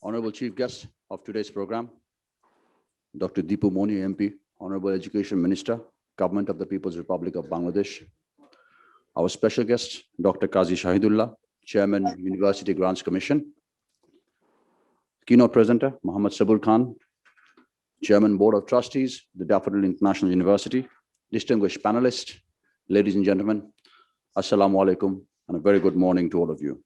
Honorable Chief Guest of today's program, Dr. Deepu Moni, MP, Honorable Education Minister, Government of the People's Republic of Bangladesh. Our special guest, Dr. Qazi Shahidullah, Chairman, University Grants Commission. Keynote presenter, Muhammad Sabur Khan, Chairman, Board of Trustees, the Daffodil International University. Distinguished panelists, ladies and gentlemen, Assalamu alaikum, and a very good morning to all of you.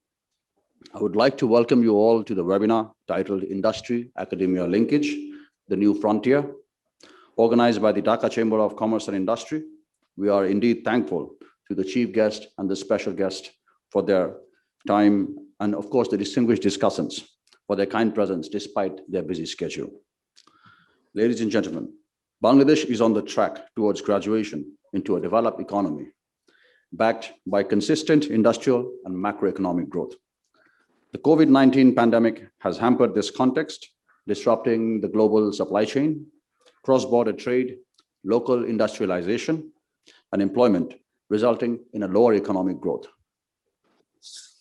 I would like to welcome you all to the webinar titled Industry Academia Linkage, the New Frontier, organized by the Dhaka Chamber of Commerce and Industry. We are indeed thankful to the chief guest and the special guest for their time, and of course the distinguished discussants for their kind presence despite their busy schedule. Ladies and gentlemen, Bangladesh is on the track towards graduation into a developed economy, backed by consistent industrial and macroeconomic growth. The COVID-19 pandemic has hampered this context, disrupting the global supply chain, cross-border trade, local industrialization, and employment, resulting in a lower economic growth.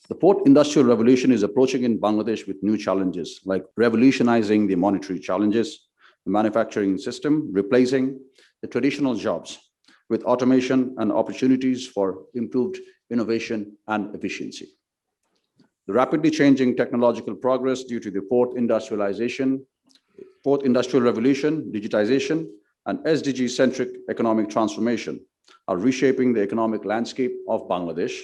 The fourth industrial revolution is approaching in Bangladesh with new challenges, like revolutionizing the monetary challenges, the manufacturing system, replacing the traditional jobs with automation and opportunities for improved innovation and efficiency. The rapidly changing technological progress due to the fourth industrial revolution, digitization, and SDG-centric economic transformation are reshaping the economic landscape of Bangladesh,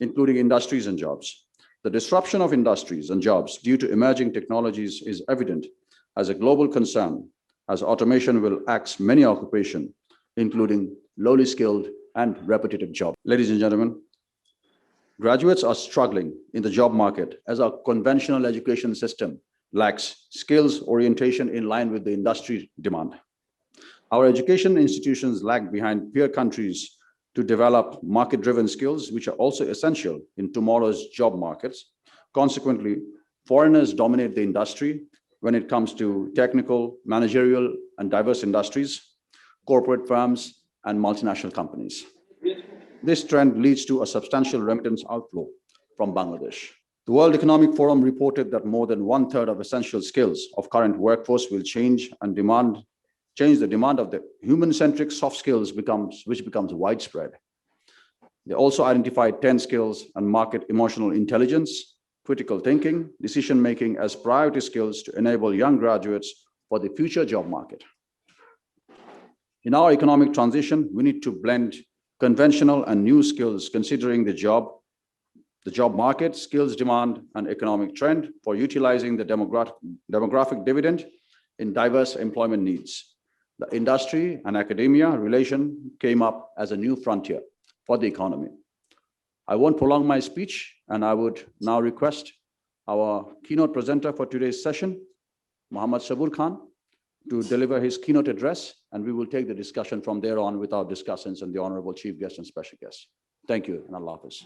including industries and jobs. The disruption of industries and jobs due to emerging technologies is evident as a global concern, as automation will axe many occupations, including lowly skilled and repetitive jobs. Ladies and gentlemen, graduates are struggling in the job market as our conventional education system lacks skills orientation in line with the industry demand. Our education institutions lag behind peer countries to develop market-driven skills, which are also essential in tomorrow's job markets. Consequently, foreigners dominate the industry when it comes to technical, managerial, and diverse industries, corporate firms, and multinational companies. This trend leads to a substantial remittance outflow from Bangladesh. The World Economic Forum reported that more than 1/3 of essential skills of current workforce will change the demand of the human-centric soft skills which becomes widespread. They also identified 10 skills and market emotional intelligence, critical thinking, decision-making as priority skills to enable young graduates for the future job market. In our economic transition, we need to blend conventional and new skills, considering the job market, skills demand, and economic trend for utilizing the demographic dividend in diverse employment needs. The industry and academia relation came up as a new frontier for the economy. I won't prolong my speech, and I would now request our keynote presenter for today's session, Muhammad Sabur Khan, to deliver his keynote address, and we will take the discussion from there on with our discussants and the honorable chief guest and special guests. Thank you, and Allah Hafiz.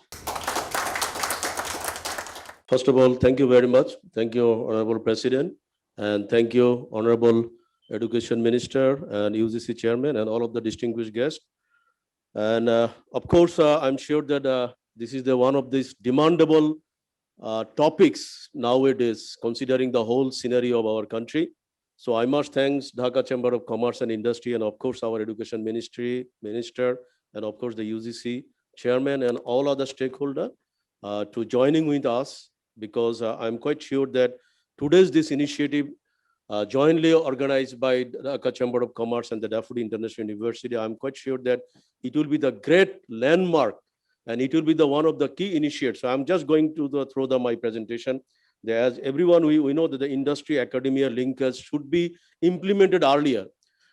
First of all, thank you very much. Thank you, Honorable President, and thank you, Honorable Education Minister and UGC Chairman and all of the distinguished guests. And of course, I'm sure that this is one of these demandable topics nowadays, considering the whole scenario of our country. So I must thank Dhaka Chamber of Commerce and Industry, and of course our Education Minister, and of course the UGC Chairman and all other stakeholders to joining with us, because I'm quite sure that today's this initiative jointly organized by Dhaka Chamber of Commerce and the Daffodil International University, I'm quite sure that it will be the great landmark and it will be the one of the key initiators. So I'm just going to throw my presentation. As everyone, we know that the industry academia linkage should be implemented earlier,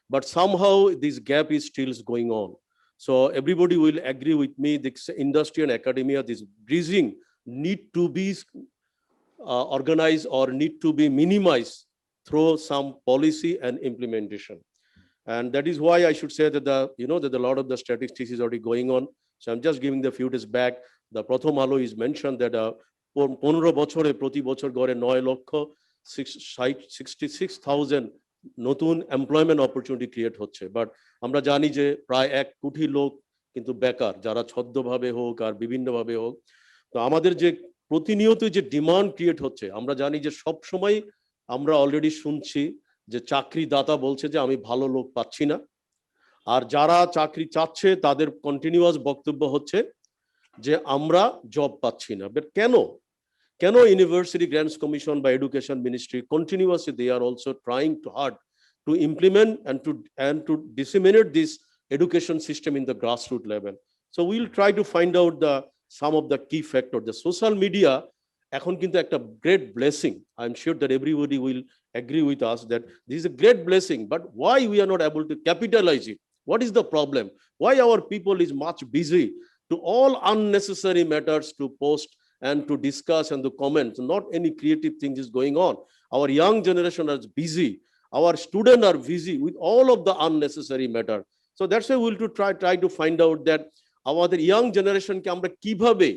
but somehow this gap is still going on. So everybody will agree with me, this industry and academia, this bridging need to be organized or need to be minimized through some policy and implementation. And that is why I should say that that a lot of the statistics is already going on. So I'm just giving the few days back. The Pratham Alo is mentioned that 15 বছরে প্রতি বছর গড়ে 9,66,000 নতুন employment opportunity create হচ্ছে, but আমরা জানি যে প্রায় 1 কোটি লোক কিন্তু বেকার, যারা ছদ্মভাবে হোক আর বিভিন্নভাবে হোক। তো আমাদের যে প্রতিনিয়ত যে ডিমান্ড ক্রিয়েট হচ্ছে, আমরা জানি যে সব সময় আমরা অলরেডি শুনছি যে চাকরিদাতা বলছে যে আমি ভালো লোক পাচ্ছি না, আর যারা চাকরি চাচ্ছে তাদের কন্টিনিউয়াস বক্তব্য হচ্ছে যে আমরা জব পাচ্ছি না। বাট কেন ইউনিভার্সিটি গ্রান্টস কমিশন বা Education Ministry continuously they are also trying to hard to implement and to disseminate this education system in the grassroots level. So we'll try to find out some of the key factors. The social media এখন কিন্তু একটা great blessing. I'm sure that everybody will agree with us that this is a great blessing, but why we are not able to capitalize it? What is the problem? Why our people is much busy to all unnecessary matters to post and to discuss and to comment? Not any creative thing is going on. Our young generation is busy. Our students are busy with all of the unnecessary matter. So that's why we'll to try to find out that আমাদের young generation কে আমরা কিভাবে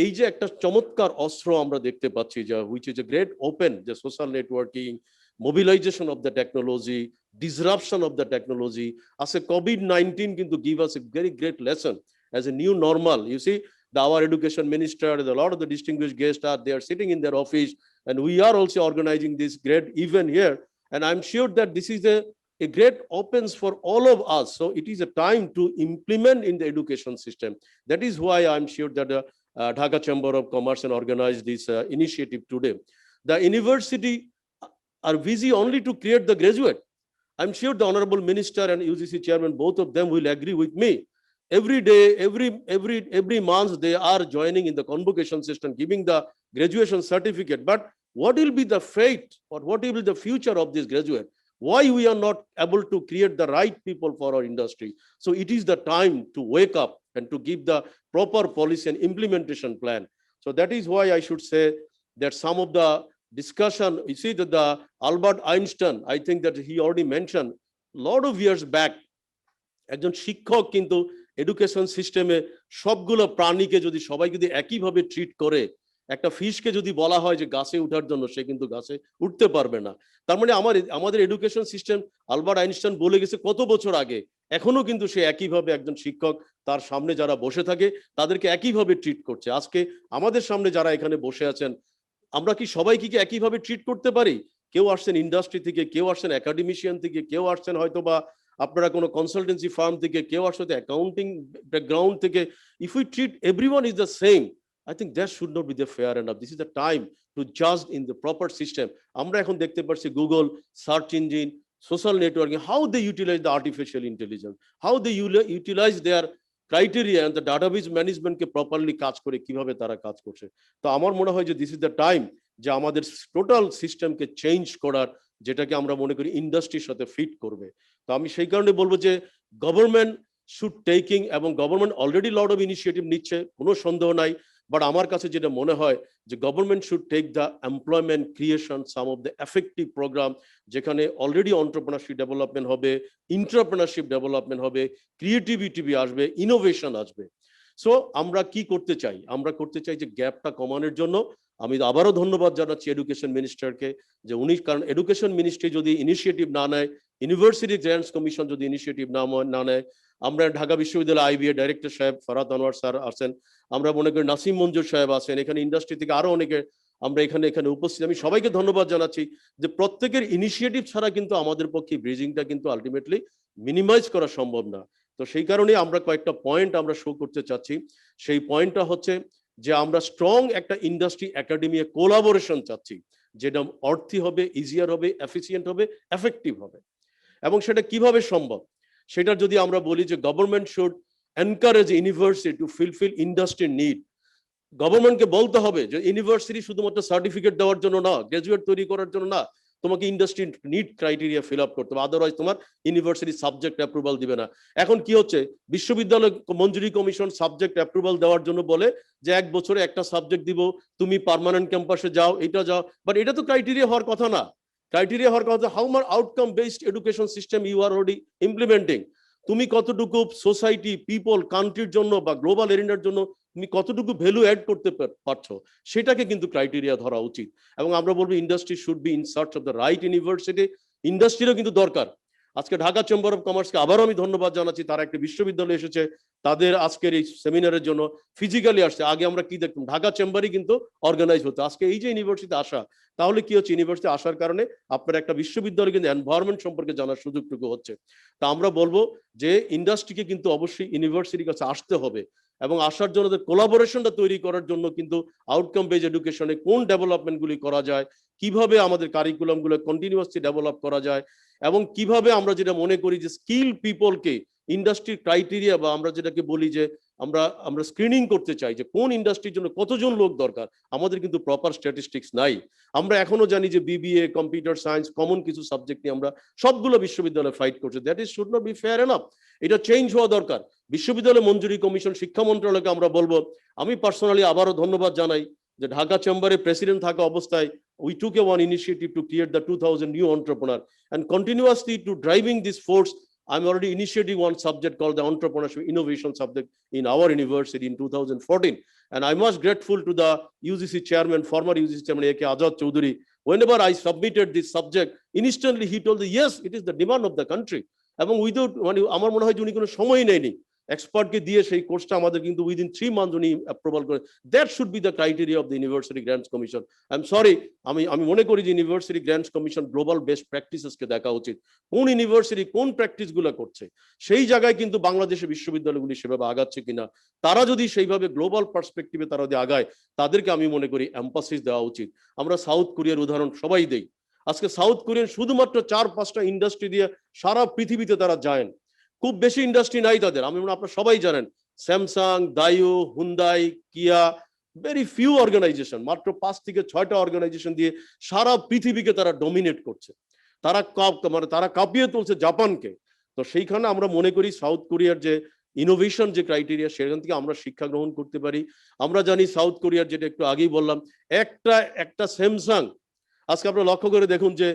এই যে একটা চমৎকার অস্ত্র আমরা দেখতে পাচ্ছি যা which is a great open the social networking, mobilization of the technology, disruption of the technology. As a COVID-19 কিন্তু give us a very great lesson as a new normal. You see, our education minister, a lot of the distinguished guests are they are sitting in their office, and we are also organizing this great event here. And I'm sure that this is a great opens for all of us. So it is a time to implement in the education system. That is why I'm sure that the Dhaka Chamber of Commerce and organized this initiative today. The university are busy only to create the graduate. I'm sure the Honorable Minister and UGC Chairman, both of them will agree with me. Every day, every month, they are joining in the convocation system, giving the graduation certificate. But what will be the fate or what will be the future of this graduate? Why we are not able to create the right people for our industry? So it is the time to wake up and to give the proper policy and implementation plan. So that is why I should say that some of the discussion, you see that the Albert Einstein, I think that he already mentioned a lot of years back, একজন শিক্ষক কিন্তু education সিস্টেমে সবগুলো প্রাণীকে যদি সবাই যদি একইভাবে ট্রিট করে, একটা ফিশকে যদি বলা হয় যে গাছে ওঠার জন্য, সে কিন্তু গাছে উঠতে পারবে না। তার মানে আমাদের এডুকেশন সিস্টেম আলবার্ট আইনস্টাইন বলে গেছে কত বছর আগে, এখনো কিন্তু সে একইভাবে একজন শিক্ষক তার সামনে যারা বসে থাকে তাদেরকে একইভাবে ট্রিট করছে। আজকে আমাদের সামনে যারা এখানে বসে আছেন, আমরা কি সবাইকে কি একইভাবে ট্রিট করতে পারি? কেউ আসছেন ইন্ডাস্ট্রি থেকে, কেউ আসছেন একাডেমিশিয়ান থেকে, কেউ আসছেন হয়তো বা আপনারা কোনো কনসালটেন্সি ফার্ম থেকে, কেউ আসছে অ্যাকাউন্টিং ব্যাকগ্রাউন্ড থেকে। If we treat everyone is the same, I think that should not be the fair enough. This is the time to judge in the proper system. আমরা এখন দেখতে পাচ্ছি Google, search engine, social networking, how they utilize the artificial intelligence, how they utilize their criteria and the database management K properly কাজ করে কিভাবে তারা কাজ করছে। তো আমার মনে হয় যে this is the time যে আমাদের টোটাল সিস্টেমকে চেঞ্জ করার, যেটাকে আমরা মনে করি ইন্ডাস্ট্রির সাথে ফিট করবে। তো আমি সেই কারণে বলবো যে গভর্নমেন্ট শুড টেকিং, এবং government already lot of initiative নিচ্ছে, কোনো সন্দেহ নাই। বাট আমার কাছে যেটা মনে হয় যে government should take the employment creation, some of the effective programme, যেখানে অলরেডি এন্টারপ্রেনারশিপ ডেভেলপমেন্ট হবে, ইন্টারপ্রেনারশিপ ডেভেলপমেন্ট হবে, ক্রিয়েটিভিটি আসবে, ইনোভেশন আসবে। সো আমরা কি করতে চাই? আমরা করতে চাই যে গ্যাপটা কমানোর জন্য আমি আবারও ধন্যবাদ জানাচ্ছি এডুকেশন মিনিস্টারকে, যে উনি, কারণ এডুকেশন মিনিস্ট্রি যদি ইনিশিয়েটিভ না নেয়, ইউনিভার্সিটি গ্রান্টস কমিশন যদি ইনিশিয়েটিভ না নেয়, আমরা ঢাকা বিশ্ববিদ্যালয় আইবিএ ডাইরেক্টর সাহেব ফরহাদ আনোয়ার স্যার আছেন, আমরা মনে করি নাসিম মঞ্জুর সাহেব আছেন, এখানে ইন্ডাস্ট্রি থেকে আরো অনেকে আমরা এখানে উপস্থিত। আমি সবাইকে ধন্যবাদ জানাচ্ছি যে প্রত্যেকের ইনিশিয়েটিভ ছাড়া কিন্তু আমাদের পক্ষে ব্রিজিংটা কিন্তু আলটিমেটলি মিনিমাইজ করা সম্ভব না। তো সেই কারণে আমরা কয়েকটা পয়েন্ট আমরা শো করতে চাচ্ছি। সেই পয়েন্টটা হচ্ছে যে আমরা স্ট্রং একটা ইন্ডাস্ট্রি একাডেমি কোলাবোরেশন চাচ্ছি, যেটা অর্থী হবে, ইজিয়ার হবে, এফিসিয়েন্ট হবে, এফেক্টিভ হবে। এবং সেটা কিভাবে সম্ভব? সেটা যদি আমরা বলি যে government should encourage university two fulfil ইন্ডাস্ট্রির নিড। গভর্নমেন্টকে বলতে হবে যে ইউনিভার্সিটি শুধুমাত্র সার্টিফিকেট দেওয়ার জন্য না, গ্রাজুয়েট তৈরি করার জন্য না, তোমাকে industry need criteria fill up করতে হবে, আদারওয়াইজ তোমার ইউনিভার্সিটি সাবজেক্ট অ্যাপ্রুভাল দিবে না। এখন কি হচ্ছে, বিশ্ববিদ্যালয় মঞ্জুরি কমিশন সাবজেক্ট অ্যাপ্রুভাল দেওয়ার জন্য বলে যে 1 বছরে একটা সাবজেক্ট দিব, তুমি পার্মানেন্ট ক্যাম্পাসে যাও, এটা যাও। বাট এটা তো ক্রাইটেরিয়া হওয়ার কথা না। ক্রাইটেরিয়া হওয়ার কথা হাউ মার outcome based education system you are already implementing. তুমি কতটুকু সোসাইটি, পিপল, কান্ট্রির জন্য বা গ্লোবাল এরিনার জন্য তুমি কতটুকু ভ্যালু অ্যাড করতে পারছো, সেটাকে কিন্তু ক্রাইটেরিয়া ধরা উচিত। এবং আমরা বলবো industry should be in search of the right university. ইন্ডাস্ট্রিরও কিন্তু দরকার। আজকে ঢাকা চেম্বার অফ কমার্সকে আবারও আমি ধন্যবাদ জানাচ্ছি, তারা একটা বিশ্ববিদ্যালয় এসেছে, তাদের আজকের এই সেমিনারের জন্য ফিজিক্যালি আসছে। আগে আমরা কি দেখতাম, ঢাকা চেম্বারই কিন্তু অর্গানাইজ হতো। আজকে এই যে ইউনিভার্সিটি আসা, তাহলে কি হচ্ছে, ইউনিভার্সিটি আসার কারণে আপনার একটা বিশ্ববিদ্যালয় কিন্তু এনভায়রনমেন্ট সম্পর্কে জানার সুযোগটুকু হচ্ছে। তা আমরা বলবো যে ইন্ডাস্ট্রিকে কিন্তু অবশ্যই ইউনিভার্সিটির কাছে আসতে হবে, এবং আসার জন্য কোলাবোরেশনটা তৈরি করার জন্য কিন্তু আউটকাম বেজ এডুকেশনে কোন ডেভেলপমেন্টগুলি করা যায়, কিভাবে আমাদের কারিকুলামগুলো কন্টিনিউয়াসলি ডেভেলপ করা যায়, এবং কিভাবে আমরা যেটা মনে করি যে স্কিল পিপলকে ইন্ডাস্ট্রির ক্রাইটেরিয়া, বা আমরা যেটাকে বলি যে আমরা স্ক্রিনিং করতে চাই যে কোন ইন্ডাস্ট্রির জন্য কতজন লোক দরকার, আমাদের কিন্তু প্রপার স্ট্যাটিস্টিক্স নাই। আমরা এখনো জানি যে বিবিএ, কম্পিউটার সায়েন্স, কমন কিছু সাবজেক্ট নিয়ে আমরা সবগুলো বিশ্ববিদ্যালয়ে ফাইট করছে। That is should not be fair enough. এটা চেঞ্জ হওয়া দরকার। বিশ্ববিদ্যালয় মঞ্জুরি কমিশন, শিক্ষা মন্ত্রণালয়কে আমরা বলবো, আমি পার্সোনালি আবারও ধন্যবাদ জানাই যে ঢাকা চেম্বারে প্রেসিডেন্ট থাকা অবস্থায় we took one initiative to create the 2000 new entrepreneur, and continuously to driving this force, I'm already initiating one subject called the entrepreneurship innovation subject in our university in 2014. And I'm most grateful to the UGC chairman, former UGC chairman A.K. Azad Chowdhury. Whenever I submitted this subject, instantly he told me, yes, it is the demand of the country. এবং without, মানে আমার মনে হয় যে উনি কোনো সময় নেয়নি, এক্সপার্টকে দিয়ে সেই কোর্সটা আমাদের কিন্তু উইদিন 3 মান্থ উনি অ্যাপ্রুভাল করে। That should be the criteria of the university grants commission. I am sorry, আমি মনে করি যে university grants commission global best প্র্যাকটিসেসকে দেখা উচিত, কোন ইউনিভার্সিটি কোন প্র্যাকটিসগুলো করছে, সেই জায়গায় কিন্তু বাংলাদেশের বিশ্ববিদ্যালয়গুলি সেভাবে আগাচ্ছে কিনা, তারা যদি সেইভাবে গ্লোবাল পার্সপেক্টিভে তারা যদি আগায়, তাদেরকে আমি মনে করি এমফাসিস দেওয়া উচিত। আমরা সাউথ কোরিয়ার উদাহরণ সবাই দেই। আজকে সাউথ কোরিয়ান শুধুমাত্র 4-5টা ইন্ডাস্ট্রি দিয়ে সারা পৃথিবীতে তারা যায়, খুব বেশি ইন্ডাস্ট্রি নাই তাদের। আমি মনে আপনারা সবাই জানেন, স্যামসাং, ডাইউ, হুন্দাই, কিয়া, ভেরি ফিউ অর্গানাইজেশন, মাত্র 5 থেকে 6টা অর্গানাইজেশন দিয়ে সারা পৃথিবীকে তারা ডমিনেট করছে। তারা কাঁপিয়ে তুলছে জাপানকে। তো সেইখানে আমরা মনে করি সাউথ কোরিয়ার যে ইনোভেশন যে ক্রাইটেরিয়া, সেখান থেকে আমরা শিক্ষা গ্রহণ করতে পারি। আমরা জানি সাউথ কোরিয়ার, যেটা একটু আগেই বললাম, একটা স্যামসাং, আজকে আপনারা লক্ষ্য করে দেখুন যে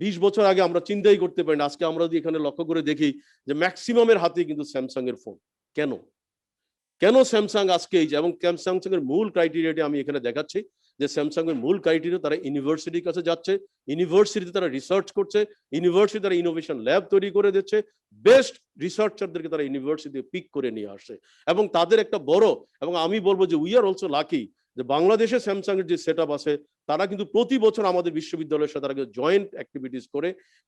20 বছর আগে আমরা চিন্তাই করতে পারি না, আজকে আমরা যদি এখানে লক্ষ্য করে দেখি যে ম্যাক্সিমামের হাতে কিন্তু স্যামসাং এর ফোন। কেন স্যামসাং আজকে এই যে, এবং স্যামসাং এর মূল ক্রাইটেরিয়াটি আমি এখানে দেখাচ্ছি যে স্যামসাং এর মূল ক্রাইটেরিয়া, তারা ইউনিভার্সিটির কাছে যাচ্ছে, ইউনিভার্সিটিতে তারা রিসার্চ করছে, ইউনিভার্সিটি তারা ইনোভেশন ল্যাব তৈরি করে দিচ্ছে, বেস্ট রিসার্চারদেরকে তারা ইউনিভার্সিটি পিক করে নিয়ে আসছে, এবং তাদের একটা বড়, এবং আমি বলবো যে উই আর অলসো লাকি যে বাংলাদেশে স্যামসাং এর যে সেটআপ আছে, তারা কিন্তু প্রতি বছর আমাদের বিশ্ববিদ্যালয়ের সাথে তারা জয়েন্ট অ্যাক্টিভিটিস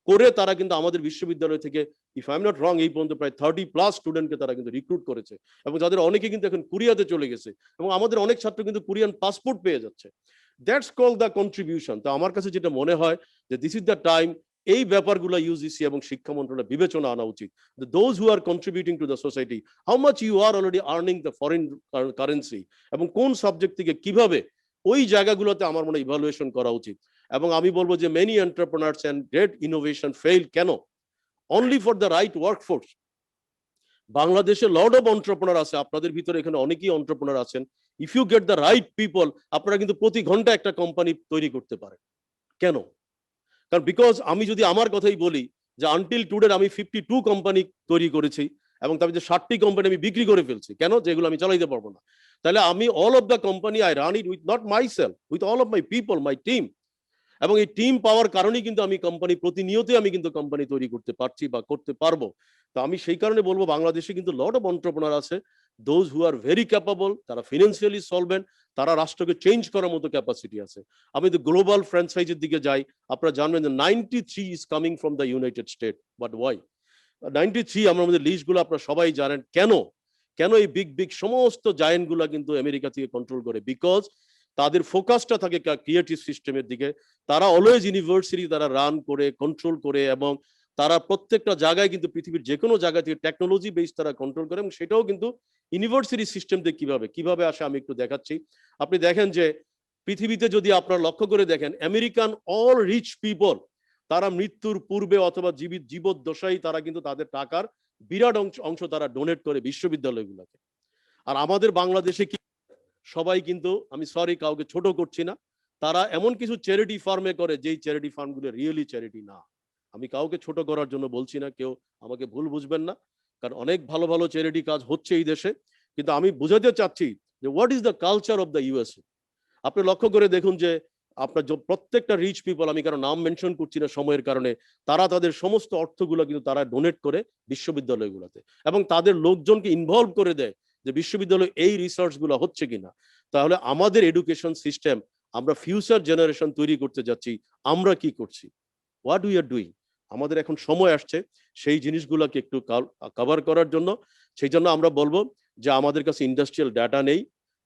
করে তারা কিন্তু আমাদের বিশ্ববিদ্যালয় থেকে, if I am not wrong, এই পর্যন্ত প্রায় 30+ স্টুডেন্টকে তারা কিন্তু রিক্রুট করেছে, এবং যাদের অনেকে কিন্তু এখন কোরিয়াতে চলে গেছে, এবং আমাদের অনেক ছাত্র কিন্তু কোরিয়ান পাসপোর্ট পেয়ে যাচ্ছে। That's called the contribution. তো আমার কাছে যেটা মনে হয় যে দিস ইজ দ্য টাইম, এই ব্যাপারগুলো ইউজিসি এবং শিক্ষা মন্ত্রণালয় বিবেচনা আনা উচিত। Those who are contributing to the society, how much you are already earning the foreign currency, এবং কোন সাবজেক্ট থেকে কিভাবে, ওই জায়গাগুলোতে আমার মনে ইভালুয়েশন করা উচিত। এবং আমি বলবো যে many entrepreneurs and great innovation fail কেন? Only for the right workforce. বাংলাদেশে লট অফ এন্টারপ্রেনার আছে, আপনাদের ভিতরে এখানে অনেকেই এন্টারপ্রেনার আছেন। If you get the right people, আপনারা কিন্তু প্রতি ঘন্টা একটা কোম্পানি তৈরি করতে পারেন। কেন? কারণ বিকজ আমি যদি আমার কথাই বলি যে আনটিল টুডে আমি 52 কোম্পানি তৈরি করেছি, এবং তার মধ্যে 60টি কোম্পানি আমি বিক্রি করে ফেলছি। কেন? যেগুলো আমি চালাইতে পারবো না। তাহলে আমি all of the company I run it with not my self, with all of my people, my team. এবং এই টিম পাওয়ার কারণেই কিন্তু আমি কোম্পানি প্রতিনিয়তই আমি কিন্তু কোম্পানি তৈরি করতে পারছি বা করতে পারবো। তো আমি সেই কারণে বলবো বাংলাদেশে কিন্তু লট অফ এন্টারপ্রেনার আছে, those who are very capable, তারা ফিনান্সিয়ালি সলভেন্ট, তারা রাষ্ট্রকে চেঞ্জ করার মতো ক্যাপাসিটি আছে। আমি তো গ্লোবাল ফ্র্যাঞ্চাইজের দিকে যাই, আপনারা জানবেন যে 93 is coming from the United State. But why 93? আমরা আমাদের লিস্টগুলো আপনারা সবাই জানেন। কেন এই বিগ সমস্ত জায়েন্টগুলো কিন্তু আমেরিকা থেকে কন্ট্রোল করে? বিকজ তাদের ফোকাসটা থাকে ক্রিয়েটিভ সিস্টেমের দিকে। তারা অলওয়েজ ইউনিভার্সিটি তারা রান করে, কন্ট্রোল করে, এবং তারা প্রত্যেকটা জায়গায় কিন্তু পৃথিবীর যে কোনো জায়গা থেকে টেকনোলজি বেস তারা কন্ট্রোল করে, এবং সেটাও কিন্তু ইউনিভার্সিটি সিস্টেম দিয়ে কিভাবে আসে আমি একটু দেখাচ্ছি। আপনি দেখেন যে পৃথিবীতে যদি আপনারা লক্ষ্য করে দেখেন, আমেরিকান অল রিচ পিপল, তারা মৃত্যুর পূর্বে অথবা জীবদ্দশায় তারা কিন্তু তাদের টাকার বিরাট অংশ তারা ডোনেট করে বিশ্ববিদ্যালয়গুলোকে। আর আমাদের বাংলাদেশে কি সবাই কিন্তু, আমি সরি কাউকে ছোট করছি না, তারা এমন কিছু চ্যারিটি ফার্মে করে যেই চ্যারিটি ফার্মগুলো রিয়েলি চ্যারিটি না। আমি কাউকে ছোট করার জন্য বলছি না, কেউ আমাকে ভুল বুঝবেন না, কারণ অনেক ভালো ভালো চ্যারিটি কাজ হচ্ছে এই দেশে। কিন্তু আমি বুঝাতে চাচ্ছি যে what is the culture of the USA. আপনি লক্ষ্য করে দেখুন যে আপনার প্রত্যেকটা রিচ পিপল, আমি কারো নাম মেনশন করছি না সময়ের কারণে, তারা তাদের সমস্ত অর্থগুলো কিন্তু তারা ডোনেট করে বিশ্ববিদ্যালয়গুলোতে এবং তাদের লোকজনকে ইনভলভ করে দেয় যে বিশ্ববিদ্যালয় এই রিসার্চ গুলো হচ্ছে কিনা। তাহলে আমাদের এডুকেশন সিস্টেম, আমরা ফিউচার জেনারেশন তৈরি করতে যাচ্ছি, আমরা কি করছি, হোয়াট উই আর ডুইং। আমাদের এখন সময় আসছে সেই জিনিসগুলোকে একটু কভার করার জন্য। সেই জন্য আমরা বলবো যে আমাদের কাছে ইন্ডাস্ট্রিয়াল ডাটা নেই,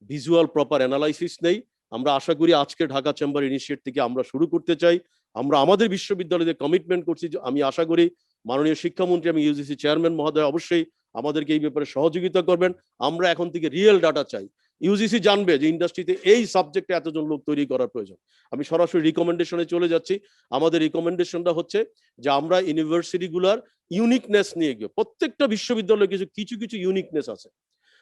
ভিজুয়াল প্রপার অ্যানালাইসিস নেই। আমরা আশা করি আজকে ঢাকা চেম্বার ইনিশিয়েট থেকে আমরা শুরু করতে চাই। আমরা আমাদের বিশ্ববিদ্যালয়ে কমিটমেন্ট করছি, আমি আশা করি মাননীয় শিক্ষামন্ত্রী এবং ইউজিসি চেয়ারম্যান মহোদয় অবশ্যই আমাদেরকে এই ব্যাপারে সহযোগিতা করবেন। আমরা এখন থেকে রিয়েল ডাটা চাই। ইউজিসি জানবে যে ইন্ডাস্ট্রিতে এই সাবজেক্টে এতজন লোক তৈরি করার প্রয়োজন। আমি সরাসরি রিকমেন্ডেশনে চলে যাচ্ছি। আমাদের রিকমেন্ডেশনটা হচ্ছে যে আমরা ইউনিভার্সিটিগুলোর ইউনিকনেস নিয়ে গিয়ে, প্রত্যেকটা বিশ্ববিদ্যালয়ে কিছু কিছু ইউনিকনেস আছে।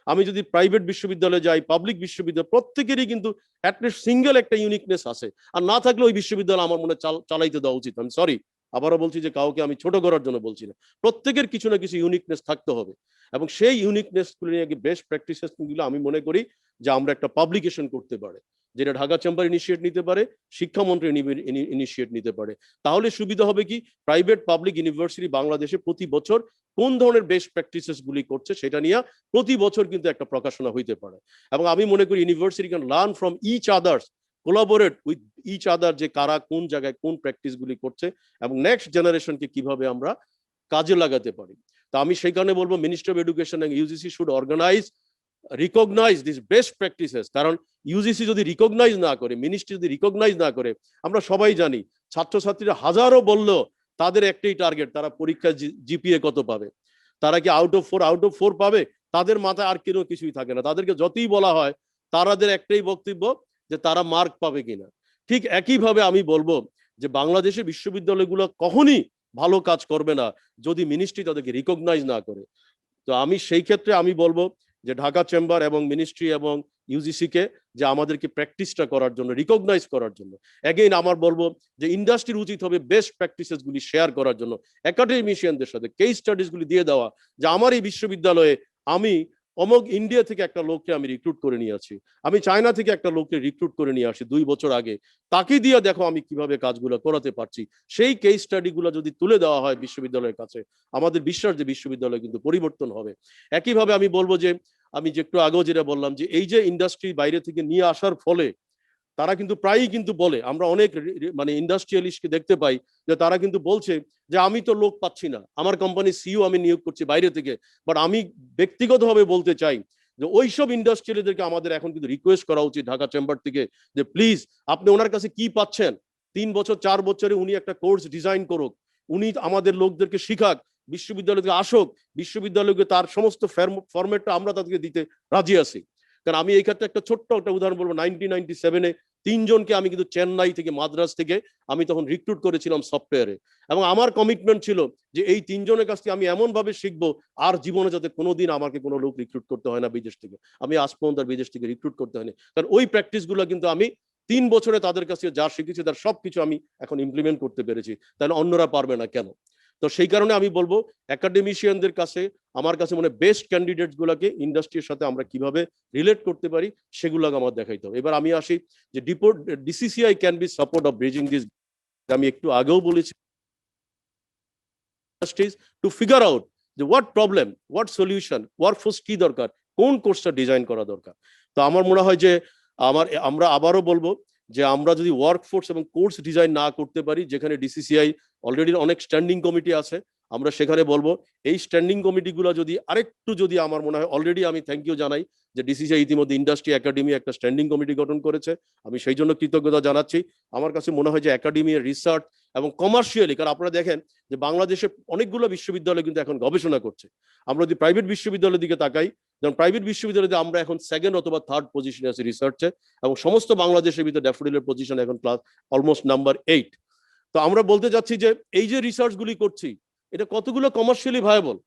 আমি যদি প্রাইভেট বিশ্ববিদ্যালয়ে যাই, পাবলিক বিশ্ববিদ্যালয়, প্রত্যেকেরই কিন্তু অ্যাটলিস্ট সিঙ্গেল একটা ইউনিকনেস আছে। আর না থাকলে ওই বিশ্ববিদ্যালয় আমার মনে চালাইতে দেওয়া উচিত। আমি সরি, আবারও বলছি যে কাউকে আমি ছোট করার জন্য বলছি না, প্রত্যেকের কিছু না কিছু ইউনিকনেস থাকতে হবে। এবং সেই ইউনিকনেস গুলো নিয়ে বেস্ট প্র্যাকটিসেস গুলো আমি মনে করি যে আমরা একটা পাবলিকেশন করতে পারে, যেটা ঢাকা চেম্বার ইনিশিয়েট নিতে পারে, শিক্ষামন্ত্রী ইনিশিয়েট নিতে পারে। তাহলে সুবিধা হবে কি, প্রাইভেট পাবলিক ইউনিভার্সিটি বাংলাদেশে প্রতি বছর কোন ধরনের বেস্ট প্র্যাকটিসেস গুলি করছে সেটা নিয়ে প্রতি বছর কিন্তু একটা প্রকাশনা হইতে পারে। এবং আমি মনে করি university can learn from each others, collaborate with each other, যে কারা কোন জায়গায় কোন প্র্যাকটিস গুলি করছে এবং নেক্সট জেনারেশনকে কিভাবে আমরা কাজে লাগাতে পারি। তা আমি সেই কারণে বলবো মিনিস্ট্রি অফ এডুকেশন এবং UGC should organise, recognise this best practices. কারণ ইউজিসি যদি রিকগনাইজ না করে, মিনিস্ট্রি যদি রিকগনাইজ না করে, আমরা সবাই জানি ছাত্রছাত্রীরা হাজারো বললেও তাদের একটাই টার্গেট, তারা পরীক্ষা জিপিএ কত পাবে, তারা কি আউট অফ ফোর পাবে, তাদের মাথায় আর কোনো কিছুই থাকে না। তাদেরকে যতই বলা হয় তাদের একটাই বক্তব্য যে তারা মার্ক পাবে কিনা। ঠিক একইভাবে আমি বলবো যে বাংলাদেশের বিশ্ববিদ্যালয়গুলো কখনই ভালো কাজ করবে না যদি মিনিস্ট্রি তাদেরকে রিকগনাইজ না করে। তো আমি সেই ক্ষেত্রে আমি বলবো যে ঢাকা চেম্বার এবং মিনিস্ট্রি এবং ইউজিসি কে যে আমাদেরকে প্র্যাকটিসটা করার জন্য, রিকগনাইজ করার জন্য। এগেইন আমার বলবো যে ইন্ডাস্ট্রির উচিত হবে বেস্ট প্র্যাকটিসেস গুলি শেয়ার করার জন্য, একাডেমিশিয়ানদের সাথে কেস স্টাডিজ গুলি দিয়ে দেওয়া, যে আমার এই বিশ্ববিদ্যালয়ে আমি অমুক ইন্ডিয়া থেকে একটা লোককে আমি রিক্রুট করে নিয়ে আসি, আমি চায়না থেকে একটা লোককে রিক্রুট করে নিয়ে আসি 2 বছর আগে, তাকে দিয়ে দেখো আমি কিভাবে কাজগুলো করাতে পারছি। সেই কেস স্টাডি গুলো যদি তুলে দেওয়া হয় বিশ্ববিদ্যালয়ের কাছে, আমাদের বিশ্বাস যে বিশ্ববিদ্যালয় কিন্তু পরিবর্তন হবে। একইভাবে আমি বলবো যে আমি যে একটু আগেও যেটা বললাম যে এই যে ইন্ডাস্ট্রি বাইরে থেকে নিয়ে আসার ফলে তারা কিন্তু প্রায়ই কিন্তু বলে, আমরা অনেক মানে ইন্ডাস্ট্রিয়ালিস্টকে দেখতে পাই যে তারা কিন্তু বলছে যে আমি তো লোক পাচ্ছি না, আমার কোম্পানির সিইও আমি নিয়োগ করছি বাইরে থেকে। বাট আমি ব্যক্তিগতভাবে বলতে চাই যে ওইসব ইন্ডাস্ট্রিয়ালিদেরকে আমাদের এখন কিন্তু রিকোয়েস্ট করা উচিত ঢাকা চেম্বার থেকে যে প্লিজ আপনি ওনার কাছে কি পাচ্ছেন, 3 বছর 4 বছরে উনি একটা কোর্স ডিজাইন করুক, উনি আমাদের লোকদেরকে শিখাক, বিশ্ববিদ্যালয় থেকে আসুক, বিশ্ববিদ্যালয়কে তার সমস্ত ফরম্যাটটা আমরা তাদেরকে দিতে রাজি আছি। কারণ আমি এই ক্ষেত্রে একটা ছোট্ট একটা উদাহরণ বলবো, 1997-এ 3 জনকে আমি কিন্তু চেন্নাই থেকে, মাদ্রাজ থেকে আমি তখন রিক্রুট করেছিলাম সফটওয়্যারে। এবং আমার কমিটমেন্ট ছিল যে এই 3 জনের কাছ থেকে আমি এমন ভাবে শিখবো আর জীবনে যাতে কোনোদিন আমাকে কোনো লোক রিক্রুট করতে হয় না বিদেশ থেকে, আমি আজ পর্যন্ত বিদেশ থেকে রিক্রুট করতে হয়নি। কারণ ওই প্র্যাকটিস গুলো কিন্তু আমি 3 বছরে তাদের কাছে যা শিখেছি তার সবকিছু আমি এখন ইমপ্লিমেন্ট করতে পেরেছি, তাহলে অন্যরা পারবে না কেন? তো সেই কারণে আমি বলবো একাডেমিশিয়ানদের কাছে, আমার কাছে মনে বেস্ট ক্যান্ডিডেটস গুলাকে ইন্ডাস্ট্রির সাথে আমরা কিভাবে রিলেট করতে পারি সেগুলোকে আমার দেখাইতে হবে। এবার আমি আসি যে DCCI can be support of bridging this. আমি একটু আগেও বলেছি টু ফিগার আউট যে what problem, what solution, workforce কি দরকার, কোন কোর্সটা ডিজাইন করা দরকার। তো আমার মনে হয় যে আমরা আবারও বলবো যে আমরা যদি ওয়ার্কফোর্স এবং কোর্স ডিজাইন না করতে পারি, যেখানে ডিসিসিআই অলরেডি অনেক স্ট্যান্ডিং কমিটি আছে, আমরা সেখানে বলবো এই স্ট্যান্ডিং কমিটিগুলো যদি আরেকটু, যদি আমার মনে হয় অলরেডি আমি থ্যাংক ইউ জানাই যে ডিসিসিআই ইতিমধ্যে ইন্ডাস্ট্রি একাডেমি একটা স্ট্যান্ডিং কমিটি গঠন করেছে, আমি সেই জন্য কৃতজ্ঞতা জানাচ্ছি। আমার কাছে মনে হয় যে একাডেমি, রিসার্চ এবং কমার্শিয়ালি, কারণ আপনারা দেখেন যে বাংলাদেশে অনেকগুলো বিশ্ববিদ্যালয় কিন্তু এখন গবেষণা করছে। আমরা যদি প্রাইভেট বিশ্ববিদ্যালয়ের দিকে তাকাই, যেমন প্রাইভেট বিশ্ববিদ্যালয়ে আমরা এখন 2nd অথবা 3rd পজিশনে আছি রিসার্চে, এবং সমস্ত বাংলাদেশের ভিতরে ড্যাফোডিলের পজিশন এখন ক্লাস অলমোস্ট নাম্বার 8। তো আমরা বলতে যাচ্ছি যে এই যে রিসার্চ গুলি করছি এটা কতগুলো কমার্শিয়ালি ভায়াবল,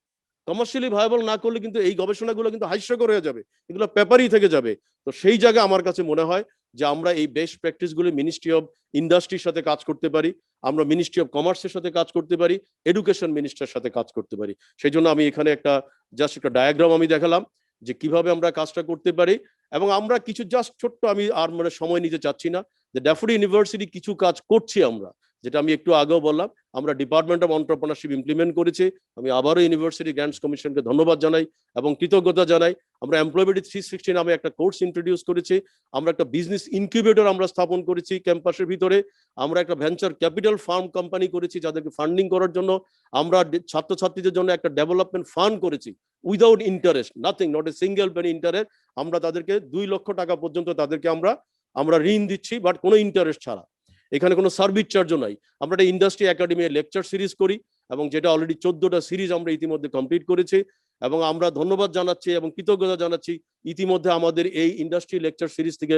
কমার্শিয়ালি ভায়াবল না করলে কিন্তু এই গবেষণাগুলো কিন্তু হাস্যকর হয়ে যাবে, এগুলো পেপারই থেকে যাবে। তো সেই জায়গায় আমার কাছে মনে হয় যে আমরা এই বেস্ট প্র্যাকটিসগুলো মিনিস্ট্রি অফ ইন্ডাস্ট্রির সাথে কাজ করতে পারি, আমরা মিনিস্ট্রি অফ কমার্সের সাথে কাজ করতে পারি, এডুকেশন মিনিস্টারের সাথে কাজ করতে পারি। সেই জন্য আমি এখানে একটা জাস্ট একটা ডায়াগ্রাম আমি দেখালাম যে কিভাবে আমরা কাজটা করতে পারি। এবং আমরা কিছু জাস্ট ছোট্ট, আমি আর মানে সময় নিতে চাচ্ছি না, যে ড্যাফোডিল ইউনিভার্সিটি কিছু কাজ করছি আমরা, যেটা আমি একটু আগেও বললাম, আমরা ডিপার্টমেন্ট অফ এন্টারপ্রেনারশিপ ইমপ্লিমেন্ট করেছি। আমি আবারও ইউনিভার্সিটি গ্র্যান্টস কমিশনকে ধন্যবাদ জানাই এবং কৃতজ্ঞতা জানাই। আমরা এমপ্লয়াবিলিটি 360 নামে একটা কোর্স ইন্ট্রোডিউস করেছি। আমরা একটা বিজনেস ইনকিউবেটর আমরা স্থাপন করেছি ক্যাম্পাসের ভিতরে। আমরা একটা ভেঞ্চার ক্যাপিটাল ফার্ম কোম্পানি করেছি যাদেরকে ফান্ডিং করার জন্য। আমরা ছাত্রছাত্রীদের জন্য একটা ডেভেলপমেন্ট ফান্ড করেছি without interest, nothing, not a single Penney interest. আমরা তাদেরকে 2 লক্ষ টাকা পর্যন্ত তাদেরকে আমরা ঋণ দিচ্ছি, বাট কোনো ইন্টারেস্ট ছাড়া। এখানে কোনো সার্ভিস চার্জও নাই। আমরা একটা ইন্ডাস্ট্রি একাডেমি লেকচার সিরিজ করি এবং যেটা অলরেডি 14টা সিরিজ আমরা ইতিমধ্যে কমপ্লিট করেছি। এবং আমরা ধন্যবাদ জানাচ্ছি এবং কৃতজ্ঞতা জানাচ্ছি ইতিমধ্যে আমাদের এই ইন্ডাস্ট্রি লেকচার সিরিজ থেকে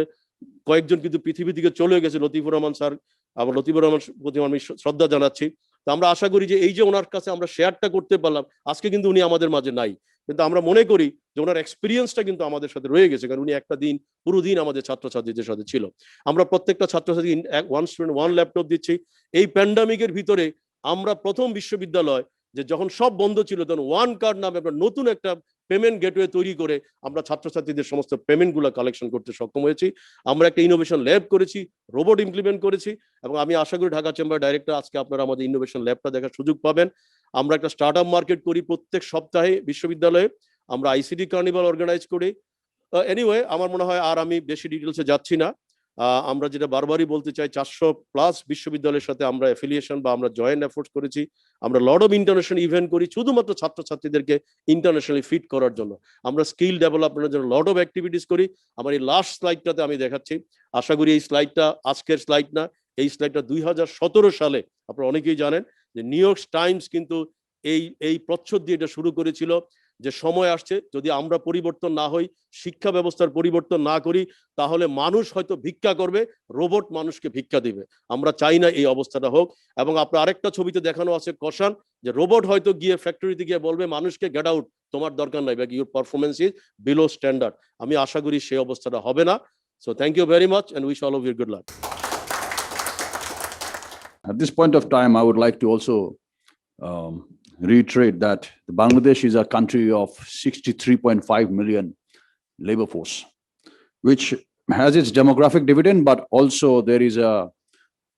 কয়েকজন কিন্তু পৃথিবী থেকে চলে গেছে। লতিফুর রহমান স্যার, আবার লতিফুর রহমান প্রতি আমি শ্রদ্ধা জানাচ্ছি। তো আমরা আশা করি যে এই যে ওনার কাছে আমরা শেয়ারটা করতে পারলাম, আজকে কিন্তু উনি আমাদের মাঝে নাই, কিন্তু আমরা মনে করি যে ওনার এক্সপিরিয়েন্সটা কিন্তু আমাদের সাথে রয়ে গেছে, কারণ উনি একটা দিন পুরো দিন আমাদের ছাত্রছাত্রীদের সাথে ছিল। আমরা প্রত্যেকটা ছাত্রছাত্রী 1 স্টুডেন্ট 1 ল্যাপটপ দিচ্ছি। এই প্যান্ডামিকের ভিতরে আমরা প্রথম বিশ্ববিদ্যালয় যে যখন সব বন্ধ ছিল, তখন 1 কার্ড নামে আমরা নতুন একটা পেমেন্ট গেটওয়ে তৈরি করে আমরা ছাত্রছাত্রীদের সমস্ত পেমেন্টগুলো কালেকশন করতে সক্ষম হয়েছি। আমরা একটা ইনোভেশন ল্যাব করেছি, রোবট ইমপ্লিমেন্ট করেছি এবং আমি আশা করি ঢাকা চেম্বার ডাইরেক্টর আজকে আপনারা আমাদের ইনোভেশন ল্যাবটা দেখার সুযোগ পাবেন। আমরা একটা স্টার্ট আপ মার্কেট করি প্রত্যেক সপ্তাহে বিশ্ববিদ্যালয়ে। আমরা আইসিটি কার্নিভাল অর্গানাইজ করি। এনিওয়ে, আমার মনে হয় আর আমি বেশি ডিটেলসে যাচ্ছি না। আমরা যেটা বারবারই বলতে চাই, 400+ বিশ্ববিদ্যালয়ের সাথে আমরা অ্যাফিলিয়েশন বা আমরা জয়েন্ট এফোর্টস করেছি। আমরা লট অফ ইন্টারন্যাশনাল ইভেন্ট করি শুধুমাত্র ছাত্রছাত্রীদেরকে ইন্টারন্যাশনালি ফিট করার জন্য। আমরা স্কিল ডেভেলপমেন্টের জন্য লট অফ অ্যাক্টিভিটিস করি। আমার এই লাস্ট স্লাইডটাতে আমি দেখাচ্ছি, আশা করি এই স্লাইডটা আজকের স্লাইড না, এই স্লাইডটা 2017 সালে আপনারা অনেকেই জানেন যে নিউ ইয়র্ক টাইমস কিন্তু এই প্রচ্ছদ দিয়ে এটা শুরু করেছিল যে সময় আসছে যদি আমরা পরিবর্তন না হই, শিক্ষা ব্যবস্থার পরিবর্তন না করি, তাহলে মানুষ হয়তো ভিক্ষা করবে, রোবট মানুষকে ভিক্ষা দিবে। আমরা চাই না এই অবস্থাটা হোক। এবং আপনার আরেকটা ছবিতে দেখানো আছে কশান, যে রোবট হয়তো গিয়ে ফ্যাক্টরিতে গিয়ে বলবে মানুষকে গেট আউট, তোমার দরকার নাই, বা your performance is below standard. আমি আশা করি সেই অবস্থাটা হবে না। So thank you very much and wish all of you good luck. At this point of time, I would like to also reiterate that Bangladesh is a country of 63.5 million labor force, which has its demographic dividend, but also there is a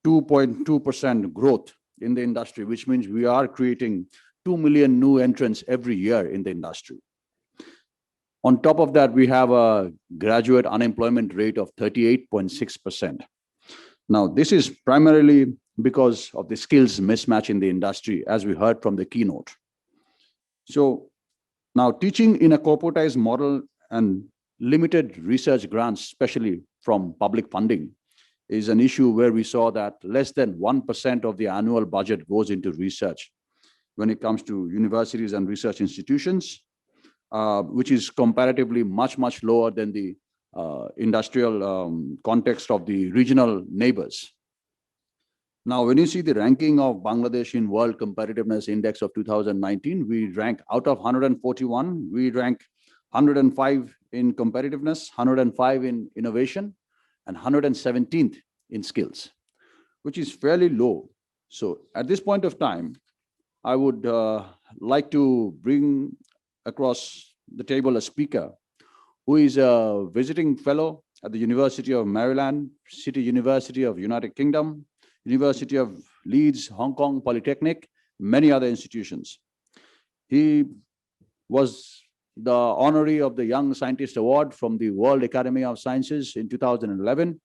2.2% growth in the industry, which means we are creating 2 million new entrants every year in the industry. On top of that, we have a graduate unemployment rate of 38.6%. Now, this is primarily because of the skills mismatch in the industry, as we heard from the keynote. So now teaching in a corporatized model and limited research grants, especially from public funding, is an issue where we saw that less than 1% of the annual budget goes into research when it comes to universities and research institutions, which is comparatively much lower than the industrial context of the regional neighbors. Now, when you see the ranking of Bangladesh in World Competitiveness Index of 2019, we rank out of 141, we rank 105 in competitiveness, 105 in innovation, and 117th in skills, which is fairly low. So at this point of time, I would like to bring across the table a speaker who is a visiting fellow at the University of Maryland, City University of United Kingdom, University of Leeds, Hong Kong Polytechnic, many other institutions. He was the honoree of the Young Scientist Award from the World Academy of Sciences in 2011.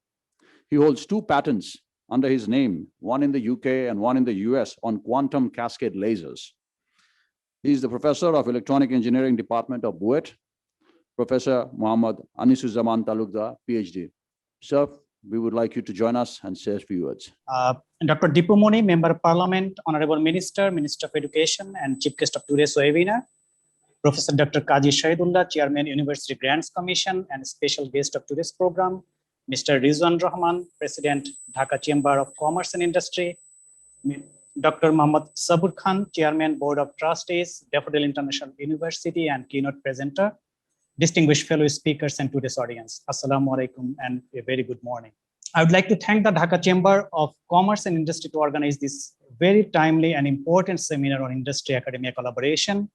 He holds 2 patents under his name, one in the UK and one in the US, on quantum cascade lasers. He is the professor of Electronic Engineering Department of BUET, Professor Muhammad Anisuzzaman Talukdar, PhD. Sir, we would like you to join us and say a few words. Dr. Dipu Moni, Member of Parliament, Honorable Minister, Minister of Education, and Chief Guest of today's webinar. Professor Dr. Kazi Shahidullah, Chairman, University Grants Commission, and Special Guest of today's program. Mr. Rizwan Rahman, President, Dhaka Chamber of Commerce and Industry. Dr. Muhammad Sabur Khan, Chairman, Board of Trustees, Daffodil International University, and keynote presenter. Distinguished fellow speakers and today's audience, Assalamu alaikum and a very good morning. I would like to thank the Dhaka Chamber of Commerce and Industry to organize this very timely and important seminar on industry-academia collaboration,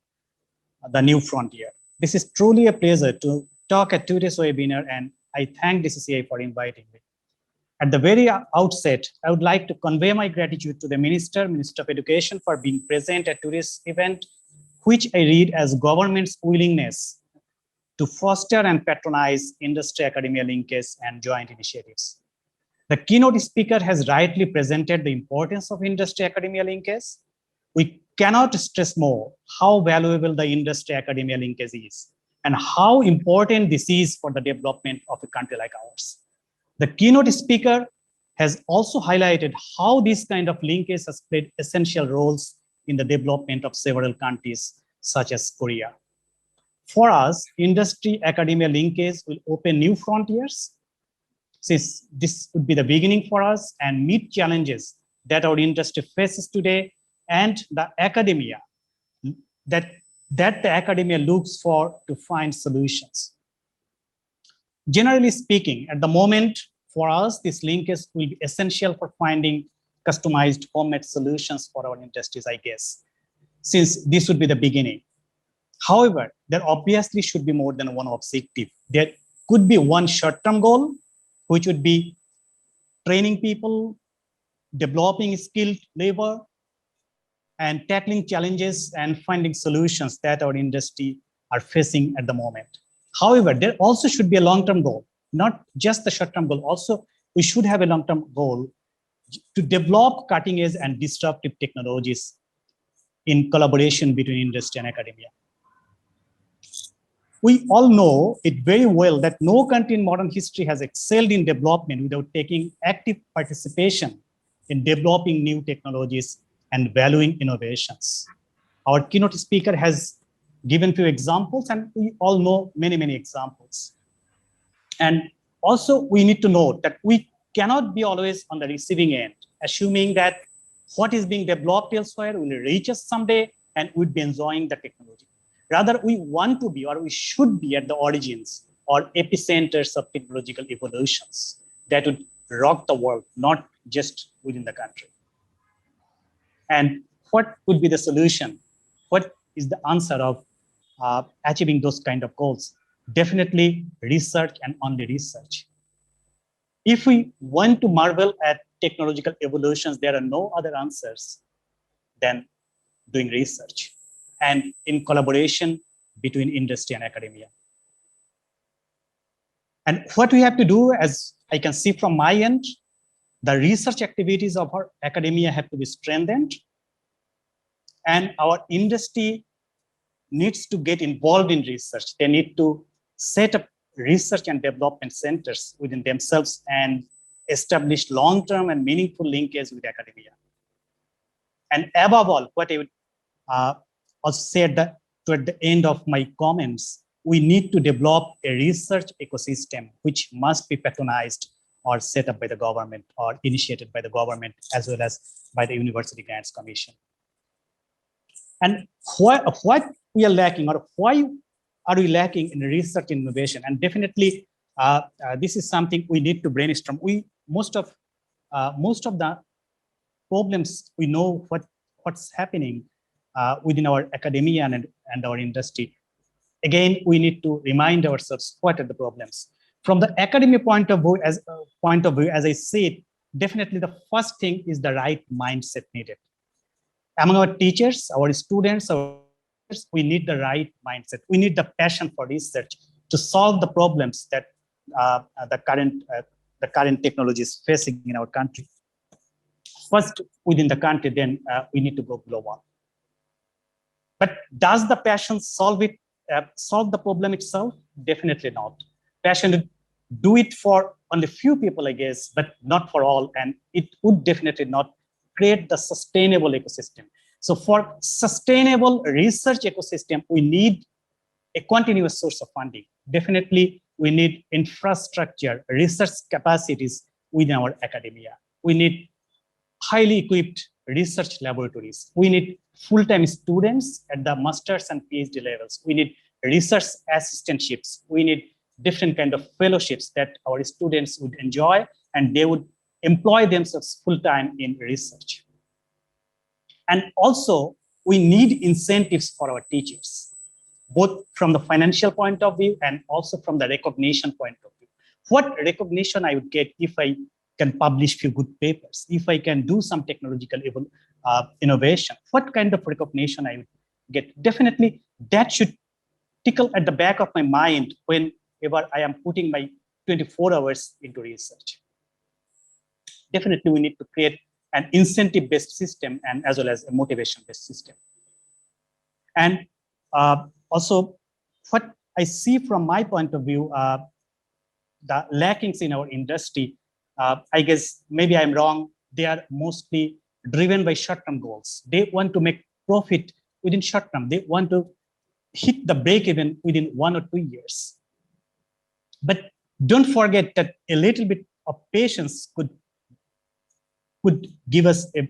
the new frontier. This is truly a pleasure to talk at today's webinar, and I thank DCCI for inviting me. At the very outset, I would like to convey my gratitude to the Minister of Education for being present at today's event, which I read as government's willingness to foster and patronize industry-academia linkage and joint initiatives. The keynote speaker has rightly presented the importance of industry-academia linkage. We cannot stress more how valuable the industry-academia linkage is and how important this is for the development of a country like ours. The keynote speaker has also highlighted how this kind of linkage has played essential roles in the development of several countries, such as Korea. For us, industry-academia linkage will open new frontiers, since this would be the beginning for us and meet challenges that our industry faces today and the academia, that the academia looks for to find solutions. Generally speaking, at the moment, for us, this linkage will be essential for finding customized homemade solutions for our industries, I guess, since this would be the beginning. However, there obviously should be more than one objective. There could be one short-term goal, which would be training people, developing skilled labor, and tackling challenges and finding solutions that our industry are facing at the moment. However, there also should be a long-term goal, not just the short-term goal. Also, we should have a long-term goal to develop cutting-edge and disruptive technologies in collaboration between industry and academia. We all know it very well that no country in modern history has excelled in development without taking active participation in developing new technologies and valuing innovations. Our keynote speaker has given few examples, and we all know many, many examples. And also, we need to note that we cannot be always on the receiving end, assuming that what is being developed elsewhere will reach us someday and we'd be enjoying the technology. Rather, we want to be, or we should be, at the origins or epicenters of technological evolutions that would rock the world, not just within the country. And what would be the solution? What is the answer of achieving those kind of goals? Definitely research and only research. If we want to marvel at technological evolutions, there are no other answers than doing research and in collaboration between industry and academia. And what we have to do, as I can see from my end, the research activities of our academia have to be strengthened, and our industry needs to get involved in research. They need to set up research and development centers within themselves and establish long-term and meaningful linkage with academia. And above all, what I would also say at the end of my comments, we need to develop a research ecosystem which must be patronized or set up by the government or initiated by the government as well as by the University Grants Commission. And what we are lacking, or why are we lacking in research and innovation? And definitely, this is something we need to brainstorm. Most of the problems, we know what's happening within our academia and our industry. Again, we need to remind ourselves what are the problems. From the academic point of view, as I said, definitely the first thing is the right mindset needed. Among our teachers, our students, we need the right mindset. We need the passion for research to solve the problems that the current technology is facing in our country. First within the country, then we need to go global. But does the passion solve the problem itself? Definitely not. Passion would do it for only few people, I guess, but not for all, and it would definitely not create the sustainable ecosystem. So for sustainable research ecosystem, we need a continuous source of funding. Definitely, we need infrastructure, research capacities within our academia. We need highly equipped research laboratories. We need full-time students at the master's and PhD levels. We need research assistantships. We need different kind of fellowships that our students would enjoy, and they would employ themselves full-time in research. And also, we need incentives for our teachers, both from the financial point of view and also from the recognition point of view. What recognition I would get if I can publish few good papers, if I can do some technological innovation, what kind of recognition I would get? Definitely that should tickle at the back of my mind whenever I am putting my 24 hours into research. Definitely we need to create an incentive-based system and as well as a motivation-based system. And also what I see from my point of view, the lackings in our industry, I guess maybe I'm wrong, they are mostly driven by short-term goals. They want to make profit within short term. They want to hit the break even within 1 or 2 years. But don't forget that a little bit of patience could give us a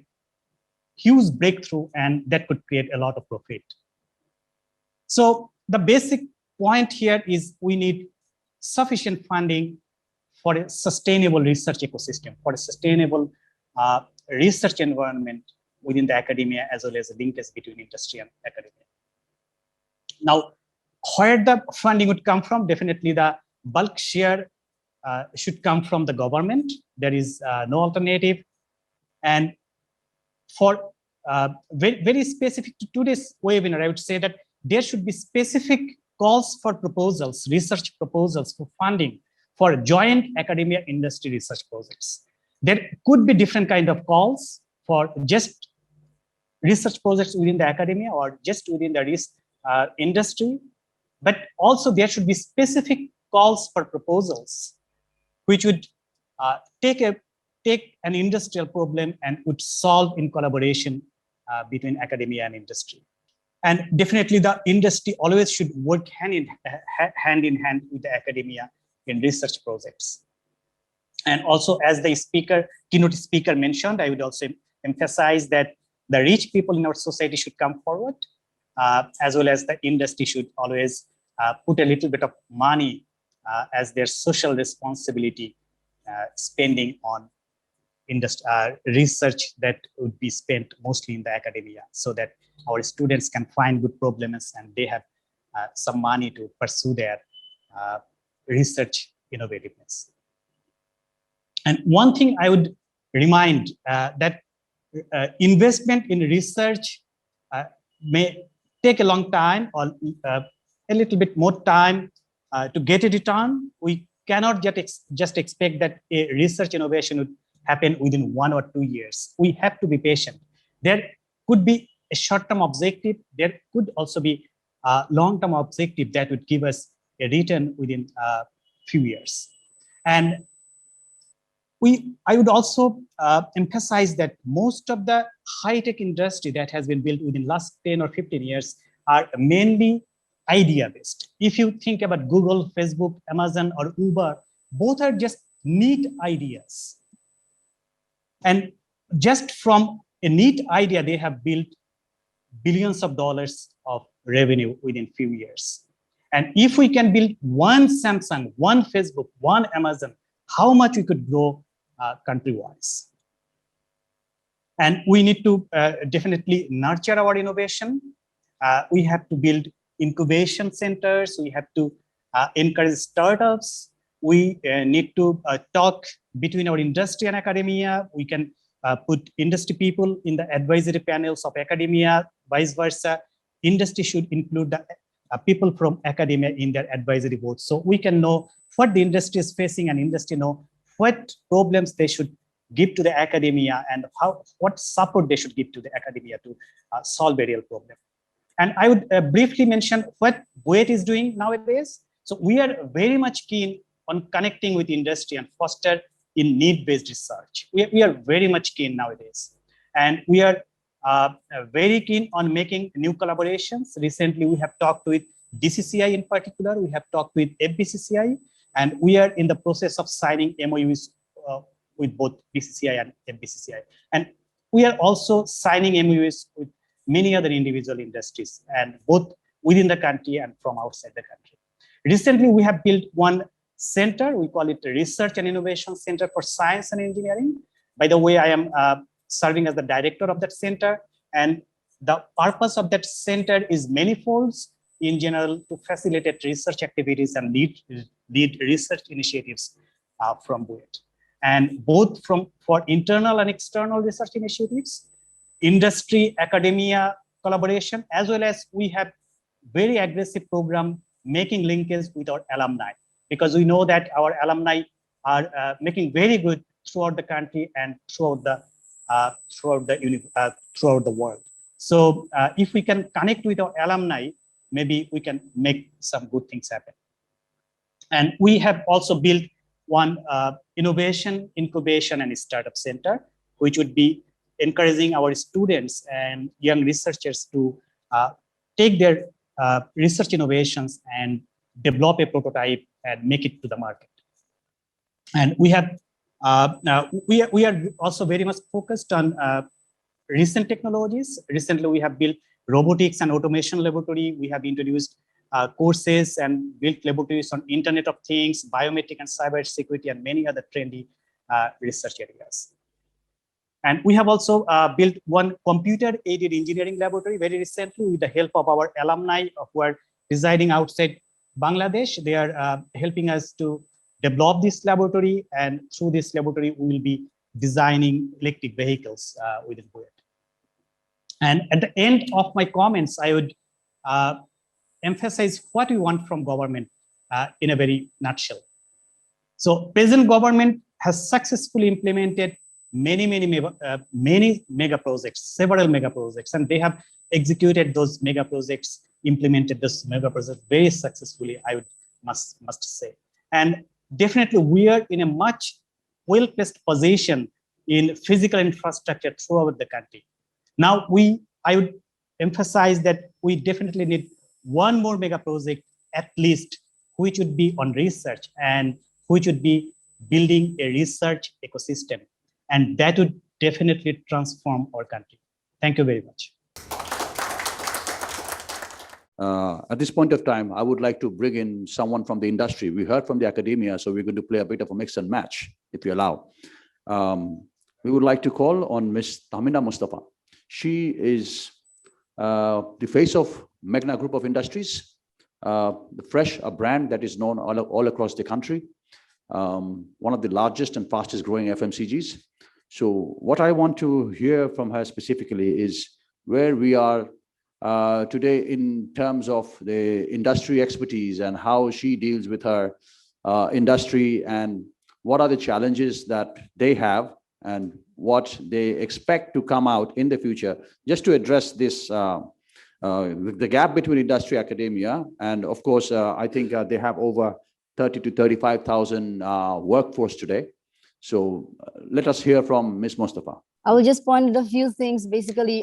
huge breakthrough, and that could create a lot of profit. So the basic point here is we need sufficient funding for a sustainable research ecosystem, for a sustainable research environment within the academia, as well as a linkage between industry and academia. Now, where the funding would come from? Definitely the bulk share should come from the government. There is no alternative. And for very specific to today's webinar, I would say that there should be specific calls for proposals, research proposals for funding for joint academia industry research projects. There could be different kind of calls for just research projects within the academia or just within the industry, but also there should be specific calls for proposals which would take an industrial problem and would solve in collaboration between academia and industry. And definitely the industry always should work hand in hand with the academia in research projects. And also, as the keynote speaker mentioned, I would also emphasize that the rich people in our society should come forward, as well as the industry should always put a little bit of money as their social responsibility, spending on research that would be spent mostly in the academia, so that our students can find good problems and they have some money to pursue their research innovativeness. And one thing I would remind that investment in research may take a long time or a little bit more time to get a return. We cannot just expect that a research innovation would happen within 1 or 2 years. We have to be patient. There could be a short-term objective. There could also be a long-term objective that would give us a return within a few years. And I would also emphasize that most of the high-tech industry that has been built within last 10 or 15 years are mainly idea-based. If you think about Google, Facebook, Amazon, or Uber, both are just neat ideas. And just from a neat idea, they have built billions of dollars of revenue within few years. And if we can build one Samsung, one Facebook, one Amazon, how much we could grow country-wise. And we need to definitely nurture our innovation. We have to build incubation centers. We have to encourage startups. We need to talk between our industry and academia. We can put industry people in the advisory panels of academia, vice versa. Industry should include the people from academia in their advisory boards, so we can know what the industry is facing and industry know what problems they should give to the academia and what support they should give to the academia to solve a real problem. And I would briefly mention what BUET is doing nowadays. So we are very much keen on connecting with industry and foster in need-based research. We are very much keen nowadays. And we are very keen on making new collaborations. Recently, we have talked with DCCI in particular. We have talked with FBCCI. And we are in the process of signing MOUs with both DCCI and FBCCI. And we are also signing MOUs with many other individual industries, and both within the country and from outside the country. Recently, we have built one center. We call it the Research and Innovation Center for Science and Engineering. By the way, I am serving as the director of that center. And the purpose of that center is manifold. In general, to facilitate research activities and lead research initiatives from BUET. and both for internal and external research initiatives, industry, academia collaboration, as well as we have very aggressive program making linkage with our alumni, because we know that our alumni are making very good throughout the country and throughout the world. So if we can connect with our alumni, maybe we can make some good things happen. And we have also built one innovation, incubation, and startup center, which would be encouraging our students and young researchers to take their research innovations and develop a prototype and make it to the market. And we have we are also very much focused on recent technologies. Recently, we have built robotics and automation laboratory. We have introduced courses and built laboratories on Internet of Things, biometric and cyber security, and many other trendy research areas. And we have also built one computer-aided engineering laboratory very recently with the help of our alumni who are residing outside Bangladesh. They are helping us to develop this laboratory, and through this laboratory, we will be designing electric vehicles within Kuwait. And at the end of my comments, I would emphasize what we want from government in a very nutshell. So present government has successfully implemented many mega projects, several mega projects, and they have executed those mega projects, implemented those mega projects very successfully, I would must say. And definitely we are in a much well-placed position in physical infrastructure throughout the country. Now I would emphasize that we definitely need one more mega project at least, which would be on research and which would be building a research ecosystem. And that would definitely transform our country. Thank you very much. At this point of time, I would like to bring in someone from the industry. We heard from the academia, so we're going to play a bit of a mix and match, if you allow. We would like to call on Ms. Tahmina Mustafa. She is the face of Meghna Group of Industries, the Fresh, a brand that is known all across the country, one of the largest and fastest growing FMCGs. So what I want to hear from her specifically is where we are today in terms of the industry expertise and how she deals with her industry, and what are the challenges that they have and what they expect to come out in the future, just to address this, the gap between industry academia. And of course, I think they have over 30 to 35,000 workforce today. So let us hear from Ms. Mustafa. I will just point out a few things. Basically,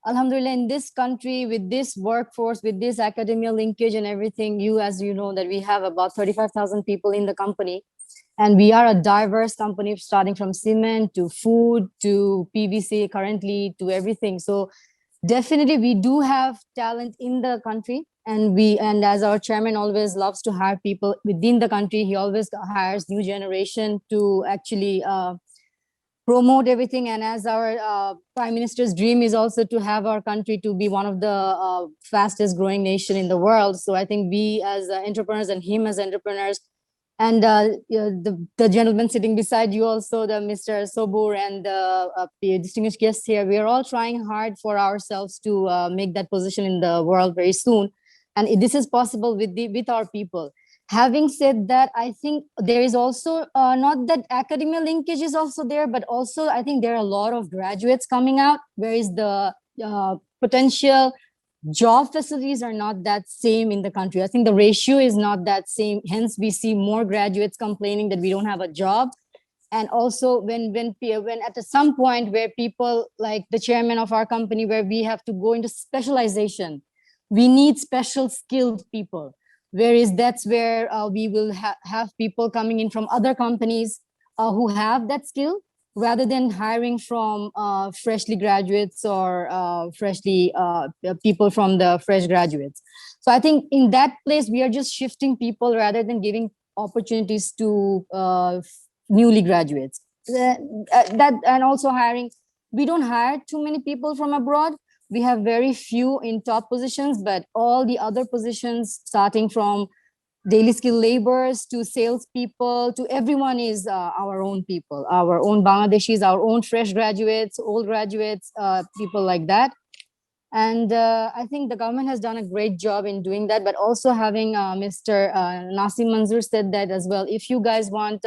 Alhamdulillah, in this country, with this workforce, with this academia linkage and everything, as you know, that we have about 35,000 people in the company. And we are a diverse company, starting from cement to food to PVC currently to everything. So definitely we do have talent in the country. And as our chairman always loves to hire people within the country, he always hires new generation to actually promote everything. And as our Prime Minister's dream is also to have our country to be one of the fastest growing nation in the world. So I think we as entrepreneurs and him as entrepreneurs, and the gentleman sitting beside you also, the Mr. Sobur, and the distinguished guests here, we are all trying hard for ourselves to make that position in the world very soon. And this is possible with our people. Having said that, I think there is also not that academia linkage is also there, but also I think there are a lot of graduates coming out, whereas the potential job facilities are not that same in the country. I think the ratio is not that same. Hence, we see more graduates complaining that we don't have a job. And also when at some point where people like the chairman of our company, where we have to go into specialization, we need special skilled people. Whereas that's where we will have people coming in from other companies who have that skill, rather than hiring from freshly graduates or freshly people from the fresh graduates. So I think in that place, we are just shifting people rather than giving opportunities to newly graduates. And also hiring, we don't hire too many people from abroad. We have very few in top positions, but all the other positions, starting from daily skill laborers to salespeople to everyone is our own people, our own Bangladeshis, our own fresh graduates, old graduates, people like that. And I think the government has done a great job in doing that, but also having Mr. Nasim Manzoor said that as well. If you guys want,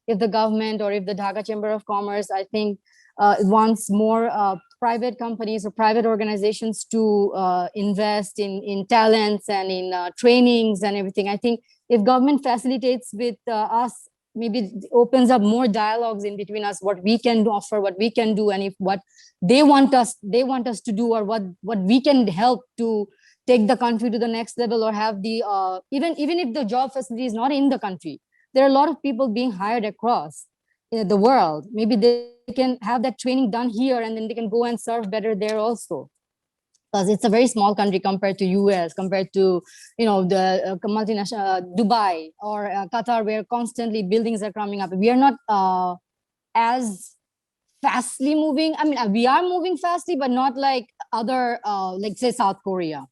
if the government or if the Dhaka Chamber of Commerce, I think wants more private companies or private organizations to invest in talents and in trainings and everything. I think if government facilitates with us, maybe it opens up more dialogues in between us, what we can offer, what we can do, and if what they want us to do, or what we can help to take the country to the next level, or have the even if the job facility is not in the country, there are a lot of people being hired across the world. Maybe they can have that training done here, and then they can go and serve better there also. Because it's a very small country compared to US, compared to, you know, the multinational Dubai or Qatar, where constantly buildings are coming up. We are not as fastly moving. I mean, we are moving fastly, but not like other, like say South Korea.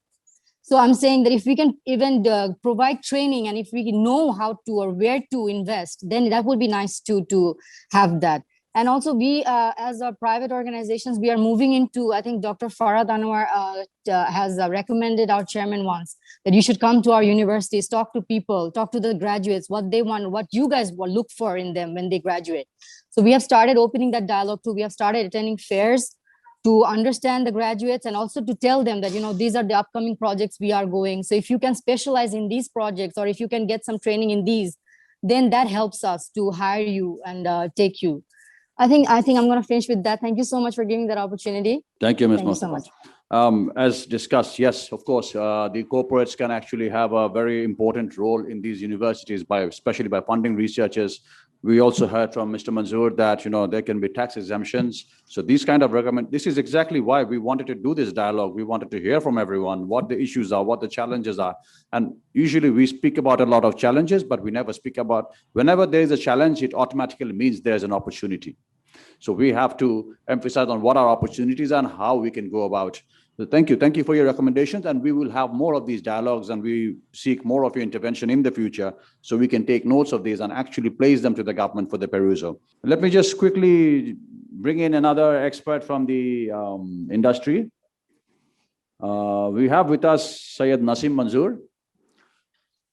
So I'm saying that if we can even provide training, and if we know how to or where to invest, then that would be nice to have that. And also we, as a private organizations, we are moving into, I think Dr. Farhad Anwar has recommended our chairman once that you should come to our universities, talk to people, talk to the graduates, what they want, what you guys will look for in them when they graduate. So we have started opening that dialogue too. We have started attending fairs to understand the graduates, and also to tell them that, you know, these are the upcoming projects we are going. So if you can specialize in these projects, or if you can get some training in these, then that helps us to hire you and take you. I think I'm going to finish with that. Thank you so much for giving that opportunity. Thank you, Ms. Thank you so Mustafa. much. As discussed, yes, of course, the corporates can actually have a very important role in these universities, especially by funding researchers. We also heard from Mr. Manzoor that, you know, there can be tax exemptions. So these kind of this is exactly why we wanted to do this dialogue. We wanted to hear from everyone what the issues are, what the challenges are. And usually we speak about a lot of challenges, but we never speak about, whenever there is a challenge, it automatically means there's an opportunity. So we have to emphasize on what our opportunities are and how we can go about. So thank you for your recommendations, and we will have more of these dialogues, and we seek more of your intervention in the future, so we can take notes of these and actually place them to the government for the perusal. Let me just quickly bring in another expert from the industry. We have with us Syed Nasim Manzoor,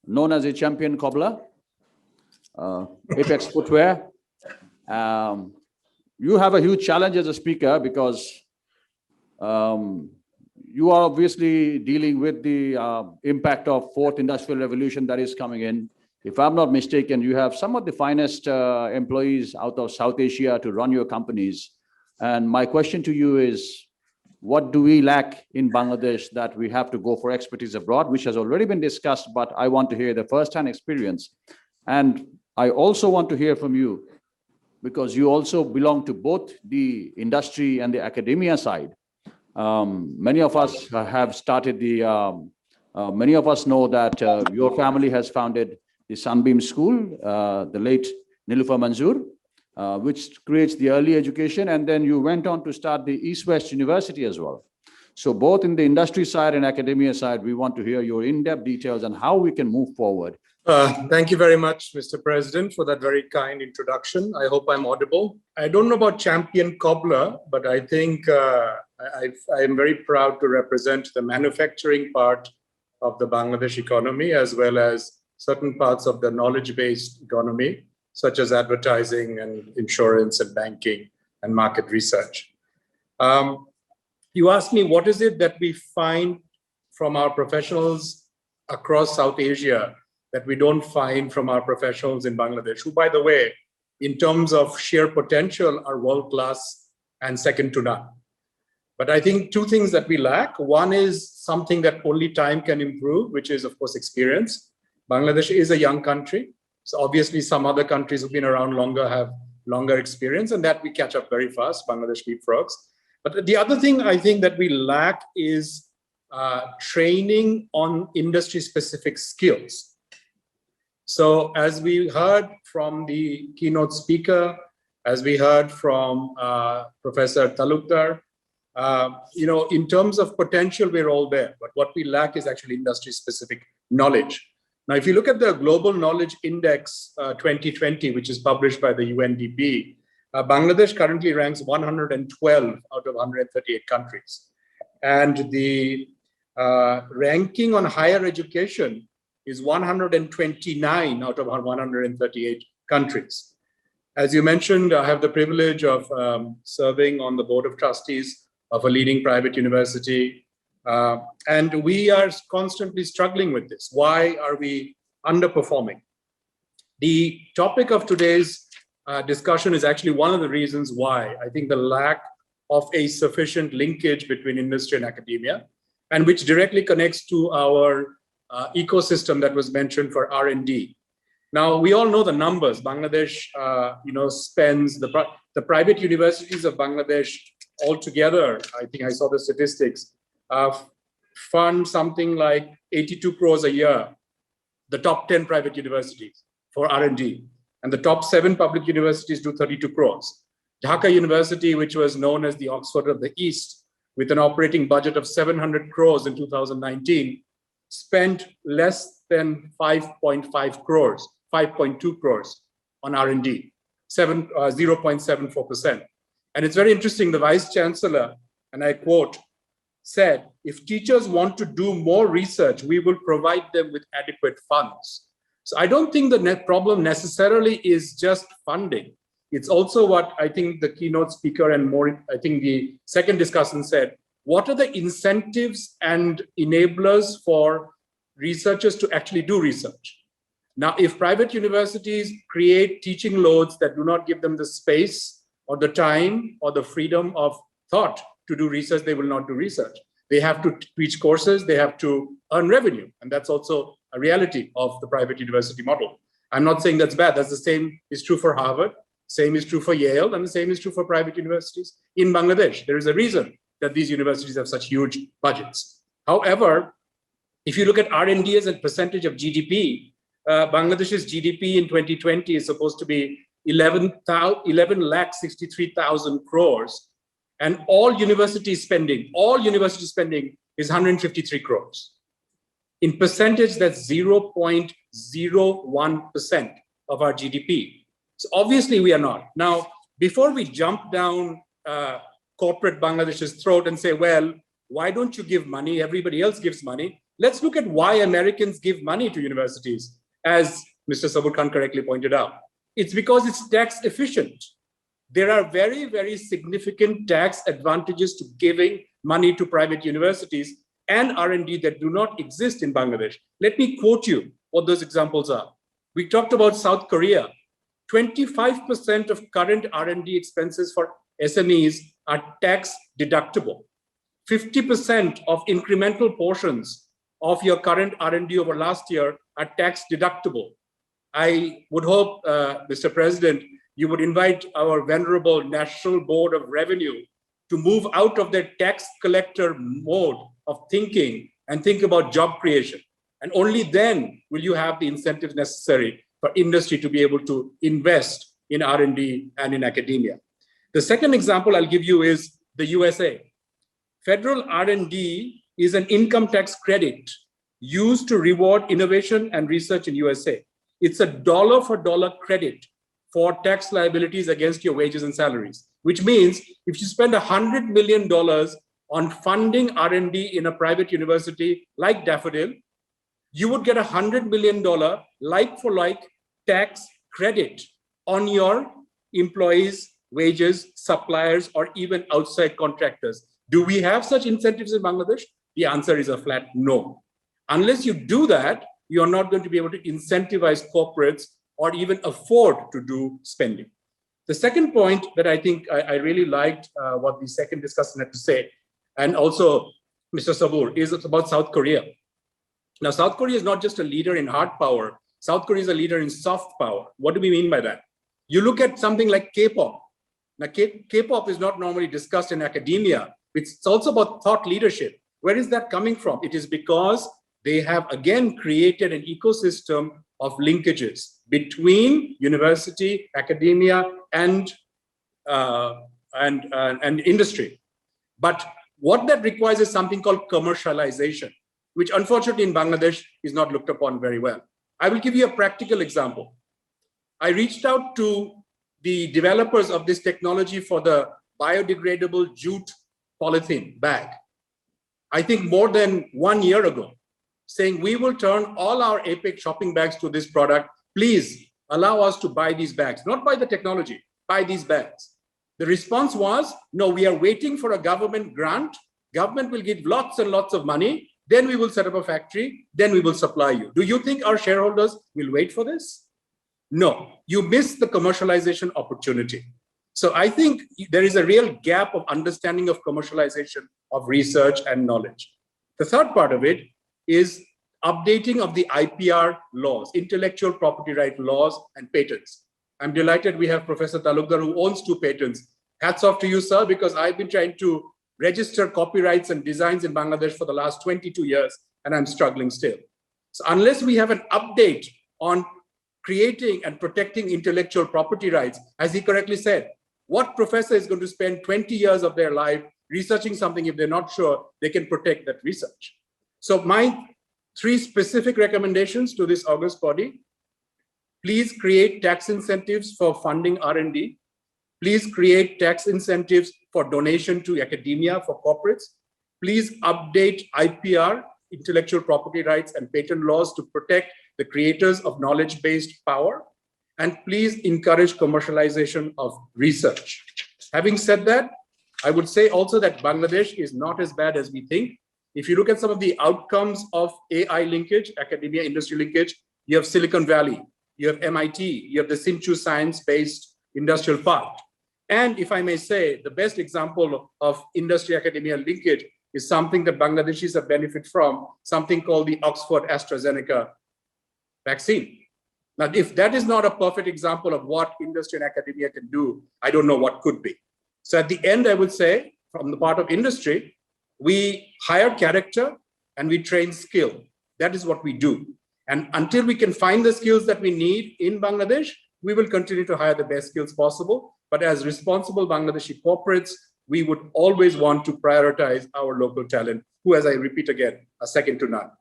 known as a champion cobbler, Apex Footwear. You have a huge challenge as a speaker, because you are obviously dealing with the impact of fourth industrial revolution that is coming in. If I'm not mistaken, you have some of the finest employees out of South Asia to run your companies. And my question to you is, what do we lack in Bangladesh that we have to go for expertise abroad, which has already been discussed, but I want to hear the first-hand experience. And I also want to hear from you, because you also belong to both the industry and the academia side. Many of us have started many of us know that your family has founded the Sunbeam School, the late Niloufar Manzoor, which creates the early education, and then you went on to start the East-West University as well. So both in the industry side and academia side, we want to hear your in-depth details and how we can move forward. Thank you very much, Mr. President, for that very kind introduction. I hope I'm audible. I don't know about champion cobbler, but I think I am very proud to represent the manufacturing part of the Bangladesh economy, as well as certain parts of the knowledge-based economy, such as advertising and insurance and banking and market research. You asked me, what is it that we find from our professionals across South Asia that we don't find from our professionals in Bangladesh, who, by the way, in terms of sheer potential, are world-class and second to none. But I think two things that we lack. One is something that only time can improve, which is, of course, experience. Bangladesh is a young country. So obviously, some other countries who've been around longer have longer experience, and that we catch up very fast. Bangladesh leapfrogs. But the other thing I think that we lack is training on industry-specific skills. So as we heard from the keynote speaker, as we heard from Professor Talukdar, in terms of potential, we're all there. But what we lack is actually industry-specific knowledge. Now, if you look at the Global Knowledge Index 2020, which is published by the UNDP, Bangladesh currently ranks 112 out of 138 countries. And the ranking on higher education is 129 out of 138 countries. As you mentioned, I have the privilege of serving on the board of trustees of a leading private university. And we are constantly struggling with this. Why are we underperforming? The topic of today's discussion is actually one of the reasons why. I think the lack of a sufficient linkage between industry and academia, and which directly connects to our ecosystem that was mentioned for R&D. Now, we all know the numbers. Bangladesh, spends, the private universities of Bangladesh altogether, I think I saw the statistics, fund something like 82 crores a year, the top 10 private universities for R&D. And the top 7 public universities do 32 crores. Dhaka University, which was known as the Oxford of the East, with an operating budget of 700 crores in 2019, spent less than 5.5 crores, 5.2 crores on R&D, 0.74%. And it's very interesting, the Vice Chancellor, and I quote, said, if teachers want to do more research, we will provide them with adequate funds. So I don't think the problem necessarily is just funding. It's also what I think the keynote speaker and more, I think the second discussant said, what are the incentives and enablers for researchers to actually do research? Now, if private universities create teaching loads that do not give them the space or the time or the freedom of thought to do research, they will not do research. They have to teach courses, they have to earn revenue. And that's also a reality of the private university model. I'm not saying that's bad. That's the same is true for Harvard, same is true for Yale, and the same is true for private universities in Bangladesh. There is a reason that these universities have such huge budgets. However, if you look at R&D as a percentage of GDP, Bangladesh's GDP in 2020 is supposed to be 11,63,000 crores. And all university spending is 153 crores. In percentage, that's 0.01% of our GDP. So obviously we are not. Now, before we jump down corporate Bangladesh's throat and say, well, why don't you give money? Everybody else gives money. Let's look at why Americans give money to universities, as Mr. Sabur Khan correctly pointed out. It's because it's tax efficient. There are very, very significant tax advantages to giving money to private universities and R&D that do not exist in Bangladesh. Let me quote you what those examples are. We talked about South Korea. 25% of current R&D expenses for SMEs are tax deductible. 50% of incremental portions of your current R&D over last year are tax deductible. I would hope, Mr. President, you would invite our venerable National Board of Revenue to move out of their tax collector mode of thinking and think about job creation. And only then will you have the incentives necessary for industry to be able to invest in R&D and in academia. The second example I'll give you is the USA. Federal R&D is an income tax credit used to reward innovation and research in USA. It's a dollar for dollar credit for tax liabilities against your wages and salaries, which means if you spend $100 million on funding R&D in a private university like Daffodil, you would get $100 million like-for-like tax credit on your employees' wages, suppliers, or even outside contractors. Do we have such incentives in Bangladesh? The answer is a flat no. Unless you do that, you're not going to be able to incentivize corporates or even afford to do spending. The second point that I think I really liked what the second discussant had to say, and also Mr. Sabur, is about South Korea. Now, South Korea is not just a leader in hard power. South Korea is a leader in soft power. What do we mean by that? You look at something like K-pop. Now, K-pop is not normally discussed in academia. It's also about thought leadership. Where is that coming from? It is because they have, again, created an ecosystem of linkages between university, academia, and industry. But what that requires is something called commercialization, which unfortunately in Bangladesh is not looked upon very well. I will give you a practical example. I reached out to the developers of this technology for the biodegradable jute polythene bag, I think more than 1 year ago, saying we will turn all our APEC shopping bags to this product. Please allow us to buy these bags, not buy the technology, buy these bags. The response was, no, we are waiting for a government grant. Government will give lots and lots of money. Then we will set up a factory. Then we will supply you. Do you think our shareholders will wait for this? No, you miss the commercialization opportunity. So I think there is a real gap of understanding of commercialization of research and knowledge. The third part of it is updating of the IPR laws, intellectual property right laws and patents. I'm delighted we have Professor Talukdar who owns 2 patents. Hats off to you, sir, because I've been trying to register copyrights and designs in Bangladesh for the last 22 years, and I'm struggling still. So unless we have an update on creating and protecting intellectual property rights, as he correctly said, what professor is going to spend 20 years of their life researching something if they're not sure they can protect that research? So my 3 specific recommendations to this august body: please create tax incentives for funding R&D. Please create tax incentives for donation to academia for corporates. Please update IPR, intellectual property rights and patent laws to protect the creators of knowledge-based power. And please encourage commercialization of research. Having said that, I would say also that Bangladesh is not as bad as we think. If you look at some of the outcomes of AI linkage, academia industry linkage, you have Silicon Valley, you have MIT, you have the Sinchu science-based industrial park. And if I may say, the best example of industry academia linkage is something that Bangladeshis have benefited from, something called the Oxford AstraZeneca vaccine. Now, if that is not a perfect example of what industry and academia can do, I don't know what could be. So at the end, I would say, from the part of industry, we hire character and we train skill. That is what we do. And until we can find the skills that we need in Bangladesh, we will continue to hire the best skills possible. But as responsible Bangladeshi corporates, we would always want to prioritize our local talent, who, as I repeat again, are second to none.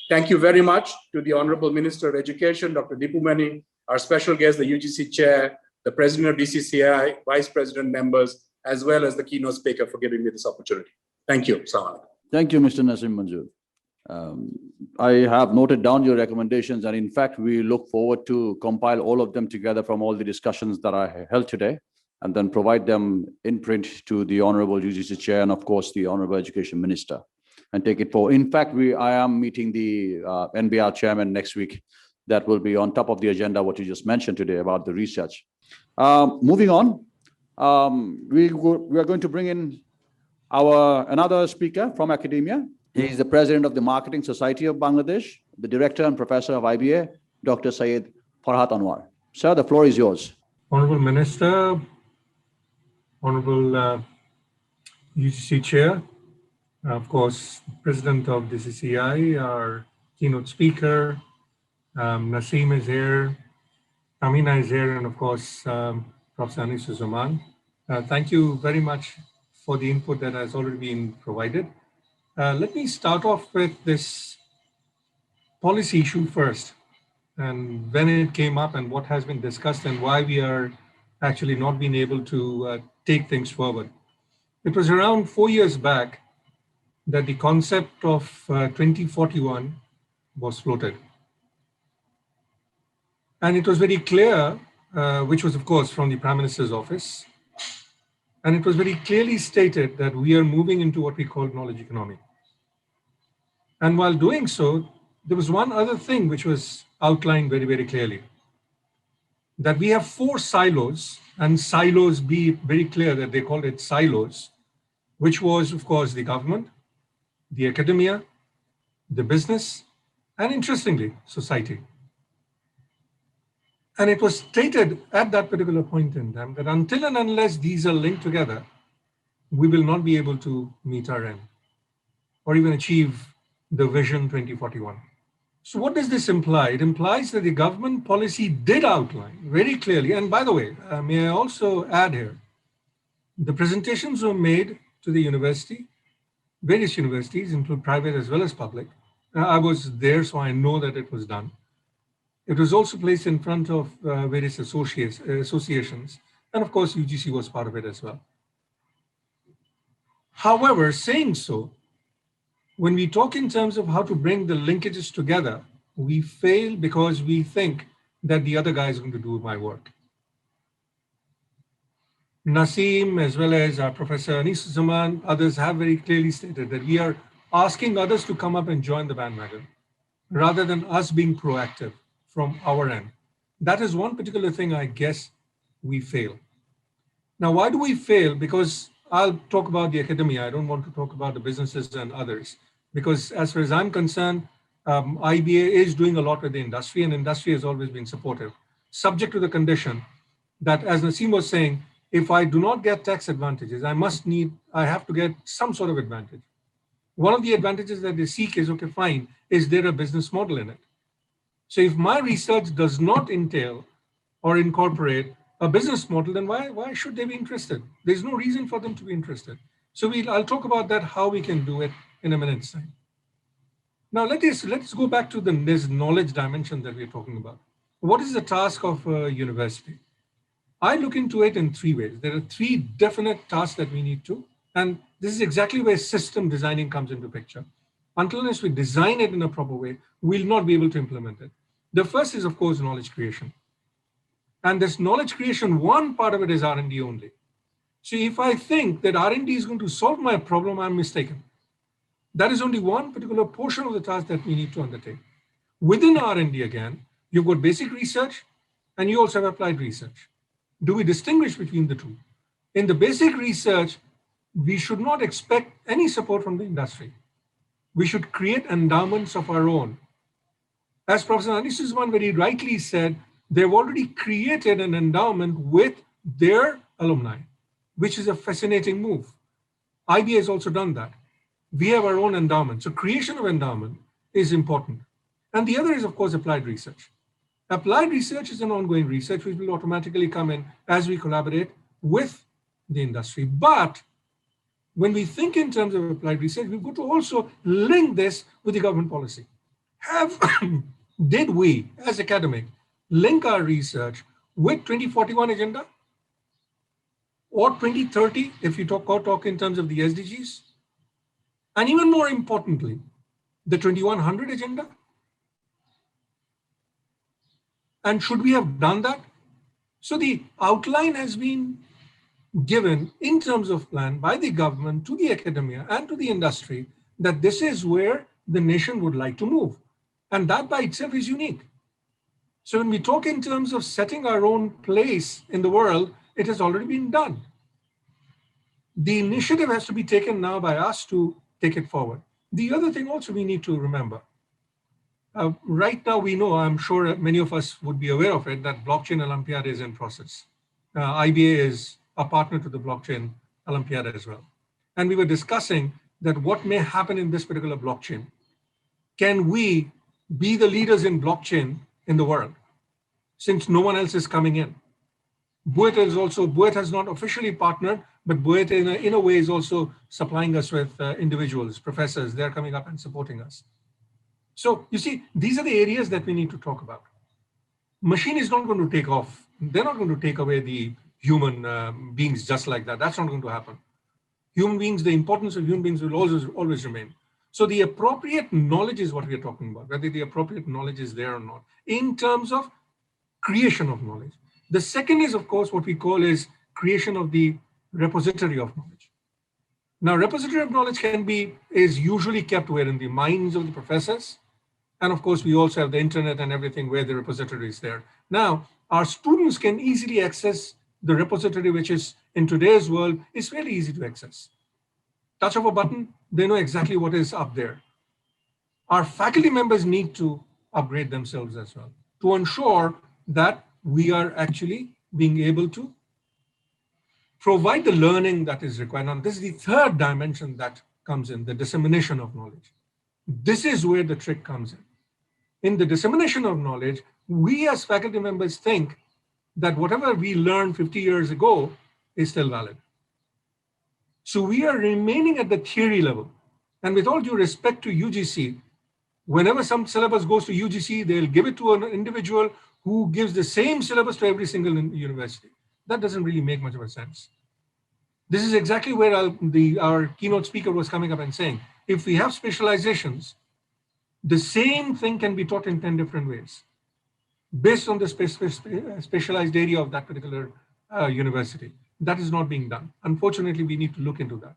Thank you very much to the Honorable Minister of Education, Dr. Dipumani, our special guest, the UGC Chair, the President of DCCI, Vice President members, as well as the keynote speaker for giving me this opportunity. Thank you. Assalamu alaikum. Thank you, Mr. Nasim Manzoor. I have noted down your recommendations, and in fact, we look forward to compile all of them together from all the discussions that I held today, and then provide them in print to the Honorable UGC Chair and, of course, the Honorable Education Minister, and take it forward. In fact, I am meeting the NBR Chairman next week. That will be on top of the agenda, what you just mentioned today about the research. Moving on, we are going to bring in another speaker from academia. He is the President of the Marketing Society of Bangladesh, the Director and Professor of IBA, Dr. Syed Farhat Anwar. Sir, the floor is yours. Honorable Minister, Honorable UGC Chair, of course, President of DCCI, our keynote speaker, Nasim is here, Amina is here, and of course, Professor Anis Zaman. Thank you very much for the input that has already been provided. Let me start off with this policy issue first, and when it came up and what has been discussed and why we are actually not being able to take things forward. It was around 4 years back that the concept of 2041 was floated. And it was very clear, which was of course from the Prime Minister's office, and it was very clearly stated that we are moving into what we call knowledge economy. And while doing so, there was one other thing which was outlined very, very clearly, that we have 4 silos, and silos, be very clear that they called it silos, which was, of course, the government, the academia, the business, and interestingly, society. And it was stated at that particular point in time that until and unless these are linked together, we will not be able to meet our end or even achieve the Vision 2041. So what does this imply? It implies that the government policy did outline very clearly, and by the way, may I also add here, the presentations were made to the university, various universities, include private as well as public. I was there, so I know that it was done. It was also placed in front of various associations. And of course, UGC was part of it as well. However, saying so, when we talk in terms of how to bring the linkages together, we fail because we think that the other guy is going to do my work. Naseem, as well as our Professor Anis Zaman, others have very clearly stated that we are asking others to come up and join the bandwagon rather than us being proactive from our end. That is one particular thing I guess we fail. Now, why do we fail? Because I'll talk about the academia. I don't want to talk about the businesses and others, because as far as I'm concerned, IBA is doing a lot with the industry, and industry has always been supportive, subject to the condition that, as Naseem was saying, if I do not get tax advantages, I have to get some sort of advantage. One of the advantages that they seek is, okay, fine, is there a business model in it? So if my research does not entail or incorporate a business model, then why should they be interested? There's no reason for them to be interested. So I'll talk about that, how we can do it in a minute's time. Now let's go back to this knowledge dimension that we're talking about. What is the task of a university? I look into it in three ways. There are three definite tasks that we need to, and this is exactly where system designing comes into picture. Until unless we design it in a proper way, we'll not be able to implement it. The first is, of course, knowledge creation. And this knowledge creation, one part of it is R&D only. So if I think that R&D is going to solve my problem, I'm mistaken. That is only one particular portion of the task that we need to undertake. Within R&D again, you've got basic research and you also have applied research. Do we distinguish between the two? In the basic research, we should not expect any support from the industry. We should create endowments of our own. As Professor Anis Usman very rightly said, they've already created an endowment with their alumni, which is a fascinating move. IBA has also done that. We have our own endowment. So creation of endowment is important. And the other is, of course, applied research. Applied research is an ongoing research which will automatically come in as we collaborate with the industry. But when we think in terms of applied research, we've got to also link this with the government policy. Did we, as academic, link our research with 2041 agenda or 2030, if you talk in terms of the SDGs? And even more importantly, the 2100 agenda? And should we have done that? So the outline has been given in terms of plan by the government to the academia and to the industry that this is where the nation would like to move. And that by itself is unique. So when we talk in terms of setting our own place in the world, it has already been done. The initiative has to be taken now by us to take it forward. The other thing also we need to remember, right now we know, I'm sure many of us would be aware of it, that blockchain Olympiad is in process. IBA is a partner to the blockchain Olympiad as well. And we were discussing that what may happen in this particular blockchain. Can we be the leaders in blockchain in the world, since no one else is coming in? BUET has not officially partnered, but BUET in a way is also supplying us with individuals, professors. They're coming up and supporting us. So you see, these are the areas that we need to talk about. Machine is not going to take off. They're not going to take away the human beings just like that. That's not going to happen. Human beings, the importance of human beings will always remain. So the appropriate knowledge is what we are talking about, whether the appropriate knowledge is there or not, in terms of creation of knowledge. The second is, of course, what we call is creation of the repository of knowledge. Now, repository of knowledge is usually kept where? In the minds of the professors. And of course, we also have the internet and everything where the repository is there. Now, our students can easily access the repository, which is in today's world, is very easy to access. Touch of a button, they know exactly what is up there. Our faculty members need to upgrade themselves as well to ensure that we are actually being able to provide the learning that is required. Now, this is the third dimension that comes in, the dissemination of knowledge. This is where the trick comes in. In the dissemination of knowledge, we as faculty members think that whatever we learned 50 years ago is still valid. So we are remaining at the theory level. And with all due respect to UGC, Whenever some syllabus goes to UGC, they'll give it to an individual who gives the same syllabus to every single university. That doesn't really make much of a sense. This is exactly where our keynote speaker was coming up and saying, if we have specializations, the same thing can be taught in 10 different ways based on the specialized area of that particular university. That is not being done. Unfortunately, we need to look into that.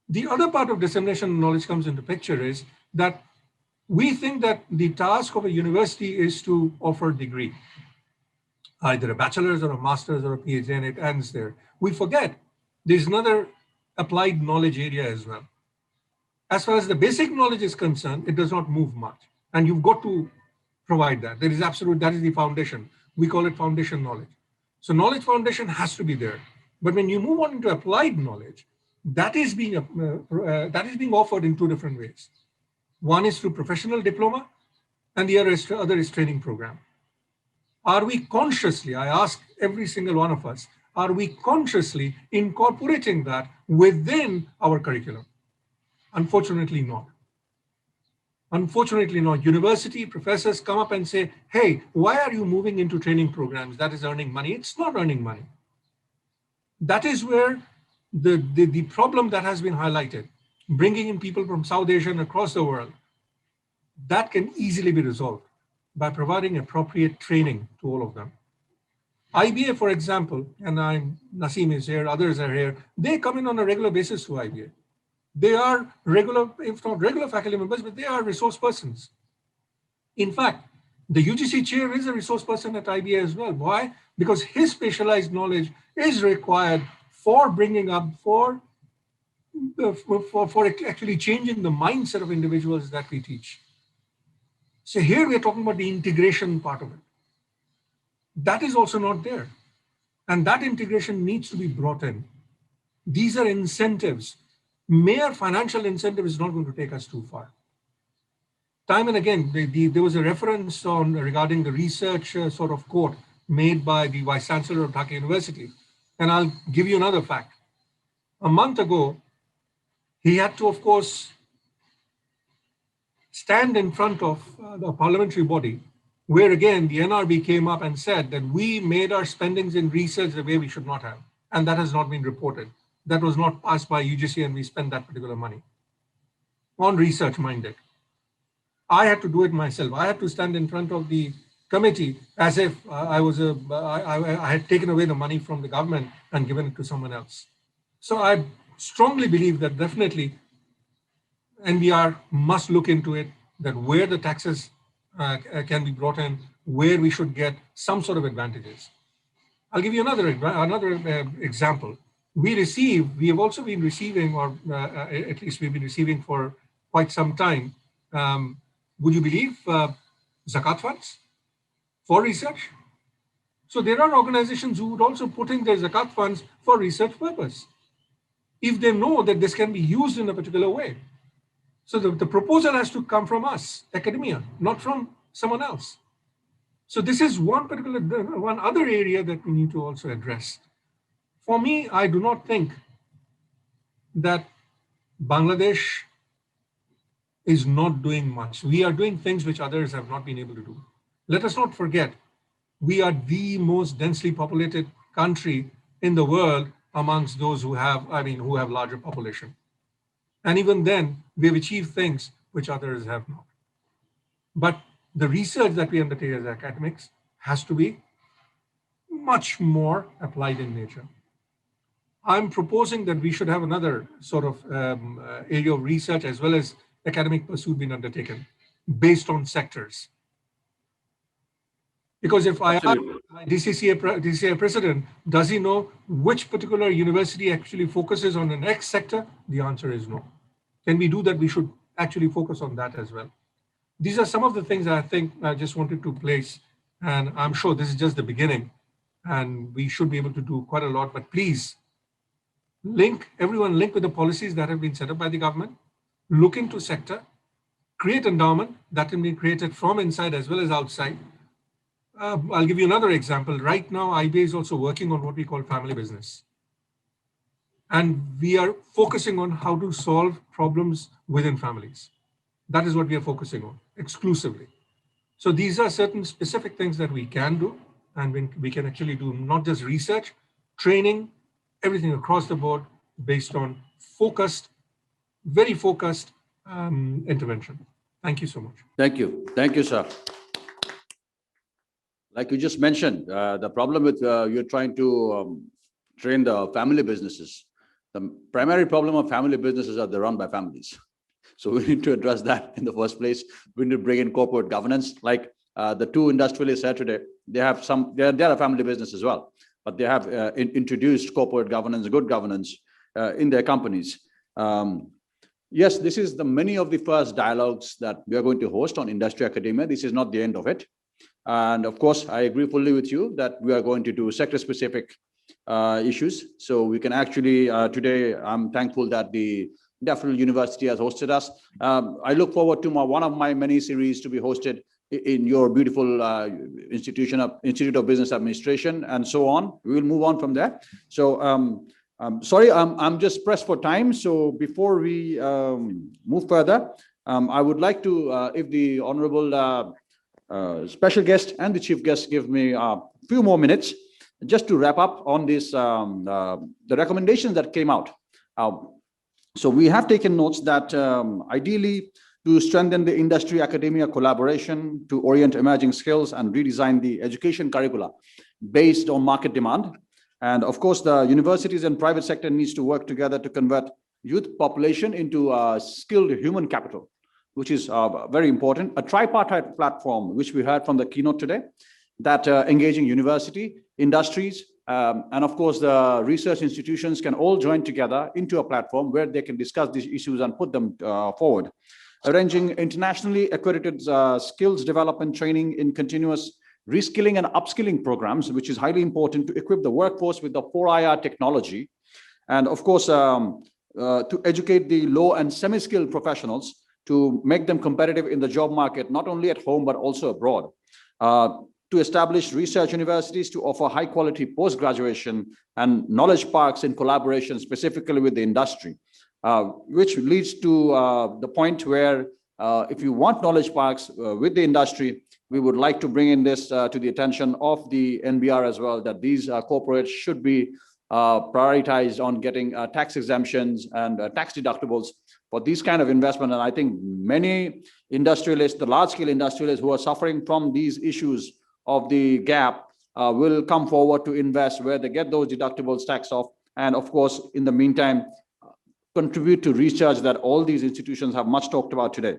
The other part of dissemination of knowledge comes into picture is that we think that the task of a university is to offer a degree, either a bachelor's or a master's or a PhD, and it ends there. We forget there's another applied knowledge area as well. As far as the basic knowledge is concerned, it does not move much. And you've got to provide that. That is the foundation. We call it foundation knowledge. So knowledge foundation has to be there. But when you move on into applied knowledge, that is being offered in two different ways. One is through professional diploma, and the other is training program. Are we consciously, I ask every single one of us, are we consciously incorporating that within our curriculum? Unfortunately not. Unfortunately not. University professors come up and say, hey, why are you moving into training programs? That is earning money. It's not earning money. That is where the problem that has been highlighted, bringing in people from South Asia and across the world, that can easily be resolved by providing appropriate training to all of them. IBA, for example, and Naseem is here, others are here, they come in on a regular basis to IBA. They are regular, if not regular faculty members, but they are resource persons. In fact, the UGC chair is a resource person at IBA as well. Why? Because his specialized knowledge is required for bringing up, for actually changing the mindset of individuals that we teach. So here we are talking about the integration part of it. That is also not there. And that integration needs to be brought in. These are incentives. Mere financial incentive is not going to take us too far. Time and again, there was a reference regarding the research sort of quote made by the Vice Chancellor of Dhaka University. And I'll give you another fact. A month ago, he had to, of course, stand in front of the parliamentary body, where again, the NRB came up and said that we made our spendings in research the way we should not have. And that has not been reported. That was not passed by UGC and we spent that particular money on research minded. I had to do it myself. I had to stand in front of the committee as if I had taken away the money from the government and given it to someone else. So I strongly believe that definitely NBR must look into it, that where the taxes can be brought in, where we should get some sort of advantages. I'll give you another example. We have also been receiving, or at least we've been receiving for quite some time, would you believe, zakat funds for research? So there are organizations who would also put in their zakat funds for research purpose, if they know that this can be used in a particular way. So the proposal has to come from us, academia, not from someone else. So this is one other area that we need to also address. For me, I do not think that Bangladesh is not doing much. We are doing things which others have not been able to do. Let us not forget, we are the most densely populated country in the world amongst those who have larger population. And even then, we've achieved things which others have not. But the research that we undertake as academics has to be much more applied in nature. I'm proposing that we should have another sort of area of research as well as academic pursuit being undertaken based on sectors. Because if I ask DCCI president, does he know which particular university actually focuses on the next sector? The answer is no. Can we do that? We should actually focus on that as well. These are some of the things I think I just wanted to place, and I'm sure this is just the beginning, and we should be able to do quite a lot, but please, everyone link with the policies that have been set up by the government, look into sector, create endowment that can be created from inside as well as outside. I'll give you another example. Right now, IBA is also working on what we call family business. And we are focusing on how to solve problems within families. That is what we are focusing on. exclusively. So these are certain specific things that we can do, and we can actually do not just research, training, everything across the board based on focused, very focused intervention. Thank you so much. Thank you. Thank you, sir. Like you just mentioned, the problem with you're trying to train the family businesses. The primary problem of family businesses are they're run by families. So we need to address that in the first place. We need to bring in corporate governance. Like the two industrialists here today, they have they're a family business as well, but they have introduced corporate governance, good governance in their companies. Yes, this is many of the first dialogues that we are going to host on industry academia. This is not the end of it. And of course, I agree fully with you that we are going to do sector-specific issues. So we can actually, today, I'm thankful that the Daffodil University has hosted us. I look forward to one of my many series to be hosted in your beautiful Institute of Business Administration and so on. We will move on from there. So sorry, I'm just pressed for time. So before we move further, I would like to, if the Honorable special guest and the chief guest give me a few more minutes just to wrap up on this, the recommendations that came out. So we have taken notes that ideally to strengthen the industry academia collaboration, to orient emerging skills and redesign the education curricula based on market demand. And of course, the universities and private sector needs to work together to convert youth population into skilled human capital, which is very important. A tripartite platform, which we heard from the keynote today, that engaging university, industries, and of course, the research institutions can all join together into a platform where they can discuss these issues and put them forward. Arranging internationally accredited skills development training in continuous reskilling and upskilling programs, which is highly important to equip the workforce with the 4IR technology. And of course, to educate the low and semi-skilled professionals to make them competitive in the job market, not only at home, but also abroad. To establish research universities to offer high quality post-graduation and knowledge parks in collaboration specifically with the industry, which leads to the point where if you want knowledge parks with the industry, we would like to bring in this to the attention of the NBR as well, that these corporates should be prioritized on getting tax exemptions and tax deductibles for these kind of investment. And I think many industrialists, the large scale industrialists who are suffering from these issues of the gap will come forward to invest where they get those deductibles taxed off. And of course, in the meantime, contribute to research that all these institutions have much talked about today.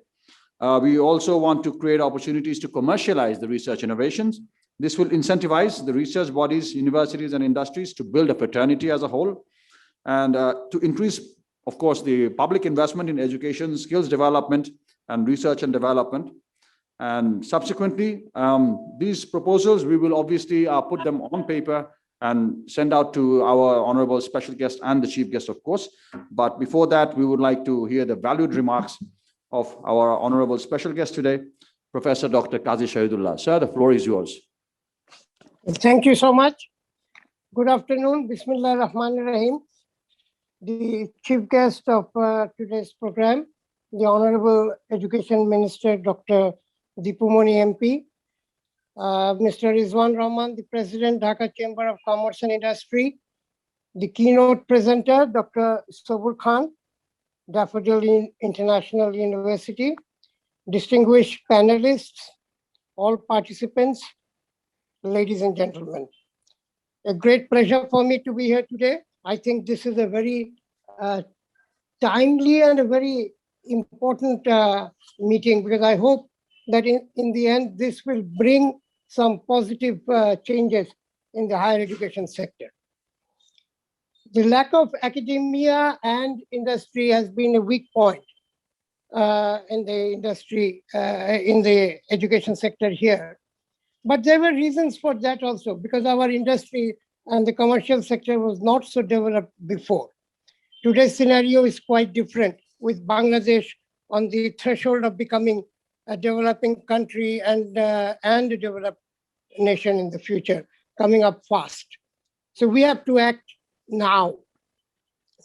We also want to create opportunities to commercialize the research innovations. This will incentivize the research bodies, universities, and industries to build a fraternity as a whole, and to increase, of course, the public investment in education, skills development, and research and development. And subsequently, these proposals, we will obviously put them on paper and send out to our honorable special guest and the chief guest, of course. But before that, we would like to hear the valued remarks of our honorable special guest today, Professor Dr. Qazi Shahidullah. Sir, the floor is yours. Thank you so much. Good afternoon. Bismillah ar-Rahman ar-Rahim. The chief guest of today's program, the Honorable Education Minister, Dr. Deepu Moni MP, Mr. Rizwan Rahman, the President, Dhaka Chamber of Commerce and Industry, the keynote presenter, Dr. Sobur Khan, Daffodil International University, distinguished panelists, all participants, ladies and gentlemen. A great pleasure for me to be here today. I think this is a very timely and a very important meeting, because I hope that in the end, this will bring some positive changes in the higher education sector. The lack of academia and industry has been a weak point in the industry, in the education sector here. But there were reasons for that also, because our industry and the commercial sector was not so developed before. Today's scenario is quite different, with Bangladesh on the threshold of becoming a developing country and a developed nation in the future, coming up fast. So we have to act now.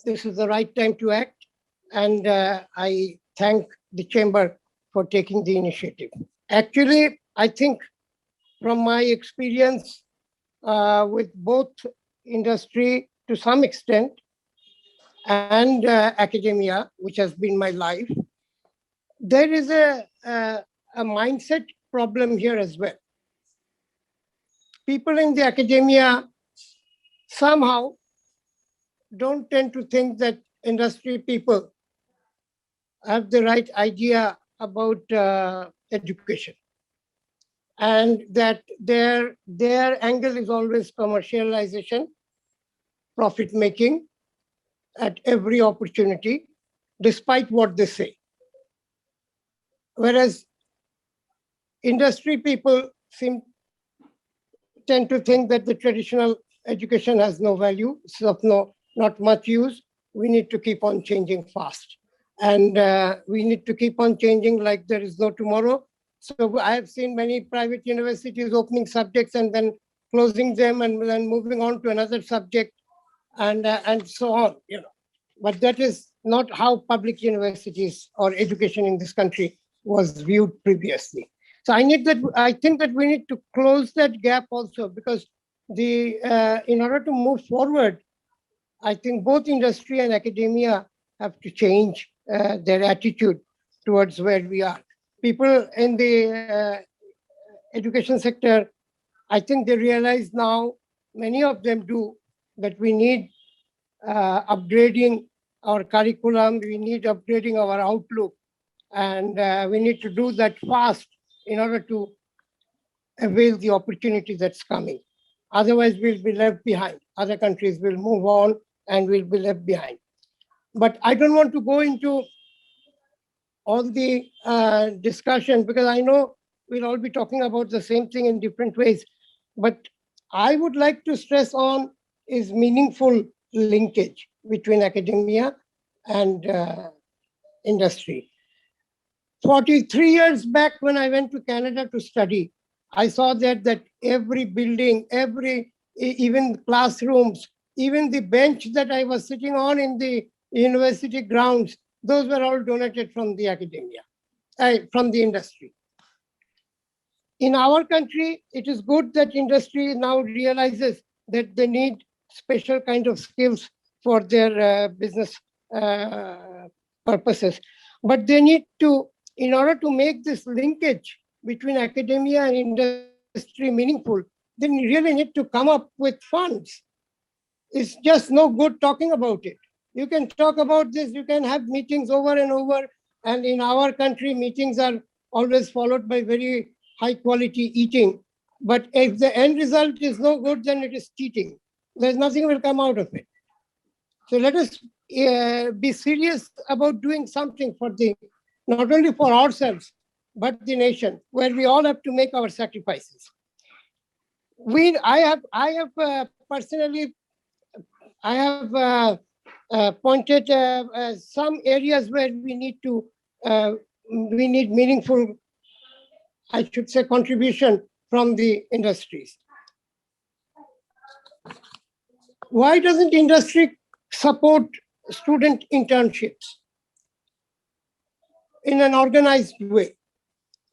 This is the right time to act. And I thank the Chamber for taking the initiative. Actually, I think from my experience with both industry to some extent and academia, which has been my life, there is a mindset problem here as well. People in the academia somehow don't tend to think that industry people have the right idea about education, and that their angle is always commercialization, profit making at every opportunity, despite what they say. Whereas industry people tend to think that the traditional education has no value, it's of not much use. We need to keep on changing fast. And we need to keep on changing like there is no tomorrow. So I have seen many private universities opening subjects and then closing them and then moving on to another subject and so on. But that is not how public universities or education in this country was viewed previously. So I think that we need to close that gap also, because in order to move forward, I think both industry and academia have to change their attitude towards where we are. People in the education sector, I think they realize now, many of them do, that we need upgrading our curriculum, we need upgrading our outlook, and we need to do that fast in order to avail the opportunity that's coming. Otherwise, we'll be left behind. Other countries will move on and we'll be left behind. But I don't want to go into all the discussion, because I know we'll all be talking about the same thing in different ways. But I would like to stress on is meaningful linkage between academia and industry. 43 years back, when I went to Canada to study, I saw that every building, even classrooms, even the bench that I was sitting on in the university grounds, those were all donated from the academia, from the industry. In our country, it is good that industry now realizes that they need special kind of skills for their business purposes. But they need to, in order to make this linkage between academia and industry meaningful, they really need to come up with funds. It's just no good talking about it. You can talk about this, you can have meetings over and over, and in our country, meetings are always followed by very high quality eating. But if the end result is no good, then it is cheating. There's nothing will come out of it. So let us be serious about doing something for not only for ourselves, but the nation, where we all have to make our sacrifices. I have personally pointed some areas where we need meaningful, I should say, contribution from the industries. Why doesn't industry support student internships in an organized way?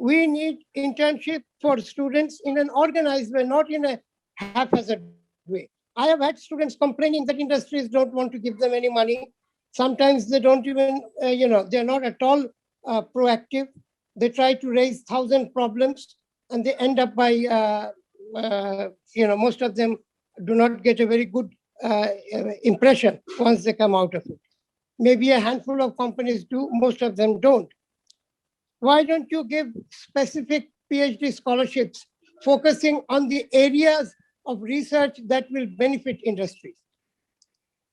We need internship for students in an organized way, not in a haphazard way. I have had students complaining that industries don't want to give them any money. Sometimes they don't even, they're not at all proactive. They try to raise 1,000 problems and they end up by, most of them do not get a very good impression once they come out of it. Maybe a handful of companies do, most of them don't. Why don't you give specific PhD scholarships focusing on the areas of research that will benefit industries?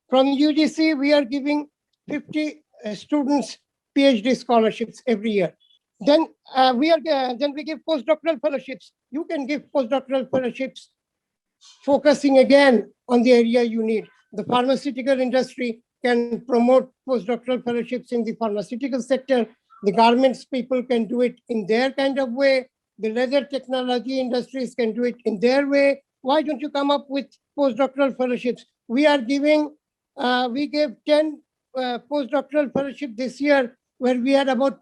From UGC, we are giving 50 students PhD scholarships every year. Then we give postdoctoral fellowships. You can give postdoctoral fellowships focusing again on the area you need. The pharmaceutical industry can promote postdoctoral fellowships in the pharmaceutical sector. The garments people can do it in their kind of way. The leather technology industries can do it in their way. Why don't you come up with postdoctoral fellowships? We gave 10 postdoctoral fellowships this year, where we had about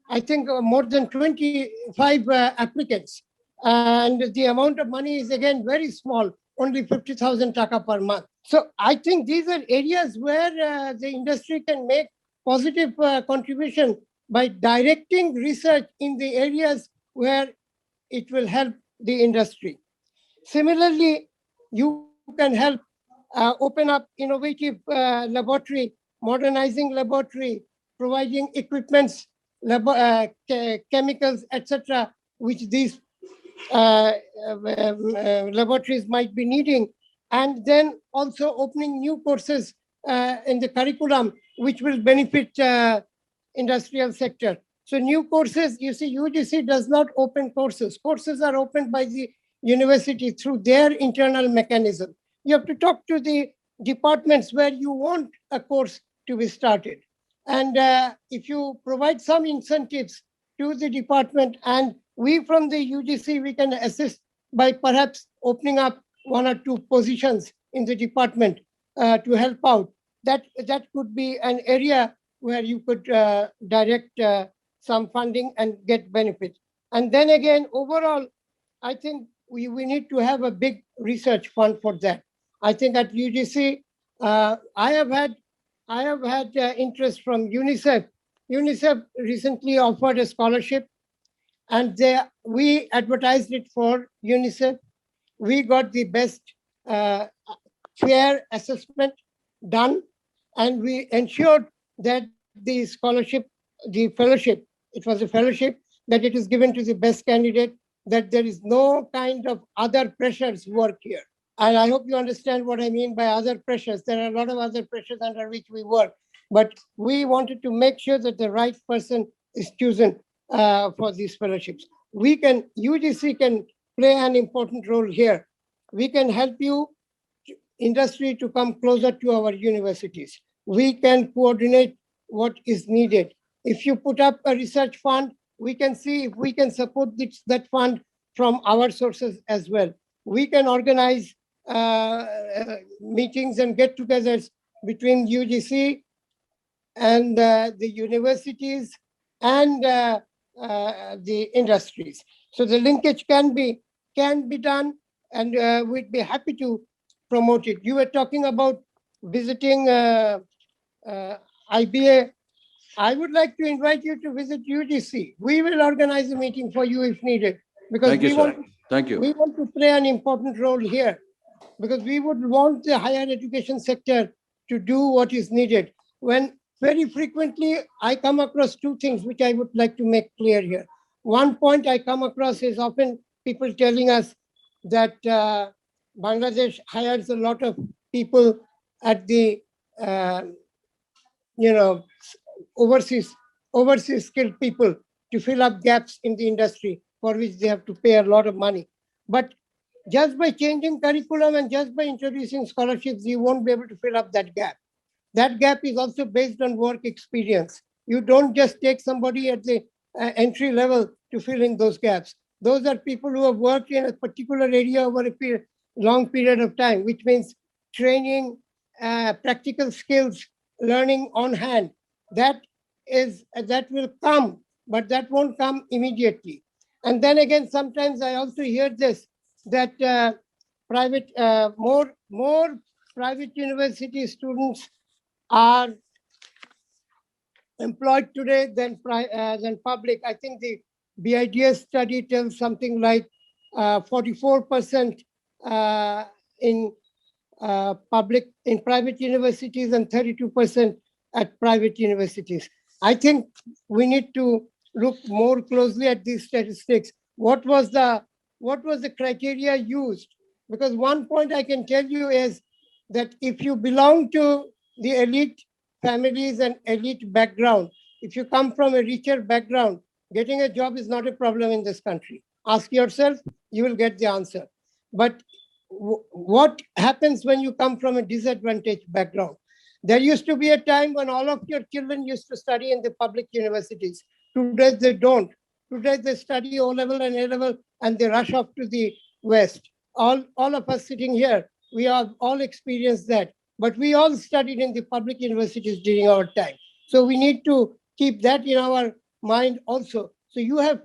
I think more than 25 applicants. And the amount of money is again very small, only 50,000 taka per month. So I think these are areas where the industry can make positive contribution by directing research in the areas where it will help the industry. Similarly, you can help open up innovative laboratory, modernizing laboratory, providing equipments, chemicals, etc., which these laboratories might be needing, and then also opening new courses in the curriculum, which will benefit industrial sector. So new courses, you see, UGC does not open courses. Courses are opened by the university through their internal mechanism. You have to talk to the departments where you want a course to be started. And if you provide some incentives to the department, and we from the UGC, we can assist by perhaps opening up 1 or 2 positions in the department to help out. That could be an area where you could direct some funding and get benefit. And then again, overall, I think we need to have a big research fund for that. I think at UGC, I have had interest from UNICEF. UNICEF recently offered a scholarship, and we advertised it for UNICEF. We got the best fair assessment done, and we ensured that the scholarship, the fellowship, it was a fellowship, that it is given to the best candidate, that there is no kind of other pressures work here. And I hope you understand what I mean by other pressures. There are a lot of other pressures under which we work, but we wanted to make sure that the right person is chosen for these fellowships. UGC can play an important role here. We can help you, industry, to come closer to our universities. We can coordinate what is needed. If you put up a research fund, we can see if we can support that fund from our sources as well. We can organize meetings and get-togethers between UGC and the universities and the industries. So the linkage can be done, and we'd be happy to promote it. You were talking about visiting IBA. I would like to invite you to visit UGC. We will organize a meeting for you if needed, because Thank you, sir. Thank you. we want to play an important role here, because we would want the higher education sector to do what is needed. When very frequently I come across 2 things which I would like to make clear here. One point I come across is often people telling us that Bangladesh hires a lot of people at the overseas skilled people to fill up gaps in the industry, for which they have to pay a lot of money. But just by changing curriculum and just by introducing scholarships, you won't be able to fill up that gap. That gap is also based on work experience. You don't just take somebody at the entry level to fill in those gaps. Those are people who have worked in a particular area over a long period of time, which means training, practical skills, learning on hand. That will come, but that won't come immediately. And then again, sometimes I also hear this, that more private university students are employed today than public. I think the BIDS study tells something like 44% in private universities and 32% at private universities. I think we need to look more closely at these statistics. What was the criteria used? Because one point I can tell you is that if you belong to the elite families and elite background, if you come from a richer background, getting a job is not a problem in this country. Ask yourself, you will get the answer. But what happens when you come from a disadvantaged background? There used to be a time when all of your children used to study in the public universities. Today they don't. Today they study O-level and A-level and they rush off to the West. All of us sitting here, we have all experienced that. But we all studied in the public universities during our time. So we need to keep that in our mind also. So you have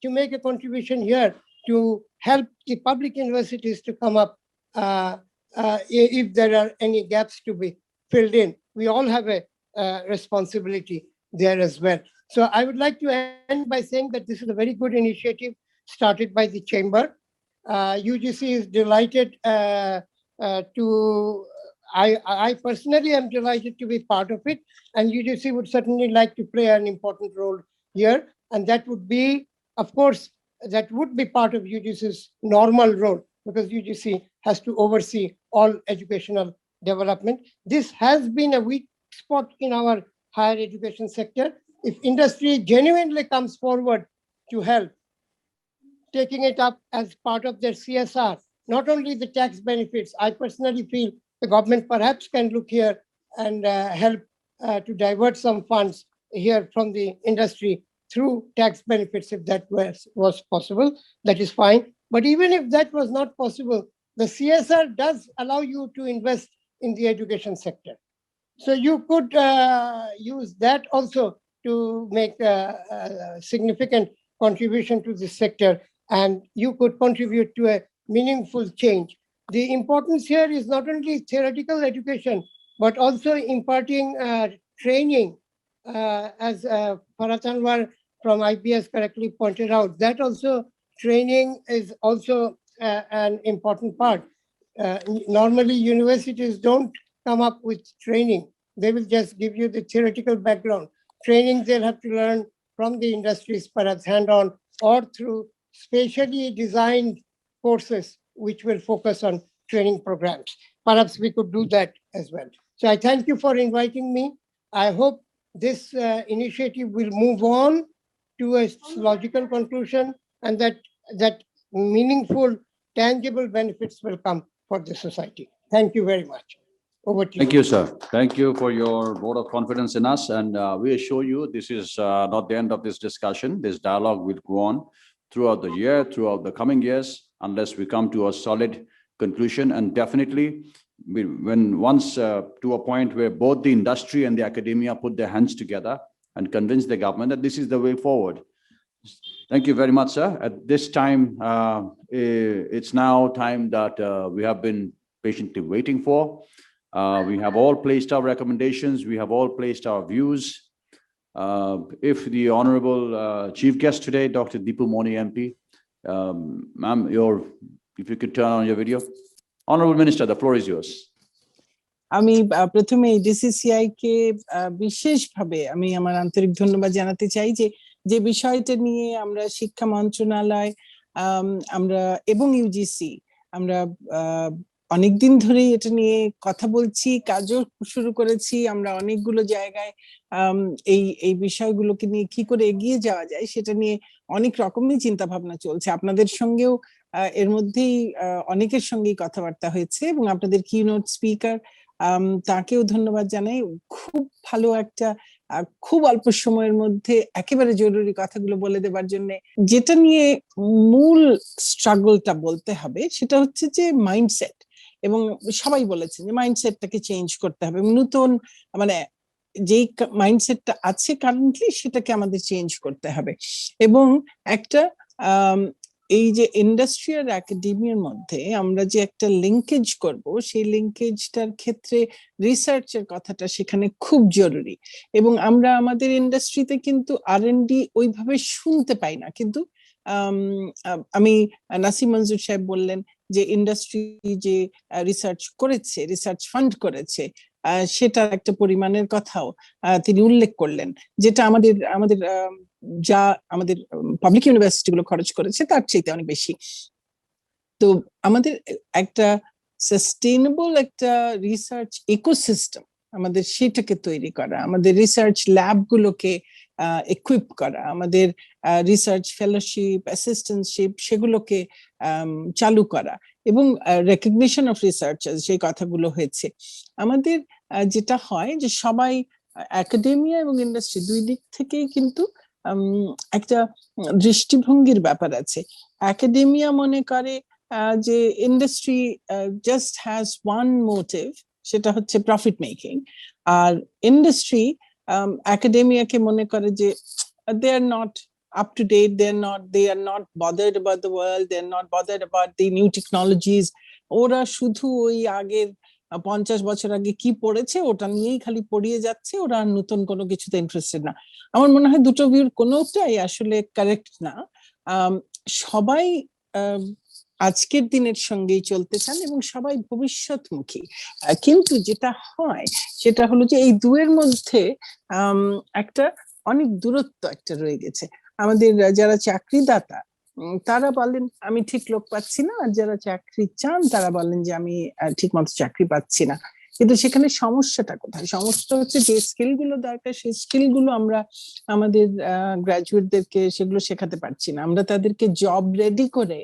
to make a contribution here to help the public universities to come up if there are any gaps to be filled in. We all have a responsibility there as well. So I would like to end by saying that this is a very good initiative started by the chamber. UGC is delighted I personally am delighted to be part of it, and UGC would certainly like to play an important role here. And that would be, of course, that would be part of UGC's normal role, because UGC has to oversee all educational development. This has been a weak spot in our higher education sector. If industry genuinely comes forward to help, taking it up as part of their CSR, not only the tax benefits, I personally feel the government perhaps can look here and help to divert some funds here from the industry through tax benefits. If that was possible, that is fine. But even if that was not possible, the CSR does allow you to invest in the education sector. So you could use that also to make a significant contribution to this sector, and you could contribute to a meaningful change. The importance here is not only theoretical education, but also imparting training, as Farhat Anwar from IPS correctly pointed out. That also training is also an important part. Normally, universities don't come up with training. They will just give you the theoretical background. Training they'll have to learn from the industries, perhaps hand-on, or through specially designed courses which will focus on training programs. Perhaps we could do that as well. So I thank you for inviting me. I hope this initiative will move on to a logical conclusion, and that meaningful, tangible benefits will come for the society. Thank you very much. Over to you. Thank you, sir. Thank you for your vote of confidence in us. And we assure you, this is not the end of this discussion. This dialogue will go on throughout the year, throughout the coming years, unless we come to a solid conclusion. And definitely, once to a point where both the industry and the academia put their hands together and convince the government that this is the way forward. Thank you very much, sir. At this time, it's now time that we have been patiently waiting for. We have all placed our recommendations. We have all placed our views. If the Honorable Chief Guest today, Dr. Deepu Moni MP, ma'am, if you could turn on your video. Honorable Minister, the floor is yours. আমি প্রথমে DCCI কে বিশেষভাবে আমি আমার আন্তরিক ধন্যবাদ জানাতে চাই যে বিষয়টা নিয়ে আমরা শিক্ষা মন্ত্রণালয় আমরা এবং ইউজিসি আমরা অনেকদিন ধরেই এটা নিয়ে কথা বলছি, কাজও শুরু করেছি। আমরা অনেকগুলো জায়গায় এই বিষয়গুলোকে নিয়ে কি করে এগিয়ে যাওয়া যায় সেটা নিয়ে অনেক রকমই চিন্তা ভাবনা চলছে। আপনাদের সঙ্গেও এর মধ্যেই অনেকের সঙ্গেই কথাবার্তা হয়েছে, এবং আপনাদের কিনোট স্পিকার তাকেও ধন্যবাদ জানাই। খুব ভালো একটা খুব অল্প সময়ের মধ্যে একেবারে জরুরি কথাগুলো বলে দেবার জন্য। যেটা নিয়ে মূল স্ট্রাগলটা বলতে হবে সেটা হচ্ছে যে মাইন্ডসেট, এবং সবাই বলেছেন যে মাইন্ডসেটটাকে চেঞ্জ করতে হবে। নতুন মানে যেই মাইন্ডসেটটা আছে কারেন্টলি সেটাকে আমাদের চেঞ্জ করতে হবে, এবং একটা এই যে ইন্ডাস্ট্রি আর একাডেমিয়ার মধ্যে আমরা যে একটা লিঙ্কেজ করব, সেই লিঙ্কেজটার ক্ষেত্রে রিসার্চের কথাটা সেখানে খুব জরুরি। এবং আমরা আমাদের ইন্ডাস্ট্রিতে কিন্তু R&D ওইভাবে শুনতে পাই না। কিন্তু আমি নাসিম মঞ্জুর সাহেব বললেন যে ইন্ডাস্ট্রি যে রিসার্চ করেছে, রিসার্চ ফান্ড করেছে, সেটার একটা পরিমাণের কথাও তিনি উল্লেখ করলেন, যেটা আমাদের যা আমাদের পাবলিক ইউনিভার্সিটি গুলো খরচ করেছে তার চাইতে অনেক বেশি। তো আমাদের একটা সাস্টেইনেবল একটা রিসার্চ ইকোসিস্টেম আমাদের সেটাকে তৈরি করা, আমাদের রিসার্চ ল্যাব গুলোকে ইকুইপ করা, আমাদের রিসার্চ ফেলোশিপ, অ্যাসিস্ট্যান্টশিপ সেগুলোকে চালু করা, এবং রেকগনিশন অফ রিসার্চার্স সেই কথাগুলো হয়েছে। আমাদের যেটা হয় যে সবাই একাডেমিয়া এবং ইন্ডাস্ট্রি দুই দিক থেকেই কিন্তু একটা দৃষ্টিভঙ্গির ব্যাপার আছে। একাডেমিয়া মনে করে যে industry just has one motive, সেটা হচ্ছে প্রফিট মেকিং, আর ইন্ডাস্ট্রি একাডেমিয়াকে মনে করে যে they are not up to date, they are not bothered about the world, they are not bothered about the new technologies. ওরা শুধু ওই আগের 50 বছর আগে কি পড়েছে ওটা নিয়েই খালি পড়িয়ে যাচ্ছে, ওরা নতুন কোনো কিছুতে ইন্টারেস্টেড না। আমার মনে হয় দুটো ভিউর কোনোটাই আসলে কারেক্ট না। সবাই আজকের দিনের সঙ্গেই চলতে চান এবং সবাই ভবিষ্যৎমুখী, কিন্তু যেটা হয় সেটা হলো যে এই দুয়ের মধ্যে একটা অনেক দূরত্ব একটা রয়ে গেছে। আমাদের যারা চাকরিদাতা তারা বলেন আমি ঠিক লোক পাচ্ছি না, আর যারা চাকরি চান তারা বলেন যে আমি ঠিক মতো চাকরি পাচ্ছি না। কিন্তু সেখানে সমস্যাটা কোথায়? সমস্যা হচ্ছে যে স্কিল গুলো দরকার সেই স্কিল গুলো আমরা আমাদের গ্রাজুয়েটদেরকে সেগুলো শেখাতে পারছি না, আমরা তাদেরকে জব রেডি করে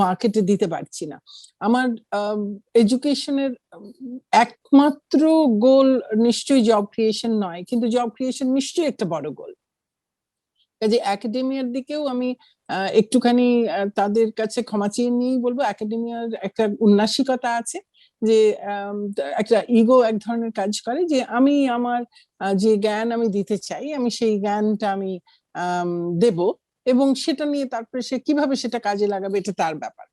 মার্কেটে দিতে পারছি না। আমার এডুকেশনের একমাত্র গোল নিশ্চয়ই জব ক্রিয়েশন নয়, কিন্তু জব ক্রিয়েশন নিশ্চয়ই একটা বড় গোল। কাজে একাডেমিয়ার দিকেও আমি একটুখানি তাদের কাছে ক্ষমা চেয়ে নিয়েই বলবো, একাডেমিয়ার একটা উন্নাসিকতা আছে যে একটা ইগো এক ধরনের কাজ করে, যে আমি আমার যে জ্ঞান আমি দিতে চাই আমি সেই জ্ঞানটা আমি দেব, এবং সেটা নিয়ে তারপরে সে কিভাবে সেটা কাজে লাগাবে এটা তার ব্যাপার।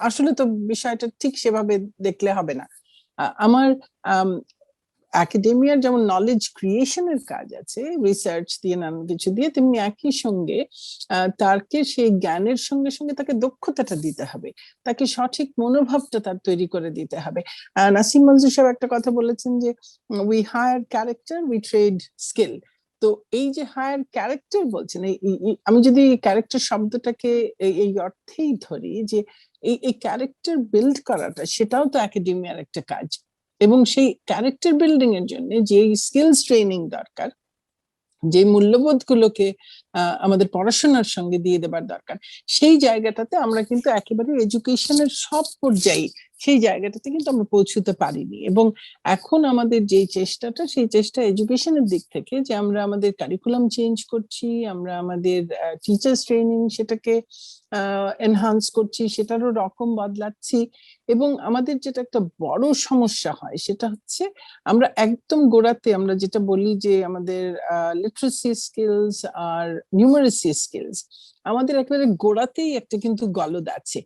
আসলে তো বিষয়টা ঠিক সেভাবে দেখলে হবে না। আমার একাডেমিয়ার যেমন নলেজ ক্রিয়েশনের কাজ আছে, রিসার্চ দিয়ে নানান কিছু দিয়ে, তেমনি একই সঙ্গে তাকে সেই জ্ঞানের সঙ্গে সঙ্গে তাকে দক্ষতাটা দিতে হবে, তাকে সঠিক মনোভাবটা তার তৈরি করে দিতে হবে। নাসিম মঞ্জুর সাহেব একটা কথা বলেছেন যে we hire character we trade skill. তো এই যে হায়ার ক্যারেক্টার বলছেন, আমি যদি ক্যারেক্টার শব্দটাকে এই অর্থেই ধরি যে এই ক্যারেক্টার বিল্ড করাটা সেটাও তো একাডেমিয়ার একটা কাজ, এবং সেই ক্যারেক্টার বিল্ডিং এর জন্য যে স্কিলস ট্রেনিং দরকার, যে মূল্যবোধ গুলোকে আমাদের পড়াশোনার সঙ্গে দিয়ে দেবার দরকার, সেই জায়গাটাতে আমরা কিন্তু একেবারে এডুকেশনের সব পর্যায়ে সেই জায়গাটাতে কিন্তু আমরা পৌঁছতে পারিনি। এবং এখন আমাদের যে চেষ্টাটা, সেই চেষ্টা এডুকেশনের দিক থেকে যে আমরা আমাদের কারিকুলাম চেঞ্জ করছি, আমরা আমাদের টিচার্স ট্রেনিং সেটাকে এনহান্স করছি, সেটারও রকম বদলাচ্ছি। এবং আমাদের যেটা একটা বড় সমস্যা হয় সেটা হচ্ছে আমরা একদম গোড়াতে আমরা যেটা বলি যে আমাদের লিটারেসি স্কিলস আর নিউমারেসি স্কিলস, আমাদের একেবারে গোড়াতেই একটা কিন্তু গলদ আছে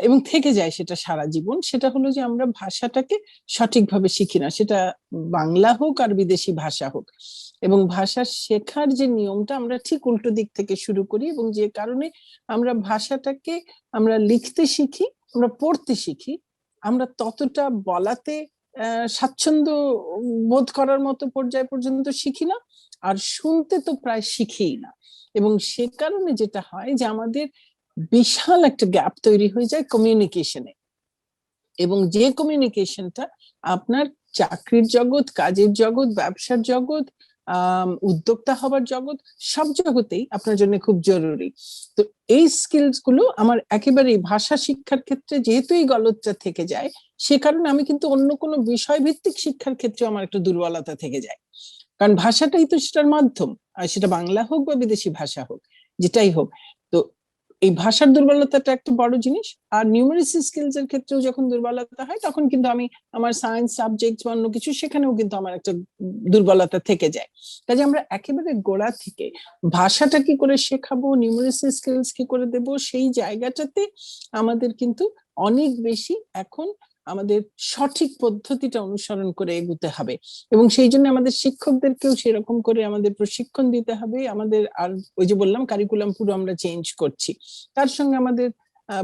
এবং থেকে যায় সেটা সারা জীবন। সেটা হলো যে আমরা ভাষাটাকে সঠিকভাবে শিখি না, সেটা বাংলা হোক আর বিদেশি ভাষা হোক। এবং ভাষা শেখার যে নিয়মটা আমরা ঠিক উল্টো দিক থেকে শুরু করি, এবং যে কারণে আমরা ভাষাটাকে আমরা লিখতে শিখি, আমরা পড়তে শিখি, আমরা ততটা বলাতে স্বাচ্ছন্দ্য বোধ করার মতো পর্যায় পর্যন্ত শিখি না, আর শুনতে তো প্রায় শিখিই না। এবং সে কারণে যেটা হয় যে আমাদের বিশাল একটা গ্যাপ তৈরি হয়ে যায় কমিউনিকেশনে, এবং যে কমিউনিকেশনটা আপনার চাকরির জগৎ, কাজের জগৎ, ব্যবসার জগৎ, উদ্যোক্তা হবার জগৎ, সব জগতেই আপনার জন্য খুব জরুরি। তো এই স্কিলস গুলো আমার একেবারেই ভাষা শিক্ষার ক্ষেত্রে যেহেতু এই গলদটা থেকে যায়, সে কারণে আমি কিন্তু অন্য কোনো বিষয় ভিত্তিক শিক্ষার ক্ষেত্রে আমার একটা দুর্বলতা থেকে যায়, কারণ ভাষাটাই তো সেটার মাধ্যম, আর সেটা বাংলা হোক বা বিদেশি ভাষা হোক, যেটাই হোক। তো এই ভাষার দুর্বলতাটা একটা বড় জিনিস। আর নিউমারেসি স্কিলস এর ক্ষেত্রেও যখন দুর্বলতা হয় তখন কিন্তু আমি আমার সায়েন্স সাবজেক্ট বা অন্য কিছু সেখানেও কিন্তু আমার একটা দুর্বলতা থেকে যায়। কাজে আমরা একেবারে গোড়া থেকে ভাষাটা কি করে শেখাবো, নিউমারেসি স্কিলস কি করে দেব, সেই জায়গাটাতে আমাদের কিন্তু অনেক বেশি এখন আমাদের সঠিক পদ্ধতিটা অনুসরণ করে এগোতে হবে। এবং সেই জন্য আমাদের শিক্ষকদেরকেও সেরকম করে আমাদের প্রশিক্ষণ দিতে হবে। আমাদের আর ওই যে বললাম কারিকুলাম পুরো আমরা চেঞ্জ করছি, তার সঙ্গে আমাদের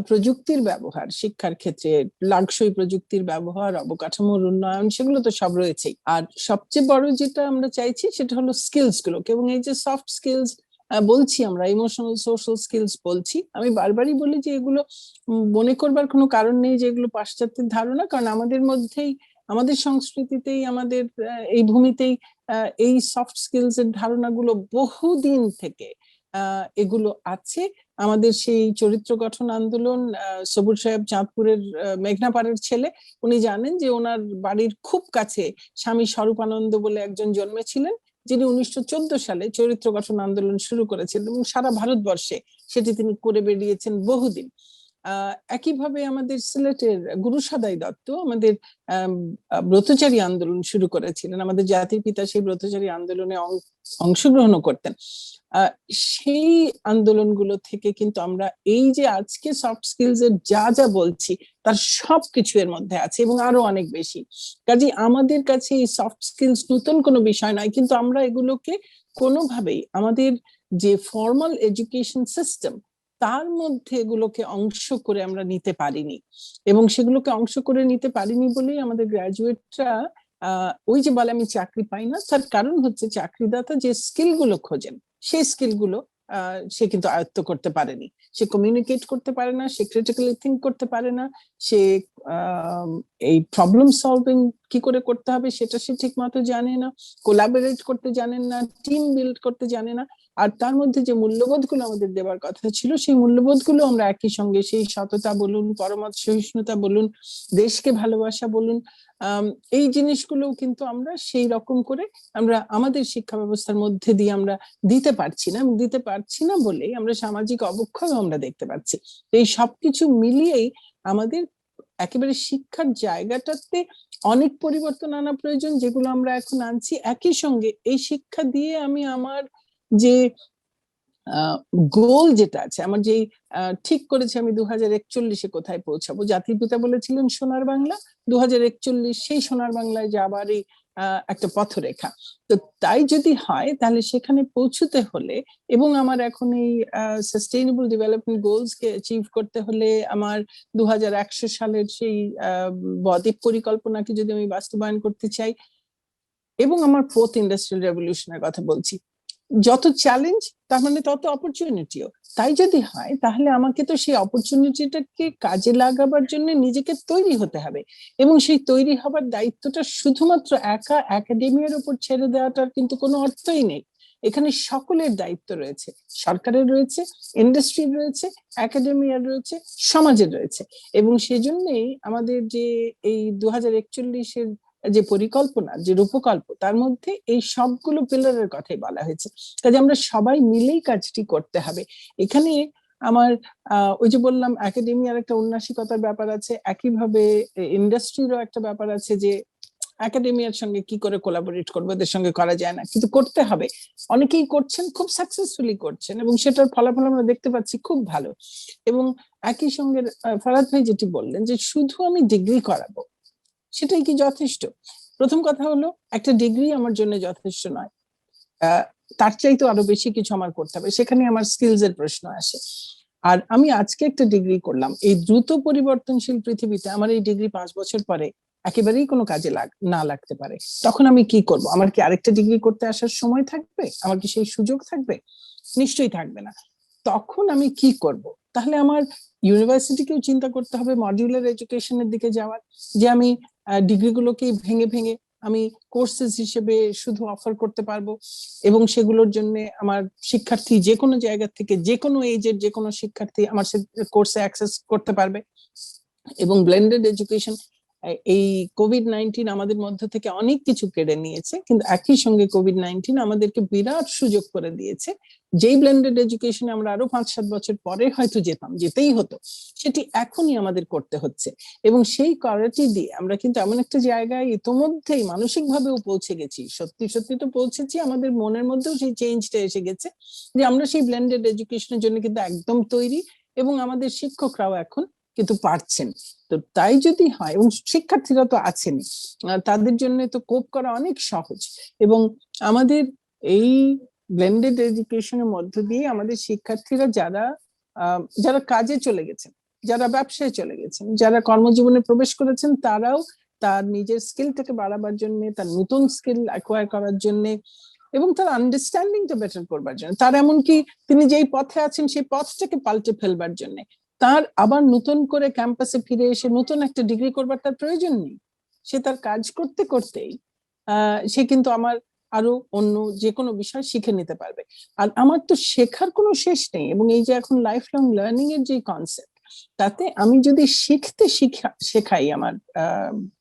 প্রযুক্তির ব্যবহার শিক্ষার ক্ষেত্রে, লাগসই প্রযুক্তির ব্যবহার, অবকাঠামোর উন্নয়ন, সেগুলো তো সব রয়েছেই। আর সবচেয়ে বড় যেটা আমরা চাইছি সেটা হলো স্কিলস গুলোকে, এবং এই যে সফট স্কিলস বলছি আমরা, ইমোশনাল সোশ্যাল স্কিলস বলছি, আমি বারবারই বলি যে এগুলো মনে করবার কোনো কারণ নেই যে এগুলো পাশ্চাত্যের ধারণা, কারণ আমাদের মধ্যেই, আমাদের সংস্কৃতিতেই, আমাদের এই ভূমিতেই এই সফট স্কিলস এর ধারণাগুলো বহুদিন থেকে এগুলো আছে। আমাদের সেই চরিত্র গঠন আন্দোলন, সবুর সাহেব চাঁদপুরের মেঘনাপাড়ের ছেলে, উনি জানেন যে ওনার বাড়ির খুব কাছে স্বামী স্বরূপানন্দ বলে একজন জন্মেছিলেন, যিনি 1914 সালে চরিত্র গঠন আন্দোলন শুরু করেছিলেন এবং সারা ভারতবর্ষে সেটি তিনি করে বেরিয়েছেন বহুদিন। একইভাবে আমাদের সিলেটের গুরু সদাই দত্ত আমাদের ব্রতচারী আন্দোলন শুরু করেছিলেন, আমাদের জাতির পিতা সেই ব্রতচারী আন্দোলনে অংশগ্রহণ করতেন। সেই আন্দোলনগুলো থেকে কিন্তু আমরা এই যে আজকে সফট স্কিলস এর যা যা বলছি তার সবকিছু এর মধ্যে আছে এবং আরো অনেক বেশি। কাজে আমাদের কাছে এই সফট স্কিলস নতুন কোনো বিষয় নয়, কিন্তু আমরা এগুলোকে কোনোভাবেই আমাদের যে ফর্মাল এডুকেশন সিস্টেম তার মধ্যে এগুলোকে অংশ করে আমরা নিতে পারিনি, এবং সেগুলোকে অংশ করে নিতে পারিনি বলেই আমাদের গ্রাজুয়েটরা ওই যে বলে আমি চাকরি পাই না, তার কারণ হচ্ছে চাকরিদাতা যে স্কিল গুলো খোঁজেন সেই স্কিল গুলো সে কিন্তু আয়ত্ত করতে পারেনি। সে কমিউনিকেট করতে পারে না, সে ক্রিটিক্যালি থিঙ্ক করতে পারে না, সে এই প্রবলেম সলভিং কি করে করতে হবে সেটা সে ঠিক মতো জানে না, কোলাবোরেট করতে জানেন না, টিম বিল্ড করতে জানে না। আর তার মধ্যে যে মূল্যবোধ গুলো আমাদের দেওয়ার কথা ছিল সেই মূল্যবোধ গুলো আমরা একই সঙ্গে, সেই সততা বলুন, পরমত সহিষ্ণুতা বলুন, দেশকে ভালোবাসা বলুন, এই জিনিসগুলো কিন্তু আমরা সেই রকম করে আমরা আমাদের শিক্ষা ব্যবস্থার মধ্যে দিয়ে আমরা দিতে পারছি না, দিতে পারছি না বলেই আমরা সামাজিক অবক্ষয় আমরা দেখতে পাচ্ছি। এই সবকিছু মিলিয়েই আমাদের একেবারে শিক্ষার জায়গাটাতে অনেক পরিবর্তন আনা প্রয়োজন, যেগুলো আমরা এখন আনছি। একই সঙ্গে এই শিক্ষা দিয়ে আমি আমার যে গোল যেটা আছে, আমার যে ঠিক করেছে আমি 2041 কোথায় পৌঁছাবো, জাতির পিতা বলেছিলেন সোনার বাংলা, 2041 সেই সোনার বাংলায় যাবারই একটা পথরেখা। তো তাই যদি হয় তাহলে সেখানে পৌঁছতে হলে এবং আমার এখন এই সাস্টেইনেবল ডেভেলপমেন্ট গোলস কে অ্যাচিভ করতে হলে আমার 2100 সালের সেই বদ্বীপ পরিকল্পনাকে যদি আমি বাস্তবায়ন করতে চাই, এবং আমার ফোর্থ ইন্ডাস্ট্রিয়াল রেভলিউশনের কথা বলছি, যত চ্যালেঞ্জ তার মানে তত অপরচুনিটিও। তাই যদি হয় তাহলে আমাকে তো সেই অপরচুনিটিটাকে কাজে লাগাবার জন্য নিজেকে তৈরি হতে হবে, এবং সেই তৈরি হবার দায়িত্বটা শুধুমাত্র একা একাডেমিয়ার উপর ছেড়ে দেওয়াটার কিন্তু কোনো অর্থই নেই। এখানে সকলের দায়িত্ব রয়েছে, সরকারের রয়েছে, ইন্ডাস্ট্রির রয়েছে, একাডেমিয়ার রয়েছে, সমাজের রয়েছে। এবং সেজন্যই আমাদের যে এই 2041-এর যে পরিকল্পনা, যে রূপকল্প, তার মধ্যে এই সবগুলো পিলারের কথাই বলা হয়েছে। কাজে আমরা সবাই মিলেই কাজটি করতে হবে। এখানে আমার ওই যে বললাম একাডেমিয়ার একটা উন্নাসিকতার ব্যাপার আছে, একইভাবে ইন্ডাস্ট্রিরও একটা ব্যাপার আছে যে একাডেমিয়ার সঙ্গে কি করে কোলাবোরেট করবো, ওদের সঙ্গে করা যায় না, কিন্তু করতে হবে। অনেকেই করছেন, খুব সাকসেসফুলি করছেন, এবং সেটার ফলাফল আমরা দেখতে পাচ্ছি খুব ভালো। এবং একই সঙ্গে ফরাদ ভাই যেটি বললেন যে শুধু আমি ডিগ্রি করাবো, সেটাই কি যথেষ্ট? প্রথম কথা হলো একটা ডিগ্রি আমার জন্য যথেষ্ট নয়, তার চাইতে আরো বেশি কিছু আমার করতে হবে, সেখানে আমার স্কিলস এর প্রশ্ন আসে। আর আমি আজকে একটা ডিগ্রি করলাম, এই দ্রুত পরিবর্তনশীল পৃথিবীতে আমার এই ডিগ্রি 5 বছর পরে একেবারেই কোনো কাজে না লাগতে পারে। তখন আমি কি করব? আমার কি আরেকটা ডিগ্রি করতে আসার সময় থাকবে? আমার কি সেই সুযোগ থাকবে? নিশ্চয়ই থাকবে না। তখন আমি কি করব? তাহলে আমার ইউনিভার্সিটিকেও চিন্তা করতে হবে মডিউলার এডুকেশনের দিকে যাওয়ার, যে আমি ডিগ্রিগুলোকে ভেঙে ভেঙে আমি কোর্সেস হিসেবে শুধু অফার করতে পারবো, এবং সেগুলোর জন্য আমার শিক্ষার্থী যে কোনো জায়গা থেকে, যে কোনো এজের যে কোনো শিক্ষার্থী আমার কোর্সে অ্যাক্সেস করতে পারবে। এবং ব্লেন্ডেড এডুকেশন, এই কোভিড-19 আমাদের মধ্য থেকে অনেক কিছু কেড়ে নিয়েছে, কিন্তু একই সঙ্গে কোভিড-19 আমাদেরকে বিরাট সুযোগ করে দিয়েছে। যেই ব্লেন্ডেড এডুকেশনে আমরা আরো 5-7 বছর পরে হয়তো যেতেই হতো, সেটি এখনই আমাদের করতে হচ্ছে। এবং সেই করাটি দিয়ে আমরা কিন্তু এমন একটা জায়গায় ইতোমধ্যেই মানসিকভাবেও পৌঁছে গেছি, সত্যি সত্যি তো পৌঁছেছি, আমাদের মনের মধ্যেও সেই চেঞ্জটা এসে গেছে যে আমরা সেই ব্লেন্ডেড এডুকেশনের জন্য কিন্তু একদম তৈরি, এবং আমাদের শিক্ষকরাও এখন কিন্তু পারছেন। তো তাই যদি হয়, এবং শিক্ষার্থীরা তো আছেনই, তাদের জন্য তো কোপ করা অনেক সহজ। এবং আমাদের এই ব্লেন্ডেড এডুকেশনের মধ্য দিয়ে আমাদের শিক্ষার্থীরা যারা কাজে চলে গেছেন, যারা ব্যবসায় চলে গেছেন, যারা কর্মজীবনে প্রবেশ করেছেন, তারাও তার নিজের স্কিলটাকে বাড়াবার জন্য, তার নতুন স্কিল অ্যাকোয়ার করার জন্য, এবং তার আন্ডারস্ট্যান্ডিংটা বেটার করবার জন্য, তার এমনকি তিনি যেই পথে আছেন সেই পথটাকে পাল্টে ফেলবার জন্য তার আবার নতুন করে ক্যাম্পাসে ফিরে এসে নতুন একটা ডিগ্রি করবার তার প্রয়োজন নেই। সে তার কাজ করতে করতেই সে কিন্তু আমার আরো অন্য যে কোনো বিষয় শিখে নিতে পারবে। আর আমার তো শেখার কোনো শেষ নেই। এবং এই যে এখন লাইফ লং লার্নিং এর যে কনসেপ্ট, তাতে আমি যদি শেখাই আমার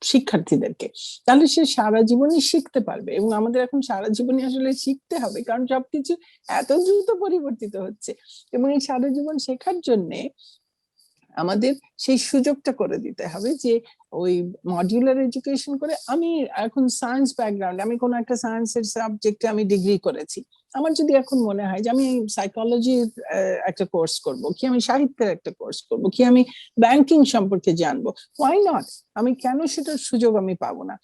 শিক্ষার্থীদেরকে, তাহলে সে সারা জীবনই শিখতে পারবে। এবং আমাদের এখন সারা জীবনই আসলে শিখতে হবে, কারণ সবকিছু এত দ্রুত পরিবর্তিত হচ্ছে। এবং এই সারা জীবন শেখার জন্যে আমাদের সেই সুযোগটা করে দিতে হবে যে ওই মডিউলার এডুকেশন করে, আমি এখন সায়েন্স ব্যাকগ্রাউন্ড, আমি কোনো একটা সায়েন্সের সাবজেক্টে আমি ডিগ্রি করেছি, আমার যদি এখন মনে হয় যে আমি সাইকোলজির একটা কোর্স করব, কি আমি সাহিত্যের একটা কোর্স করব, কি আমি ব্যাংকিং সম্পর্কে জানবো, হোয়াই নট, আমি কেন সেটার সুযোগ আমি পাবো না?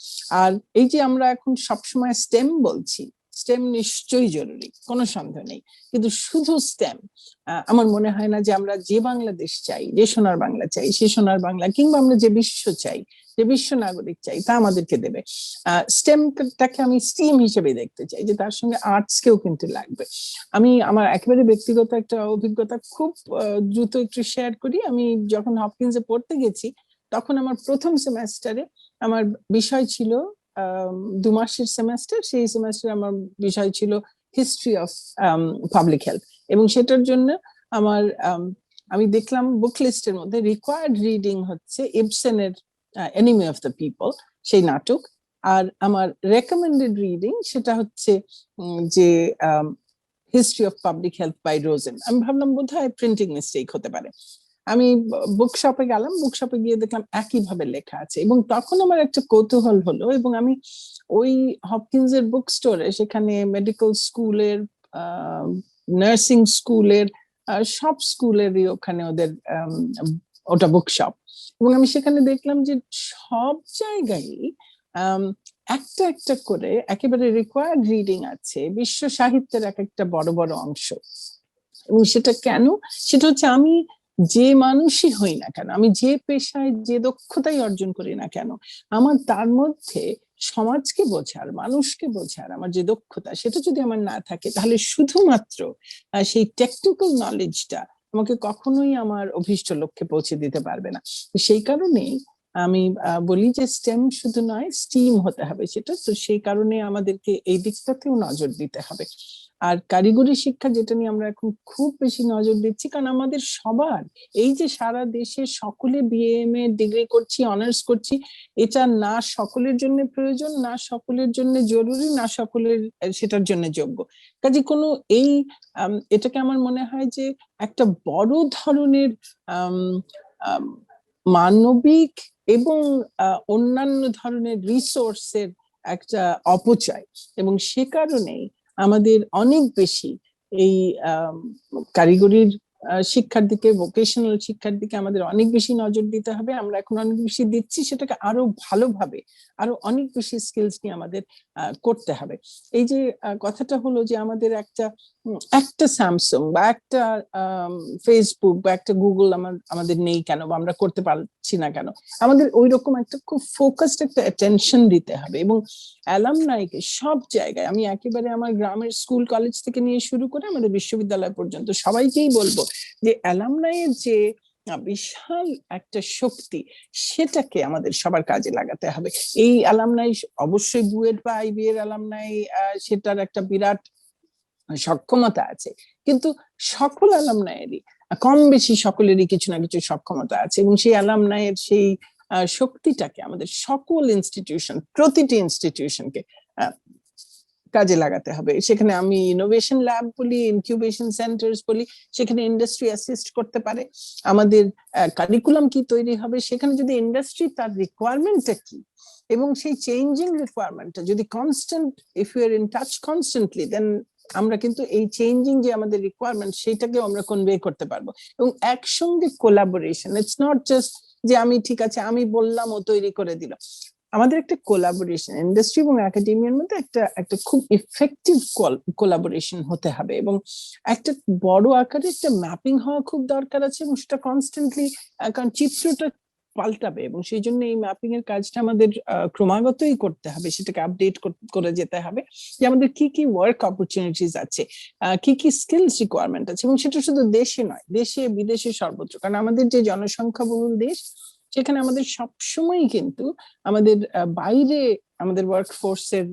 আর এই যে আমরা এখন সবসময় স্টেম বলছি, স্টেম নিশ্চয়ই জরুরি, কোনো সন্দেহ নেই, কিন্তু শুধু স্টেম আমার মনে হয় না যে আমরা যে বাংলাদেশ চাই, যে সোনার বাংলা চাই, সে সোনার বাংলা, কিংবা আমরা যে বিশ্ব চাই, যে বিশ্ব নাগরিক চাই, তা আমাদেরকে দেবে। স্টেমটাকে আমি স্টিম হিসেবে দেখতে চাই, যে তার সঙ্গে আর্টসকেও কিন্তু লাগবে। আমি আমার একেবারে ব্যক্তিগত একটা অভিজ্ঞতা খুব দ্রুত একটু শেয়ার করি। আমি যখন হপকিন্সে পড়তে গেছি, তখন আমার প্রথম সেমেস্টারে আমার বিষয় ছিল 2 মাসের সেমেস্টার, সেই সেমেস্টারে আমার বিষয় ছিল হিস্ট্রি অফ পাবলিক হেলথ, এবং সেটার জন্য আমার আমি দেখলাম বুক লিস্টের মধ্যে রিকোয়ার্ড রিডিং হচ্ছে ইবসেনের এনিমি অফ দ্য পিপল, সেই নাটক, আর আমার রেকমেন্ডেড রিডিং সেটা হচ্ছে যে history of public health by Rosen. আমি ভাবলাম বোধহয় প্রিন্টিং মিস্টেক হতে পারে। আমি বুকশপে গেলাম, বুকশপে গিয়ে দেখলাম একইভাবে লেখা আছে, এবং তখন আমার একটা কৌতূহল হলো, এবং আমি ওই হপকিন্সের বুক স্টোরে, সেখানে মেডিকেল স্কুলের, নার্সিং স্কুলের, সব স্কুলেরই ওখানে ওদের ওটা বুকশপ, এবং আমি সেখানে দেখলাম যে সব জায়গায় একটা একটা করে একেবারে রিকোয়ার্ড রিডিং আছে বিশ্ব সাহিত্যের এক একটা বড় বড় অংশ। এবং সেটা কেন? সেটা হচ্ছে আমি যে মানুষই হই না কেন, আমি যে পেশায় যে দক্ষতাই অর্জন করি না কেন, আমার তার মধ্যে সমাজকে বোঝার, মানুষকে বোঝার আমার যে দক্ষতা, সেটা যদি আমার না থাকে, তাহলে শুধুমাত্র সেই টেকনিক্যাল নলেজটা আমাকে কখনোই আমার অভীষ্ট লক্ষ্যে পৌঁছে দিতে পারবে না। সেই কারণেই আমি বলি যে স্টেম শুধু নয়, স্টিম হতে হবে সেটা। তো সেই কারণে আমাদেরকে এই দিকটাতেও নজর দিতে হবে। আর কারিগরি শিক্ষা, যেটা নিয়ে আমরা এখন খুব বেশি নজর দিচ্ছি, কারণ আমাদের সবার এই যে সারা দেশে সকলে বিএমএ ডিগ্রি করছি, অনার্স করছি, এটা না সকলের জন্য প্রয়োজন, না সকলের জন্য জরুরি, না সকলের সেটার জন্য যোগ্য। কাজে কোনো এই এটাকে আমার মনে হয় যে একটা বড় ধরনের মানবিক এবং অন্যান্য ধরনের রিসোর্সের একটা অপচয়, এবং সে কারণেই আমাদের অনেক বেশি এই কারিগরির শিক্ষার দিকে, ভোকেশনাল শিক্ষার দিকে আমাদের অনেক বেশি নজর দিতে হবে। আমরা এখন অনেক বেশি দিচ্ছি, সেটাকে আরো ভালোভাবে, আরো অনেক বেশি স্কিলস নিয়ে আমাদের করতে হবে। এই যে কথাটা হলো যে আমাদের একটা স্যামসাং বা একটা ফেসবুক বা একটা গুগল আমাদের নেই কেন, বা আমরা করতে পারছি না কেন, আমাদের ওই রকম একটা খুব ফোকাসড একটা অ্যাটেনশন দিতে হবে। এবং অ্যালামনাইকে সব জায়গায়, আমি একেবারে আমার গ্রামের স্কুল কলেজ থেকে নিয়ে শুরু করে আমাদের বিশ্ববিদ্যালয় পর্যন্ত সবাইকেই বলবো যে অ্যালামনাইয়ের যে বিশাল একটা শক্তি, সেটাকে আমাদের সবার কাজে লাগাতে হবে। এই অ্যালামনাই অবশ্যই বুয়েট বা আইবি এর অ্যালামনাই, সেটার একটা বিরাট সক্ষমতা আছে, কিন্তু সকল অ্যালামনাইয়েরই কম বেশি সকলেরই কিছু না কিছু সক্ষমতা আছে, এবং সেই অ্যালামনাইয়ের সেই শক্তিটাকে আমাদের সকল ইনস্টিটিউশন, প্রতিটি ইনস্টিটিউশনকে কাজে লাগাতে হবে। সেখানে আমি ইনোভেশন ল্যাব বলি, ইনকিউবেশন সেন্টার্স বলি, সেখানে ইন্ডাস্ট্রি অ্যাসিস্ট করতে পারে। আমাদের কারিকুলাম কি তৈরি হবে, সেখানে যদি ইন্ডাস্ট্রি তার রিকোয়ারমেন্টটা কি, এবং সেই চেঞ্জিং রিকোয়ারমেন্টটা যদি constant, if you are in touch constantly, then আমরা কিন্তু এই চেঞ্জিং যে আমাদের রিকোয়ারমেন্ট, সেটাকে আমরা কনভে করতে পারবো। এবং একসঙ্গে কোলাবোরেশন, ইটস নট জাস্ট যে আমি ঠিক আছে আমি বললাম ও তৈরি করে দিল। আমাদের একটা কোলাবোরেশন ইন্ডাস্ট্রি এবং একাডেমিয়ার মধ্যে একটা খুব ইফেক্টিভ কোলাবোরেশন হতে হবে, এবং একটা বড় আকারে একটা ম্যাপিং হওয়া খুব দরকার আছে, এবং সেটা কনস্ট্যান্টলি, কারণ চিত্রটা পাল্টাবে, এবং সেই জন্য এই ম্যাপিং এর কাজটা আমাদের ক্রমাগতই করতে হবে, সেটাকে আপডেট করে যেতে হবে যে আমাদের কি কি ওয়ার্ক অপরচুনিটিস আছে, কি কি স্কিলস রিকোয়ারমেন্ট আছে, এবং সেটা শুধু দেশে নয়, দেশে বিদেশে সর্বত্র। কারণ আমাদের যে জনসংখ্যা বহুল দেশ, সেখানে আমাদের সবসময় কিন্তু আমাদের বাইরে আমাদের ওয়ার্কফোর্সের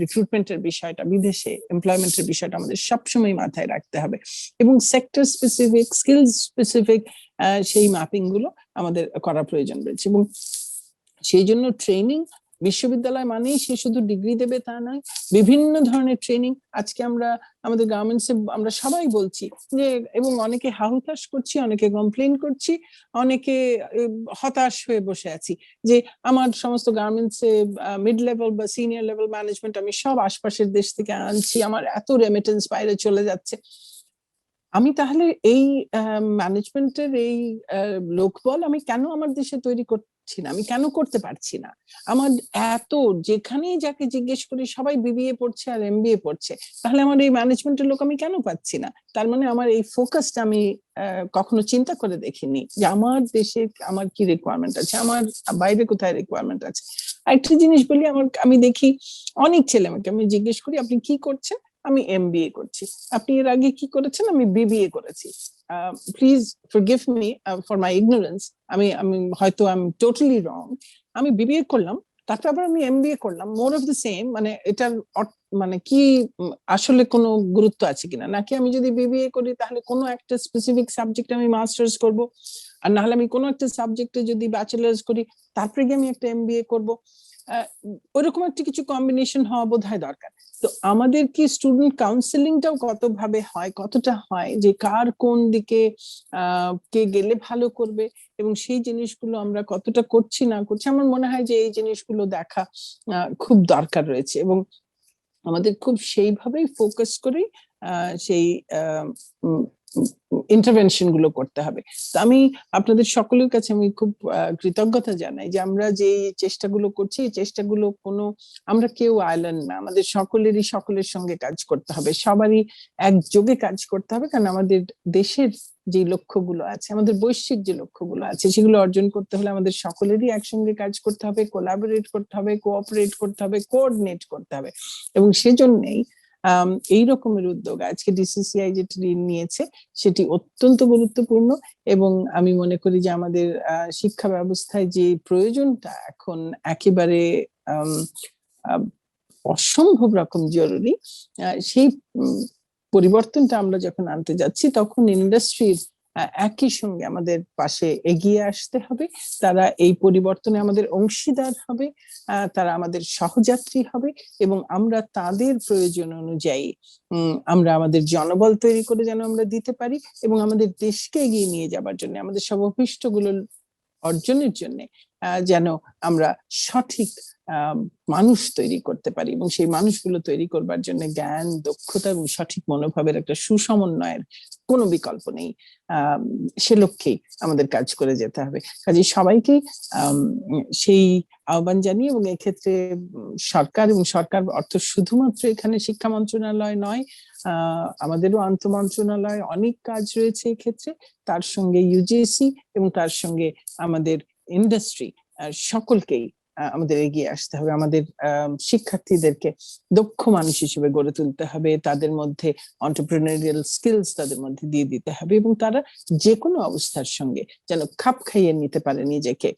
রিক্রুটমেন্টের বিষয়টা, বিদেশে এমপ্লয়মেন্টের বিষয়টা আমাদের সবসময় মাথায় রাখতে হবে, এবং সেক্টর স্পেসিফিক, স্কিল স্পেসিফিক সেই ম্যাপিং গুলো আমাদের করা প্রয়োজন রয়েছে। এবং সেই জন্য ট্রেনিং বিশ্ববিদ্যালয় মানেই সে শুধু ডিগ্রি দেবে তা নয়, বিভিন্ন ধরনের ট্রেনিং। আজকে আমরা আমাদের গার্মেন্টসে আমরা সবাই বলছি যে, এবং অনেকে হাহুতাশ করছি, অনেকে কমপ্লেন করছি, অনেকে হতাশ হয়ে বসে আছি যে আমার সমস্ত গার্মেন্টসে মিড লেভেল বা সিনিয়র লেভেল ম্যানেজমেন্ট আমি সব আশপাশের দেশ থেকে আনছি, আমার এত রেমিটেন্স বাইরে চলে যাচ্ছে। আমি তাহলে এই ম্যানেজমেন্টের এই লোকবল আমি কেন আমার দেশে তৈরি করছি না, আমি কেন করতে পারছি না? আমার এত, যেখানেই যাকে জিজ্ঞেস করি সবাই বিবিএ পড়ছে আর এমবিএ পড়ছে, তাহলে আমার এই ম্যানেজমেন্টের লোক আমি কেন পাচ্ছি না? তার মানে আমার এই ফোকাসটা আমি কখনো চিন্তা করে দেখিনি যে আমার দেশে আমার কি রিকোয়ারমেন্ট আছে, আমার বাইরে কোথায় রিকোয়ারমেন্ট আছে। আরেকটা জিনিস বলি, আমি দেখি অনেক ছেলে আমাকে আমি জিজ্ঞেস করি আপনি কি করছেন, আমি এমবিএ করছি। আপনি এর আগে কি করেছেন? আমি বিবিএ করেছি। Please forgive me for my ignorance, আমি হয়তো আই এম টোটালি রং। আমি বিবিএ করলাম, তারপর আবার আমি এমবিএ করলাম, মোর অফ দ্য সেম। মানে এটার মানে কি আসলে কোনো গুরুত্ব আছে কিনা, নাকি আমি যদি বিবিএ করি তাহলে কোনো একটা স্পেসিফিক সাবজেক্টে আমি মাস্টার্স করব, আর নাহলে আমি কোনো একটা সাবজেক্টে যদি ব্যাচেলার্স করি তারপরে গিয়ে আমি একটা এমবিএ করব। ওইরকম একটা কিছু কম্বিনেশন হওয়া বোধহয় দরকার। তো আমাদের কি স্টুডেন্ট কাউন্সেলিংটাও কতভাবে হয়, কতটা হয় যে কার কোন দিকে কে গেলে ভালো করবে, এবং সেই জিনিসগুলো আমরা কতটা করছি না করছি, আমার মনে হয় যে এই জিনিসগুলো দেখা খুব দরকার রয়েছে, এবং আমাদের খুব সেইভাবেই ফোকাস করে সেই ইন্টারভেনশন গুলো করতে হবে। তো আমি আপনাদের সকলের কাছে আমি খুব কৃতজ্ঞতা জানাই যে আমরা যে চেষ্টাগুলো করছি, এই চেষ্টাগুলো কোনো, আমরা কেউ আইল্যান্ড না, আমাদের সকলেরই সকলের সঙ্গে কাজ করতে হবে, সবারই একযোগে কাজ করতে হবে। কারণ আমাদের দেশের যে লক্ষ্যগুলো আছে, আমাদের বৈশ্বিক যে লক্ষ্যগুলো আছে, সেগুলো অর্জন করতে হলে আমাদের সকলেরই একসঙ্গে কাজ করতে হবে, কোলাবোরেট করতে হবে, কোঅপারেট করতে হবে, কোঅর্ডিনেট করতে হবে। এবং সেজন্যই এই রকমের উদ্যোগ আজকে ডিসিসিআই যেটি নিয়েছে সেটি অত্যন্ত গুরুত্বপূর্ণ। এবং আমি মনে করি যে আমাদের শিক্ষা ব্যবস্থায় যে প্রয়োজনটা এখন একেবারে অসম্ভব রকম জরুরি, সেই পরিবর্তনটা আমরা যখন আনতে যাচ্ছি তখন ইন্ডাস্ট্রির একই সঙ্গে আমাদের পাশে এগিয়ে আসতে হবে। তারা এই পরিবর্তনে আমাদের অংশীদার হবে, তারা আমাদের সহযাত্রী হবে, এবং আমরা তাদের প্রয়োজন অনুযায়ী আমরা আমাদের জনবল তৈরি করে যেন আমরা দিতে পারি, এবং আমাদের দেশকে এগিয়ে নিয়ে যাবার জন্য, আমাদের সব অভিষ্টগুলো অর্জনের জন্য যেন আমরা সঠিক মানুষ তৈরি করতে পারি, এবং সেই মানুষগুলো তৈরি করবার জন্য জ্ঞান, দক্ষতা এবং সঠিক মনোভাবের একটা সুসমন্বয়ের কোনো বিকল্প নেই। সে লক্ষ্যেই আমাদের কাজ করে যেতে হবে। কাজে সবাইকে সেই আহ্বান জানিয়ে, এবং এক্ষেত্রে সরকার, এবং সরকার অর্থ শুধুমাত্র এখানে শিক্ষা মন্ত্রণালয় নয়, আমাদেরও আন্তঃ মন্ত্রণালয় অনেক কাজ রয়েছে এক্ষেত্রে, তার সঙ্গে ইউজিসি এবং তার সঙ্গে আমাদের ইন্ডাস্ট্রি, সকলকেই আমাদের এগিয়ে আসতে হবে। আমাদের শিক্ষার্থীদেরকে দক্ষ মানুষ হিসেবে গড়ে তুলতে হবে, তাদের মধ্যে এন্টারপ্রেনারিয়াল স্কিলস তাদের মধ্যে দিয়ে দিতে হবে, এবং তারা যে কোনো অবস্থার সঙ্গে যেন খাপ খাইয়ে নিতে পারে নিজেকে,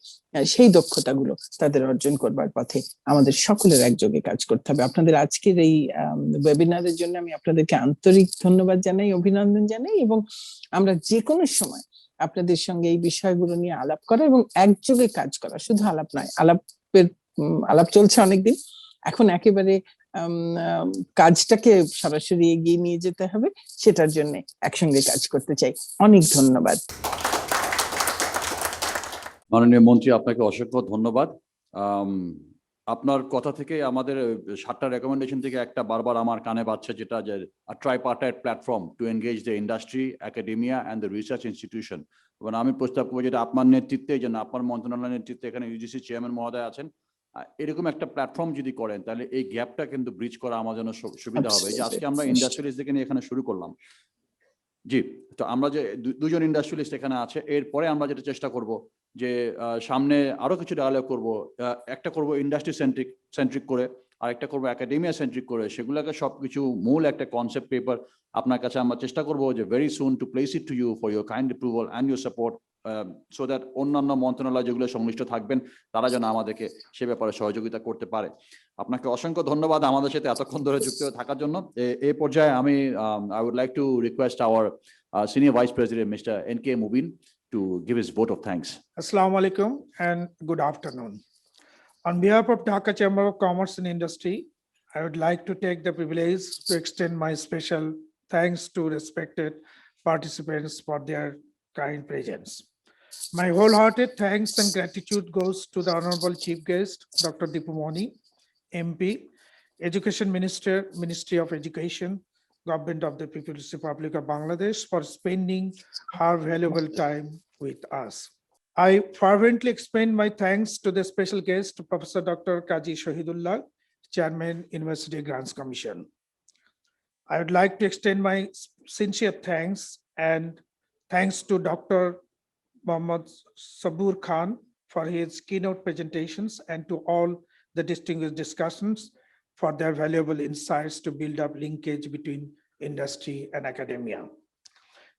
সেই দক্ষতাগুলো তাদের অর্জন করবার পথে আমাদের সকলের একযোগে কাজ করতে হবে। আপনাদের আজকের এই ওয়েবিনারের জন্য আমি আপনাদেরকে আন্তরিক ধন্যবাদ জানাই, অভিনন্দন জানাই, এবং আমরা যে কোনো সময় আপনাদের সঙ্গে এই বিষয়গুলো নিয়ে আলাপ করা এবং একযোগে কাজ করা, শুধু আলাপ নয়, আলাপ চলছে অনেকদিন, এখন একেবারে কাজটাকে সরাসরি এগিয়ে নিয়ে যেতে হবে, সেটার জন্য একসঙ্গে কাজ করতে চাই। অনেক ধন্যবাদ। মাননীয় মন্ত্রী, আপনাকে অসংখ্য ধন্যবাদ। আপনার কথা থেকে আমাদের 7টা রেকমেন্ডেশন থেকে একটা বারবার আমার কানে বাজছে, যেটা যে tripartite platform to engage the industry, academia and the research institution. এবং আমি প্রস্তাব করবো যেটা আপনার নেতৃত্বে, যেন আপনার মন্ত্রণালয়ের নেতৃত্বে, এখানে ইউজিসি চেয়ারম্যান মহোদয় আছেন, এরকম একটা প্ল্যাটফর্ম যদি করেন তাহলে এই গ্যাপটা কিন্তু ব্রিজ করা আমার জন্য সুবিধা হবে। যে আজকে আমরা ইন্ডাস্ট্রিয়ালিস্টদেরকে নিয়ে এখানে শুরু করলাম, জি, তো আমরা যে দুজন ইন্ডাস্ট্রিয়ালিস্ট এখানে আছে, এরপরে আমরা যেটা চেষ্টা করব যে সামনে আরো কিছু ডায়ালগ করব, একটা করব ইন্ডাস্ট্রি সেন্ট্রিক করে, আর একটা করবো একাডেমিয়া সেন্ট্রিক করে, সেগুলোকে সবকিছু মূল একটা কনসেপ্ট পেপার আপনার কাছে আমরা চেষ্টা করবো যে very soon to place it to you for your kind approval and your support, so that অন্যান্য মন্ত্রণালয় যেগুলো সংশ্লিষ্ট থাকবেন তারা যেন আমাদেরকে সে ব্যাপারে সহযোগিতা করতে পারে। আপনাকে অসংখ্য ধন্যবাদ আমাদের সাথে এতক্ষণ ধরে যুক্ত থাকার জন্য। এই পর্যায়ে আমি I would like to request our senior vice president mister N.K. Mubin to give his vote of thanks. Assalamu alaikum and good afternoon. On behalf of Dhaka Chamber of Commerce and Industry, I would like to take the privilege to extend my special thanks to respected participants for their kind presence. My wholehearted thanks and gratitude goes to the Honorable Chief Guest, Dr. Dipu Moni, MP, Education Minister, Ministry of Education, Government of the People's Republic of Bangladesh for spending her valuable time with us. I fervently extend my thanks to the special guest, Professor Dr. Kaji Shahidullah, Chairman, University Grants Commission. I would like to extend my sincere thanks to Dr. Mohammad Sabur Khan for his keynote presentations and to all the distinguished discussants for their valuable insights to build up linkage between industry and academia.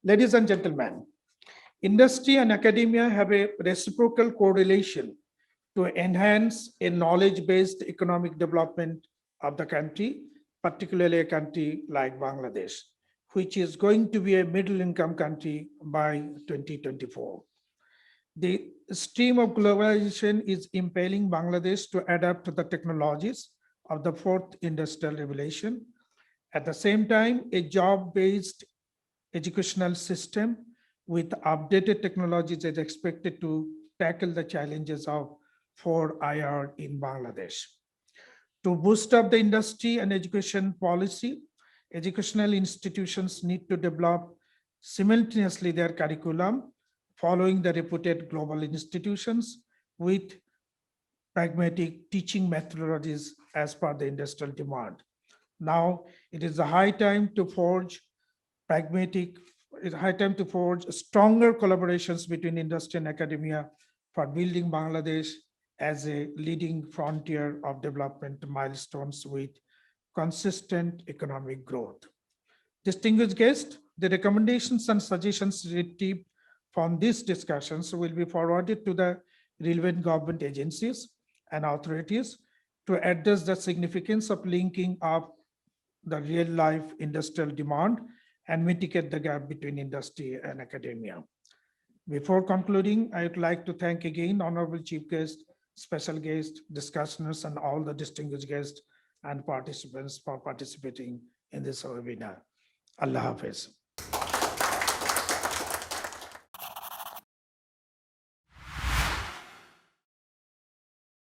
Ladies and gentlemen, industry and academia have a reciprocal correlation to enhance a knowledge-based economic development of the country, particularly a country like Bangladesh, which is going to be a middle-income country by 2024. The stream of globalization is impelling Bangladesh to adapt to the technologies of the fourth industrial revolution. At the same time, a job-based educational system with updated technologies is expected to tackle the challenges of 4IR in Bangladesh. To boost up the industry and education policy, educational institutions need to develop simultaneously their curriculum following the reputed global institutions with pragmatic teaching methodologies as per the industrial demand. Now, it is a high time to forge stronger collaborations between industry and academia for building Bangladesh as a leading frontier of development milestones with consistent economic growth. Distinguished guests, the recommendations and suggestions received from these discussions will be forwarded to the relevant government agencies and authorities to address the significance of linking up the real life industrial demand and mitigate the gap between industry and academia. Before concluding, I would like to thank again Honorable Chief Guest, special guest, discussants, and all the distinguished guests and participants for participating in this webinar. Allah Hafiz.